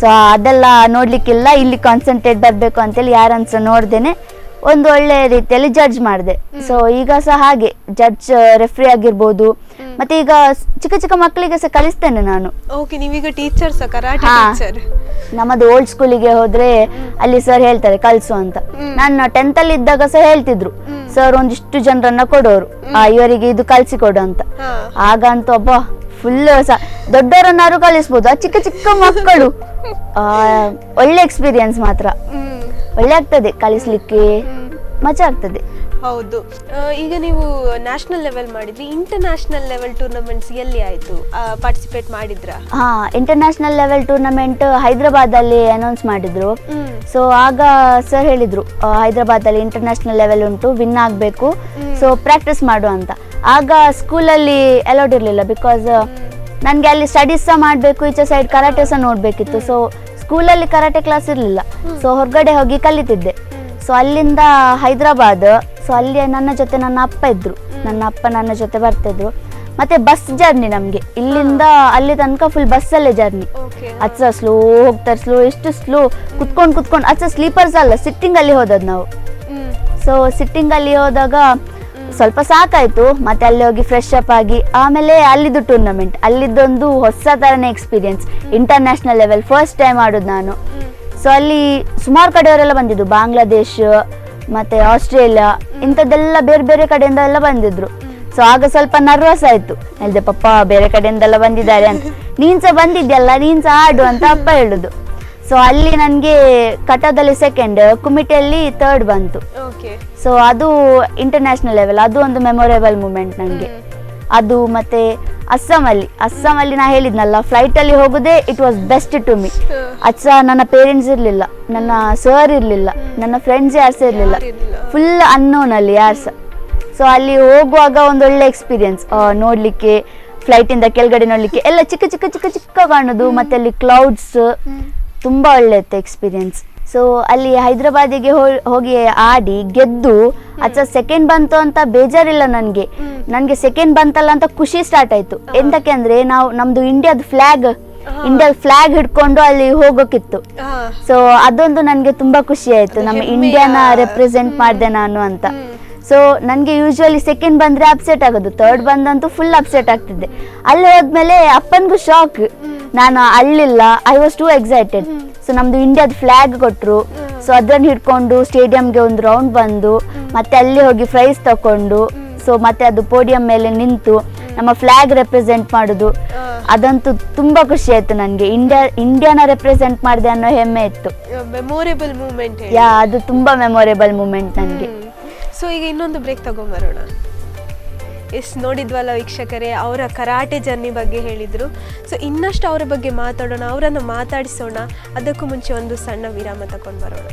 ಸೊ ಅದೆಲ್ಲ ನೋಡ್ಲಿಕ್ಕಿಲ್ಲ, ಇಲ್ಲಿ ಕಾನ್ಸಂಟ್ರೇಟ್ ಬರಬೇಕು ಅಂತೇಳಿ ಯಾರನ್ಸ ನೋಡ್ದೇನೆ ಒಂದು ಒಳ್ಳೆ ರೀತಿಯಲ್ಲಿ ಜಡ್ಜ್ ಮಾಡಿದೆ. ಸೊ ಈಗ ಸಹ ಹಾಗೆ ಜಡ್ಜ್ ರೆಫ್ರಿ ಆಗಿರ್ಬೋದು, ಮತ್ತೆ ಈಗ ಚಿಕ್ಕ ಚಿಕ್ಕ ಮಕ್ಕಳಿಗೆ ಸಹ ಕಲಿಸ್ತೇನೆ ನಾನು. ಓಕೆ, ನೀವೀಗ ಟೀಚರ್ಸ್, ಕರಾಟೆ ಟೀಚರ್. ನಮ್ಮದು ಓಲ್ಡ್ ಸ್ಕೂಲಿಗೆ ಹೋದ್ರೆ ಅಲ್ಲಿ ಸರ್ ಹೇಳ್ತಾರೆ ಕಲ್ಸು ಅಂತ. ನಾನು 10th ಅಲ್ಲಿ ಇದ್ದಾಗ ಸಹ ಹೇಳ್ತಿದ್ರು ಸರ್ ಒಂದಿಷ್ಟು ಜನರನ್ನ ಕೊಡೋರು, ಇವರಿಗೆ ಇದು ಕಲ್ಸಿ ಕೊಡು ಅಂತ. ಆಗ ಅಂತೂ ಒಬ್ಬ ಫುಲ್ ದೊಡ್ಡವರನ್ನಾರು ಕಲಿಸ್ಬೋದು, ಆ ಚಿಕ್ಕ ಚಿಕ್ಕ ಮಕ್ಕಳು ಒಳ್ಳೆ ಎಕ್ಸ್ಪೀರಿಯನ್ಸ್ ಮಾತ್ರ, ಒಳ್ಳೆ ಆಗ್ತದೆ ಕಲಿಸ್ಲಿಕ್ಕೆ, ಮಜಾ ಆಗ್ತದೆ. ಹೌದು. ಈಗ ನೀವು ನ್ಯಾಷನಲ್ ಲೆವೆಲ್ ಮಾಡಿದ್ರಿ, ಇಂಟರ್ನ್ಯಾಷನಲ್ ಲೆವೆಲ್ ಟೂರ್ನಮೆಂಟ್ಸ್ ಎಲ್ಲಿ ಆಯ್ತು, ಪಾರ್ಟಿಸಿಪೇಟ್ ಮಾಡಿದ್ರಾ? ಇಂಟರ್ನ್ಯಾಷನಲ್ ಲೆವೆಲ್ ಟೂರ್ನಮೆಂಟ್ ಹೈದರಾಬಾದ್ ಅಲ್ಲಿ ಅನೌನ್ಸ್ ಮಾಡಿದ್ರು. ಸೊ ಆಗ ಸರ್ ಹೇಳಿದ್ರು ಹೈದರಾಬಾದ್ ಅಲ್ಲಿ ಇಂಟರ್ನ್ಯಾಷನಲ್ ಲೆವೆಲ್ ಉಂಟು, ವಿನ್ ಆಗ್ಬೇಕು, ಸೊ ಪ್ರಾಕ್ಟೀಸ್ ಮಾಡು ಅಂತ. ಆಗ ಸ್ಕೂಲಲ್ಲಿ ಅಲೌಡ್ ಇರ್ಲಿಲ್ಲ, ಬಿಕಾಸ್ ನನ್ಗೆ ಅಲ್ಲಿ ಸ್ಟಡೀಸ್ ಸಹ ಮಾಡ್ಬೇಕು, ಈಚೆ ಸೈಡ್ ಕರಾಟೆ ಸಹ ನೋಡ್ಬೇಕಿತ್ತು. ಸೊ ಸ್ಕೂಲಲ್ಲಿ ಕರಾಟೆ ಕ್ಲಾಸ್ ಇರ್ಲಿಲ್ಲ, ಸೊ ಹೊರಗಡೆ ಹೋಗಿ ಕಲಿತಿದ್ದೆ. ಸೊ ಅಲ್ಲಿಂದ ಹೈದರಾಬಾದ್, ಸೊ ಅಲ್ಲಿ ನನ್ನ ಜೊತೆ ನನ್ನ ಅಪ್ಪ ಇದ್ರು, ನನ್ನ ಅಪ್ಪ ನನ್ನ ಜೊತೆ ಬರ್ತಿದ್ರು. ಮತ್ತೆ ಬಸ್ ಜರ್ನಿ ನಮ್ಗೆ ಇಲ್ಲಿಂದ ಅಲ್ಲಿ ತನಕ ಫುಲ್ ಬಸ್ಸಲ್ಲೇ ಜರ್ನಿ. ಅಚ್ಚ ಸ್ಲೋ ಹೋಗ್ತಾರೆ, ಎಷ್ಟು ಸ್ಲೋ, ಕುತ್ಕೊಂಡು ಅಚ್ಚ ಸ್ಲೀಪರ್ಸ್ ಅಲ್ಲ, ಸಿಟ್ಟಿಂಗ್ ಅಲ್ಲಿ ಹೋದದ್ ನಾವು. ಸೊ ಸಿಟ್ಟಿಂಗ್ ಅಲ್ಲಿ ಹೋದಾಗ ಸ್ವಲ್ಪ ಸಾಕಾಯ್ತು, ಮತ್ತೆ ಅಲ್ಲಿ ಹೋಗಿ ಫ್ರೆಶ್ ಅಪ್ ಆಗಿ ಆಮೇಲೆ ಅಲ್ಲಿದ್ದು ಟೂರ್ನಮೆಂಟ್, ಅಲ್ಲಿದ್ದೊಂದು ಹೊಸ ತರನೇ experience, international level first time ಆಡೋದು ನಾನು. ಸೊ ಅಲ್ಲಿ ಸುಮಾರು ಕಡೆಯವರೆಲ್ಲ ಬಂದಿದ್ರು, ಬಾಂಗ್ಲಾದೇಶ್ ಮತ್ತೆ ಆಸ್ಟ್ರೇಲಿಯಾ ಇಂಥದ್ದೆಲ್ಲ ಬೇರೆ ಬೇರೆ ಕಡೆಯಿಂದ ಎಲ್ಲ ಬಂದಿದ್ರು. ಸೊ ಆಗ ಸ್ವಲ್ಪ ನರ್ವಸ್ ಆಯ್ತು, ಹೇಳಿದೆ ಪಪ್ಪ ಬೇರೆ ಕಡೆಯಿಂದೆಲ್ಲ ಬಂದಿದ್ದಾರೆ ಅಂತ. ನೀನ್ ಸಹ ಬಂದಿದ್ಯಲ್ಲ, ನೀನ್ ಸಹ ಆಡು ಅಂತ ಅಪ್ಪ ಹೇಳುದು. ಸೊ ಅಲ್ಲಿ ನನಗೆ ಕಟಾದಲ್ಲಿ ಸೆಕೆಂಡ್, ಕುಮಿಟಿಯಲ್ಲಿ ಥರ್ಡ್ ಬಂತು. ಸೊ ಅದು ಇಂಟರ್ನ್ಯಾಷನಲ್ ಲೆವೆಲ್, ಅದು ಒಂದು ಮೆಮೊರೇಬಲ್ ಮೂಮೆಂಟ್ ನನಗೆ ಅದು. ಮತ್ತೆ ಅಸ್ಸಾಮಲ್ಲಿ ನಾ ಹೇಳಿದ್ನಲ್ಲ, ಫ್ಲೈಟಲ್ಲಿ ಹೋಗೋದೇ it was best to me. ಅದು ಸಹ ನನ್ನ ಪೇರೆಂಟ್ಸ್ ಇರಲಿಲ್ಲ, ನನ್ನ ಸರ್ ಇರಲಿಲ್ಲ, ನನ್ನ ಫ್ರೆಂಡ್ಸ್ ಯಾರು ಸಹ ಇರಲಿಲ್ಲ, ಫುಲ್ ಅನ್ನೋನ್ ಅಲ್ಲಿ ಯಾರು ಸಹ. ಸೊ ಅಲ್ಲಿ ಹೋಗುವಾಗ ಒಂದು ಒಳ್ಳೆ ಎಕ್ಸ್ಪೀರಿಯನ್ಸ್ ನೋಡಲಿಕ್ಕೆ, ಫ್ಲೈಟಿಂದ ಕೆಳಗಡೆ ನೋಡಲಿಕ್ಕೆ ಎಲ್ಲ ಚಿಕ್ಕ ಚಿಕ್ಕ ಚಿಕ್ಕ ಚಿಕ್ಕ ಕಾಣೋದು, ಮತ್ತೆ ಅಲ್ಲಿ ಕ್ಲೌಡ್ಸ್, ತುಂಬ ಒಳ್ಳೆ ಇತ್ತು ಎಕ್ಸ್ಪೀರಿಯನ್ಸ್. ಸೊ ಅಲ್ಲಿ ಹೈದರಾಬಾದಿಗೆ ಹೋಗಿ ಆಡಿ ಗೆದ್ದು ಅಚ್ಚ ಸೆಕೆಂಡ್ ಬಂತು ಅಂತ ಬೇಜಾರಿಲ್ಲ ನನಗೆ ಸೆಕೆಂಡ್ ಬಂತಲ್ಲ ಅಂತ ಖುಷಿ ಸ್ಟಾರ್ಟ್ ಆಯ್ತು. ಎಂತಕ್ಕೆ ಅಂದ್ರೆ ನಮ್ದು ಇಂಡಿಯಾದ ಫ್ಲಾಗ್ ಹಿಡ್ಕೊಂಡು ಅಲ್ಲಿ ಹೋಗೋಕಿತ್ತು. ಸೊ ಅದೊಂದು ನನಗೆ ತುಂಬಾ ಖುಷಿ ಆಯ್ತು, ನಮ್ಮ ಇಂಡಿಯಾನ ರೆಪ್ರೆಸೆಂಟ್ ಮಾಡಿದೆ ನಾನು ಅಂತ. ಸೊ ನನಗೆ ಯೂಶುವಲಿ ಸೆಕೆಂಡ್ ಬಂದ್ರೆ ಅಪ್ಸೆಟ್ ಆಗೋದು, ಥರ್ಡ್ ಬಂದಂತೂ ಫುಲ್ ಅಪ್ಸೆಟ್ ಆಗ್ತಿದ್ದೆ. ಅಲ್ಲಿ ಹೋದ್ಮೇಲೆ ಅಪ್ಪನಿಗೂ ಶಾಕ್, ನಾನು ಅಳ್ಳಿಲ್ಲ, I was too excited. So ನಮ್ದು ಇಂಡಿಯಾದ ಫ್ಲಾಗ್ ಕೊಟ್ರು, ಸೊ ಅದನ್ನ ಹಿಡ್ಕೊಂಡು ಸ್ಟೇಡಿಯಂಗೆ ಒಂದು ರೌಂಡ್ ಬಂದು, ಮತ್ತೆ ಅಲ್ಲಿ ಹೋಗಿ ಪ್ರೈಸ್ ತಕೊಂಡು, ಸೊ ಮತ್ತೆ ಅದು ಪೋಡಿಯಂ ಮೇಲೆ ನಿಂತು ನಮ್ಮ ಫ್ಲಾಗ್ ರೆಪ್ರೆಸೆಂಟ್ ಮಾಡುದು, ಅದಂತೂ ತುಂಬಾ ಖುಷಿ ಆಯ್ತು ನನಗೆ. ಇಂಡಿಯಾನ ರೆಪ್ರೆಸೆಂಟ್ ಮಾಡಿದೆ ಅನ್ನೋ ಹೆಮ್ಮೆ ಇತ್ತು. Memorable moment. ಅದು ತುಂಬಾ ಮೆಮೊರೇಬಲ್ ಮೂಮೆಂಟ್ ನನಗೆ. ಸೊ ಈಗ ಇನ್ನೊಂದು ಬ್ರೇಕ್ ತಗೊಂಬರೋಣ. ನೋಡಿದ್ವಲ್ಲ ವೀಕ್ಷಕರೇ, ಅವರ ಕರಾಟೆ ಜರ್ನಿ ಬಗ್ಗೆ ಹೇಳಿದರು. ಸೊ ಇನ್ನಷ್ಟು ಅವರ ಬಗ್ಗೆ ಮಾತಾಡೋಣ, ಅವರನ್ನು ಮಾತಾಡಿಸೋಣ. ಅದಕ್ಕೂ ಮುಂಚೆ ಒಂದು ಸಣ್ಣ ವಿರಾಮ ತಗೊಂಡು ಬರೋಣ.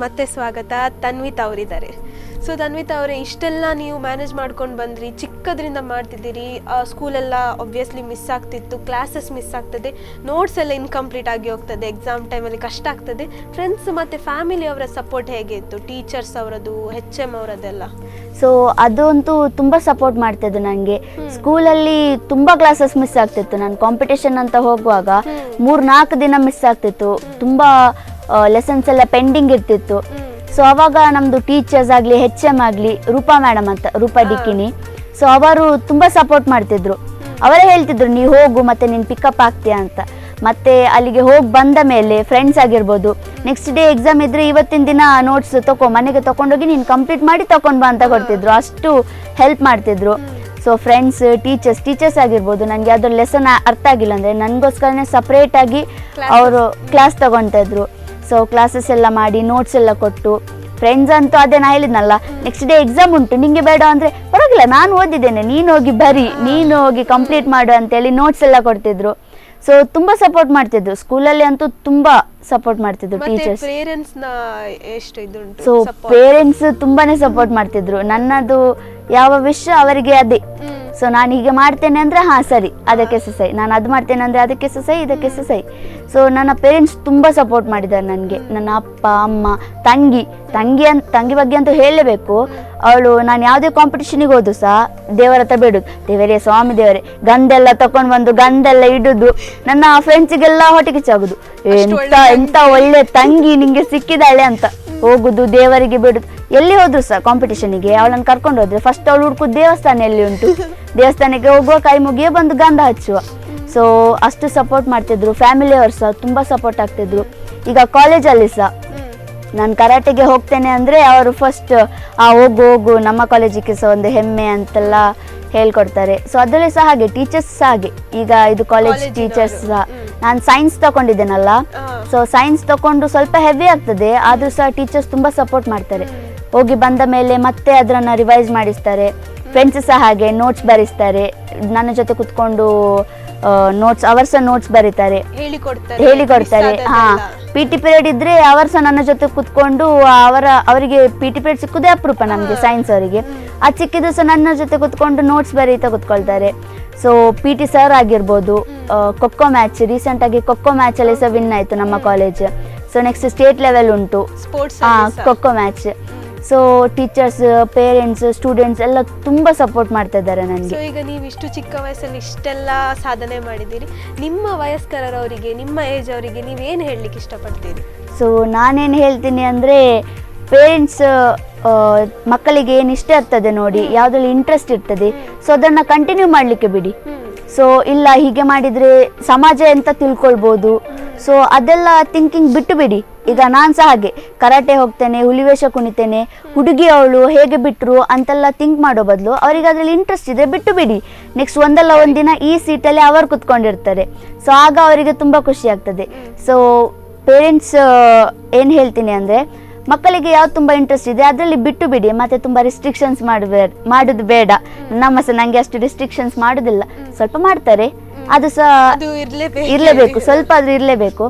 ಮತ್ತೆ ಸ್ವಾಗತ. ತನ್ವಿತಾ ಅವರಿದ್ದಾರೆ. ಸೊ ತನ್ವಿತಾ ಅವರೇ, ಇಷ್ಟೆಲ್ಲ ನೀವು ಮ್ಯಾನೇಜ್ ಮಾಡ್ಕೊಂಡು ಬಂದ್ರಿ, ಚಿಕ್ಕದ್ರಿಂದ ಮಾಡ್ತಿದ್ದೀರಿ. ಸ್ಕೂಲೆಲ್ಲ ಒಬ್ವಿಯಸ್ಲಿ ಮಿಸ್ ಆಗ್ತಿತ್ತು, ಕ್ಲಾಸಸ್ ಮಿಸ್ ಆಗ್ತದೆ, ನೋಟ್ಸ್ ಎಲ್ಲ ಇನ್ಕಂಪ್ಲೀಟ್ ಆಗಿ ಹೋಗ್ತದೆ, ಎಕ್ಸಾಮ್ ಟೈಮಲ್ಲಿ ಕಷ್ಟ ಆಗ್ತದೆ. ಫ್ರೆಂಡ್ಸ್ ಮತ್ತು ಫ್ಯಾಮಿಲಿ ಅವರ ಸಪೋರ್ಟ್ ಹೇಗೆ ಇತ್ತು? ಟೀಚರ್ಸ್ ಅವರದು, HM ಅವರದ್ದೆಲ್ಲ? ಸೊ ಅದಂತೂ ತುಂಬ ಸಪೋರ್ಟ್ ಮಾಡ್ತಿದ್ದು ನನಗೆ. ಸ್ಕೂಲಲ್ಲಿ ತುಂಬ ಕ್ಲಾಸಸ್ ಮಿಸ್ ಆಗ್ತಿತ್ತು. ನಾನು ಕಾಂಪಿಟೇಷನ್ ಅಂತ ಹೋಗುವಾಗ 3-4 ದಿನ ಮಿಸ್ ಆಗ್ತಿತ್ತು. ತುಂಬ ಲೆಸನ್ಸ್ ಎಲ್ಲ ಪೆಂಡಿಂಗ್ ಇರ್ತಿತ್ತು. ಸೊ ಅವಾಗ ನಮ್ಮದು ಟೀಚರ್ಸ್ ಆಗಲಿ, HM ಆಗಲಿ, ರೂಪಾ ಮೇಡಮ್ ಅಂತ, ರೂಪಾ ಡಿಕ್ಕಿನಿ, ಸೊ ಅವರು ತುಂಬ ಸಪೋರ್ಟ್ ಮಾಡ್ತಿದ್ರು. ಅವರೇ ಹೇಳ್ತಿದ್ರು, ನೀವು ಹೋಗು ಮತ್ತು ನೀನು ಪಿಕಪ್ ಆಗ್ತೀಯಾ ಅಂತ. ಮತ್ತು ಅಲ್ಲಿಗೆ ಹೋಗಿ ಬಂದ ಮೇಲೆ ಫ್ರೆಂಡ್ಸ್ ಆಗಿರ್ಬೋದು, ನೆಕ್ಸ್ಟ್ ಡೇ ಎಕ್ಸಾಮ್ ಇದ್ದರೆ ಇವತ್ತಿನ ದಿನ ನೋಟ್ಸ್ ಮನೆಗೆ ತೊಗೊಂಡೋಗಿ ನೀನು ಕಂಪ್ಲೀಟ್ ಮಾಡಿ ತೊಗೊಂಡು ಬಾ ಅಂತ ಕೊಡ್ತಿದ್ರು. ಅಷ್ಟು ಹೆಲ್ಪ್ ಮಾಡ್ತಿದ್ರು. ಸೊ ಫ್ರೆಂಡ್ಸ್, ಟೀಚರ್ಸ್ ಆಗಿರ್ಬೋದು, ನನಗೆ ಯಾವುದೋ ಲೆಸನ್ ಅರ್ಥ ಆಗಿಲ್ಲ ಅಂದರೆ ನನಗೋಸ್ಕರನೇ ಸಪ್ರೇಟಾಗಿ ಅವರು ಕ್ಲಾಸ್ ತೊಗೊತಾ ಇದ್ರು. ಸೊ ಕ್ಲಾಸಸ್ ಎಲ್ಲ ಮಾಡಿ ನೋಟ್ಸ್ ಎಲ್ಲ ಕೊಟ್ಟು, ಫ್ರೆಂಡ್ಸ್ ಅಂತೂ ಅದೇ ನಾ ಹೇಳಿದ್ನಲ್ಲ, ನೆಕ್ಸ್ಟ್ ಡೇ ಎಕ್ಸಾಮ್ ಉಂಟು, ನಿಮಗೆ ಬೇಡ ಅಂದರೆ ಪರವಾಗಿಲ್ಲ, ನಾನು ಓದಿದ್ದೇನೆ, ನೀನು ಹೋಗಿ ಬರಿ, ನೀನು ಹೋಗಿ ಕಂಪ್ಲೀಟ್ ಮಾಡು ಅಂತೇಳಿ ನೋಟ್ಸ್ ಎಲ್ಲ ಕೊಡ್ತಿದ್ರು. ಸೊ ತುಂಬ ಸಪೋರ್ಟ್ ಮಾಡ್ತಿದ್ರು. ಸ್ಕೂಲಲ್ಲಿ ಅಂತೂ ತುಂಬ ಸಪೋರ್ಟ್ ಮಾಡ್ತಿದ್ರು ಟೀಚರ್ಸ್. ಸೊ ಪೇರೆಂಟ್ಸ್ ತುಂಬಾನೇ ಸಪೋರ್ಟ್ ಮಾಡ್ತಿದ್ರು. ನನ್ನದು ಯಾವ ವಿಷಯ ಅವರಿಗೆ ಅದೇ. ಸೊ ನಾನು ಹೀಗೆ ಮಾಡ್ತೇನೆ ಅಂದರೆ ಹಾಂ ಸರಿ, ಅದಕ್ಕೆ ಸೈ, ನಾನು ಅದು ಮಾಡ್ತೇನೆ ಅಂದರೆ ಅದಕ್ಕೆ ಸೈ, ಇದಕ್ಕೆ ಸೈ. ಸೊ ನನ್ನ ಪೇರೆಂಟ್ಸ್ ತುಂಬ ಸಪೋರ್ಟ್ ಮಾಡಿದ್ದಾರೆ ನನಗೆ. ನನ್ನ ಅಪ್ಪ, ಅಮ್ಮ, ತಂಗಿ ಬಗ್ಗೆ ಅಂತೂ ಹೇಳಲೇಬೇಕು. ಅವಳು ನಾನು ಯಾವುದೇ ಕಾಂಪಿಟೇಷನಿಗೆ ಹೋದು ಸಹ ದೇವರ ಹತ್ರ ಬೇಡುದು, ದೇವರೇ, ಸ್ವಾಮಿ ದೇವರೇ, ಗಂಧೆಲ್ಲ ತಕೊಂಡು ಬಂದು ಗಂಧೆಲ್ಲ ಇಡುದು, ನನ್ನ ಫ್ರೆಂಡ್ಸಿಗೆಲ್ಲ ಹೊಟ್ಟೆ ಚಾಗುದು, ಎಂತ ಒಳ್ಳೆ ತಂಗಿ ನಿಂಗೆ ಸಿಕ್ಕಿದಾಳೆ ಅಂತ ಹೋಗುದು, ದೇವರಿಗೆ ಬೇಡುದು. ಎಲ್ಲಿ ಹೋದ್ರು ಸಹ ಕಾಂಪಿಟೇಷನಿಗೆ ಅವಳನ್ನು ಕರ್ಕೊಂಡು ಹೋದ್ರೆ ಫಸ್ಟ್ ಅವಳು ಹುಡುಕುದು ದೇವಸ್ಥಾನ ಎಲ್ಲಿ ಉಂಟು, ದೇವಸ್ಥಾನಕ್ಕೆ ಹೋಗುವ, ಕೈ ಮುಗಿಯೇ ಬಂದು ಗಂಧ ಹಚ್ಚುವ. ಸೊ ಅಷ್ಟು ಸಪೋರ್ಟ್ ಮಾಡ್ತಿದ್ರು. ಫ್ಯಾಮಿಲಿಯವರು ಸಹ ತುಂಬ ಸಪೋರ್ಟ್ ಆಗ್ತಿದ್ರು. ಈಗ ಕಾಲೇಜಲ್ಲಿ ಸಹ ನಾನು ಕರಾಟೆಗೆ ಹೋಗ್ತೇನೆ ಅಂದರೆ ಅವರು ಫಸ್ಟ್ ಹೋಗು ನಮ್ಮ ಕಾಲೇಜಿಗೆ ಸಹ ಒಂದು ಹೆಮ್ಮೆ ಅಂತೆಲ್ಲ ಹೇಳ್ಕೊಡ್ತಾರೆ. ಸೊ ಅದರಲ್ಲಿ ಸಹ ಹಾಗೆ, ಟೀಚರ್ಸ್ ಸಹ ಹಾಗೆ. ಈಗ ಇದು ಕಾಲೇಜ್ ಟೀಚರ್ಸ್ ಸಹ, ನಾನು ಸೈನ್ಸ್ ತಗೊಂಡಿದ್ದೇನಲ್ಲ, ಸೊ ಸೈನ್ಸ್ ತಗೊಂಡು ಸ್ವಲ್ಪ ಹೆವಿ ಆಗ್ತದೆ, ಆದರೂ ಸಹ ಟೀಚರ್ಸ್ ತುಂಬ ಸಪೋರ್ಟ್ ಮಾಡ್ತಾರೆ. ಹೋಗಿ ಬಂದ ಮೇಲೆ ಮತ್ತೆ ಅದನ್ನು ರಿವೈಸ್ ಮಾಡಿಸ್ತಾರೆ. ಫ್ರೆಂಡ್ಸ್ ಸಹ ಹಾಗೆ ನೋಟ್ಸ್ ಬರೆಸ್ತಾರೆ, ನನ್ನ ಜೊತೆ ಕುತ್ಕೊಂಡು ನೋಟ್ಸ್ ಬರೀತಾರೆ, ಹೇಳಿಕೊಡ್ತಾರೆ. PT ಪೀರಿಯಡ್ ಇದ್ರೆ ಅವರು ಸಹ ನನ್ನ ಜೊತೆ ಕುತ್ಕೊಂಡು ಅವರಿಗೆ PT ಪೀರಿಯಡ್ ಸಿಕ್ಕುದೇ ಅಪರೂಪ ನಮಗೆ, ಸೈನ್ಸ್ ಅವರಿಗೆ. ಅದು ಸಿಕ್ಕಿದ್ರು ಸಹ ನನ್ನ ಜೊತೆ ಕುತ್ಕೊಂಡು ನೋಟ್ಸ್ ಬರೀತಾ ಕುತ್ಕೊಳ್ತಾರೆ. ಸೊ PT ಸರ್ ಆಗಿರ್ಬೋದು, ಖೋಖೋ ಮ್ಯಾಚ್, ರೀಸೆಂಟಾಗಿ ಖೋಖೋ ಮ್ಯಾಚಲ್ಲಿ ಸಹ ವಿನ್ ಆಯಿತು ನಮ್ಮ college. So next state level ಉಂಟು kho kho match. So teachers, parents, students ಎಲ್ಲ ತುಂಬ ಸಪೋರ್ಟ್ ಮಾಡ್ತಾ ಇದ್ದಾರೆ ನನಗೆ. ಈಗ ನೀವು ಇಷ್ಟು ಚಿಕ್ಕ ವಯಸ್ಸಲ್ಲಿ ಇಷ್ಟೆಲ್ಲ ಸಾಧನೆ ಮಾಡಿದ್ದೀರಿ, ನಿಮ್ಮ ವಯಸ್ಕರವರಿಗೆ, ನಿಮ್ಮ ಏಜ್ ಅವರಿಗೆ ನೀವೇನು ಹೇಳಲಿಕ್ಕೆ ಇಷ್ಟಪಡ್ತೀರಿ? ಸೊ ನಾನೇನು ಹೇಳ್ತೀನಿ ಅಂದರೆ, ಪೇರೆಂಟ್ಸ್ ಮಕ್ಕಳಿಗೆ ಏನು ಇಷ್ಟ ಇರ್ತದೆ ನೋಡಿ, ಯಾವುದ್ರಲ್ಲಿ ಇಂಟ್ರೆಸ್ಟ್ ಇರ್ತದೆ, ಸೊ ಅದನ್ನು ಕಂಟಿನ್ಯೂ ಮಾಡಲಿಕ್ಕೆ ಬಿಡಿ. ಸೊ ಇಲ್ಲ ಹೀಗೆ ಮಾಡಿದರೆ ಸಮಾಜ ಎಂತ ತಿಳ್ಕೊಳ್ಬೋದು, ಸೊ ಅದೆಲ್ಲ ಥಿಂಕಿಂಗ್ ಬಿಟ್ಟು ಬಿಡಿ. ಈಗ ನಾನು ಸಹ ಹಾಗೆ ಕರಾಟೆ ಹೋಗ್ತೇನೆ, ಹುಲಿವೇಷ ಕುಣಿತೇನೆ, ಹುಡುಗಿ ಅವಳು ಹೇಗೆ ಬಿಟ್ಟರು ಅಂತೆಲ್ಲ ಥಿಂಕ್ ಮಾಡೋ ಬದಲು ಅವರಿಗೆ ಅದರಲ್ಲಿ ಇಂಟ್ರೆಸ್ಟ್ ಇದೆ, ಬಿಟ್ಟು ಬಿಡಿ. ನೆಕ್ಸ್ಟ್ ಒಂದಲ್ಲ ಒಂದಿನ ಈ ಸೀಟಲ್ಲಿ ಅವರು ಕುತ್ಕೊಂಡಿರ್ತಾರೆ. ಸೊ ಆಗ ಅವರಿಗೆ ತುಂಬ ಖುಷಿ ಆಗ್ತದೆ. ಸೊ ಪೇರೆಂಟ್ಸ್ ಏನು ಹೇಳ್ತೀನಿ ಅಂದರೆ, ಮಕ್ಕಳಿಗೆ ಯಾವ್ದು ತುಂಬ ಇಂಟ್ರೆಸ್ಟ್ ಇದೆ ಅದರಲ್ಲಿ ಬಿಟ್ಟು ಬಿಡಿ. ಮತ್ತು ತುಂಬ ರಿಸ್ಟ್ರಿಕ್ಷನ್ಸ್ ಮಾಡೋದು ಬೇಡ. ನನಗೆ ಅಷ್ಟು ರಿಸ್ಟ್ರಿಕ್ಷನ್ಸ್ ಮಾಡೋದಿಲ್ಲ, ಸ್ವಲ್ಪ ಮಾಡ್ತಾರೆ, ಅದು ಸಹ ಇರಲೇಬೇಕು, ಸ್ವಲ್ಪ ಆದರೂ ಇರಲೇಬೇಕು.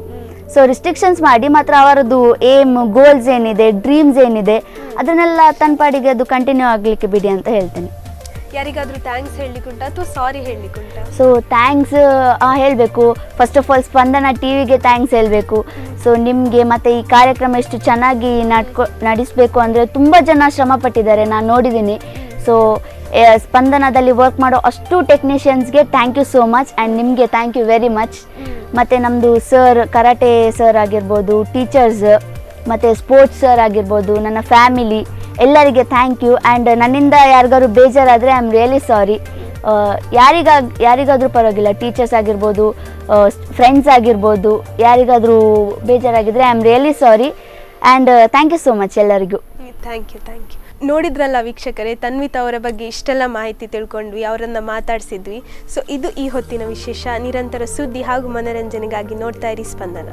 ಸೊ ರಿಸ್ಟ್ರಿಕ್ಷನ್ಸ್ ಮಾಡಿ ಮಾತ್ರ ಅವರದ್ದು ಏಮ್, ಗೋಲ್ಸ್ ಏನಿದೆ, ಡ್ರೀಮ್ಸ್ ಏನಿದೆ, ಅದನ್ನೆಲ್ಲ ತನ್ನ ಪಾಡಿಗೆ ಅದು ಕಂಟಿನ್ಯೂ ಆಗಲಿಕ್ಕೆ ಬಿಡಿ ಅಂತ ಹೇಳ್ತೇನೆ. ಯಾರಿಗಾದ್ರೂ ಥ್ಯಾಂಕ್ಸ್ ಹೇಳಲಿಕ್ಕುಂಟಾ ಅಥವಾ ಸಾರಿ ಹೇಳಲಿಕ್ಕುಂಟಾ? ಸೊ ಥ್ಯಾಂಕ್ಸ್ ಹೇಳಬೇಕು. ಫಸ್ಟ್ ಆಫ್ ಆಲ್ ಸ್ಪಂದನ TVಗೆ ಥ್ಯಾಂಕ್ಸ್ ಹೇಳಬೇಕು. ಸೊ ನಿಮಗೆ ಮತ್ತು ಈ ಕಾರ್ಯಕ್ರಮ ಎಷ್ಟು ಚೆನ್ನಾಗಿ ನಡೆಸಬೇಕು ಅಂದರೆ ತುಂಬ ಜನ ಶ್ರಮ ಪಟ್ಟಿದ್ದಾರೆ, ನಾನು ನೋಡಿದ್ದೀನಿ. ಸೊ ಸ್ಪಂದನದಲ್ಲಿ ವರ್ಕ್ ಮಾಡೋ ಅಷ್ಟು ಟೆಕ್ನಿಷಿಯನ್ಸ್ಗೆ thank you so much, and ನಿಮಗೆ ಥ್ಯಾಂಕ್ ಯು ವೆರಿ ಮಚ್. ಮತ್ತು ನಮ್ಮದು ಸರ್, ಕರಾಟೆ ಸರ್ ಆಗಿರ್ಬೋದು, ಟೀಚರ್ಸ್, ಮತ್ತು ಸ್ಪೋರ್ಟ್ಸ್ ಸರ್ ಆಗಿರ್ಬೋದು, ನನ್ನ ಫ್ಯಾಮಿಲಿ ಎಲ್ಲರಿಗೆ ಥ್ಯಾಂಕ್ ಯು. ಆ್ಯಂಡ್ ನನ್ನಿಂದ ಯಾರಿಗಾದ್ರು ಬೇಜಾರಾದರೆ ಐ ಆಮ್ ರಿಯಲಿ ಸಾರಿ. ಯಾರಿಗಾದರೂ ಪರವಾಗಿಲ್ಲ, ಟೀಚರ್ಸ್ ಆಗಿರ್ಬೋದು, ಫ್ರೆಂಡ್ಸ್ ಆಗಿರ್ಬೋದು, ಯಾರಿಗಾದರೂ ಬೇಜಾರಾಗಿದ್ದರೆ I am really sorry. And thank you so much ಎಲ್ಲರಿಗೂ. Thank you. ನೋಡಿದ್ರಲ್ಲ ವೀಕ್ಷಕರೇ, ತನ್ವಿತಾ ಅವರ ಬಗ್ಗೆ ಇಷ್ಟೆಲ್ಲ ಮಾಹಿತಿ ತಿಳ್ಕೊಂಡ್ವಿ, ಅವರನ್ನು ಮಾತಾಡಿಸಿದ್ವಿ. ಸೊ ಇದು ಈ ಹೊತ್ತಿನ ವಿಶೇಷ. ನಿರಂತರ ಸುದ್ದಿ ಹಾಗೂ ಮನೋರಂಜನೆಗಾಗಿ ನೋಡ್ತಾ ಇರಿ ಸ್ಪಂದನ.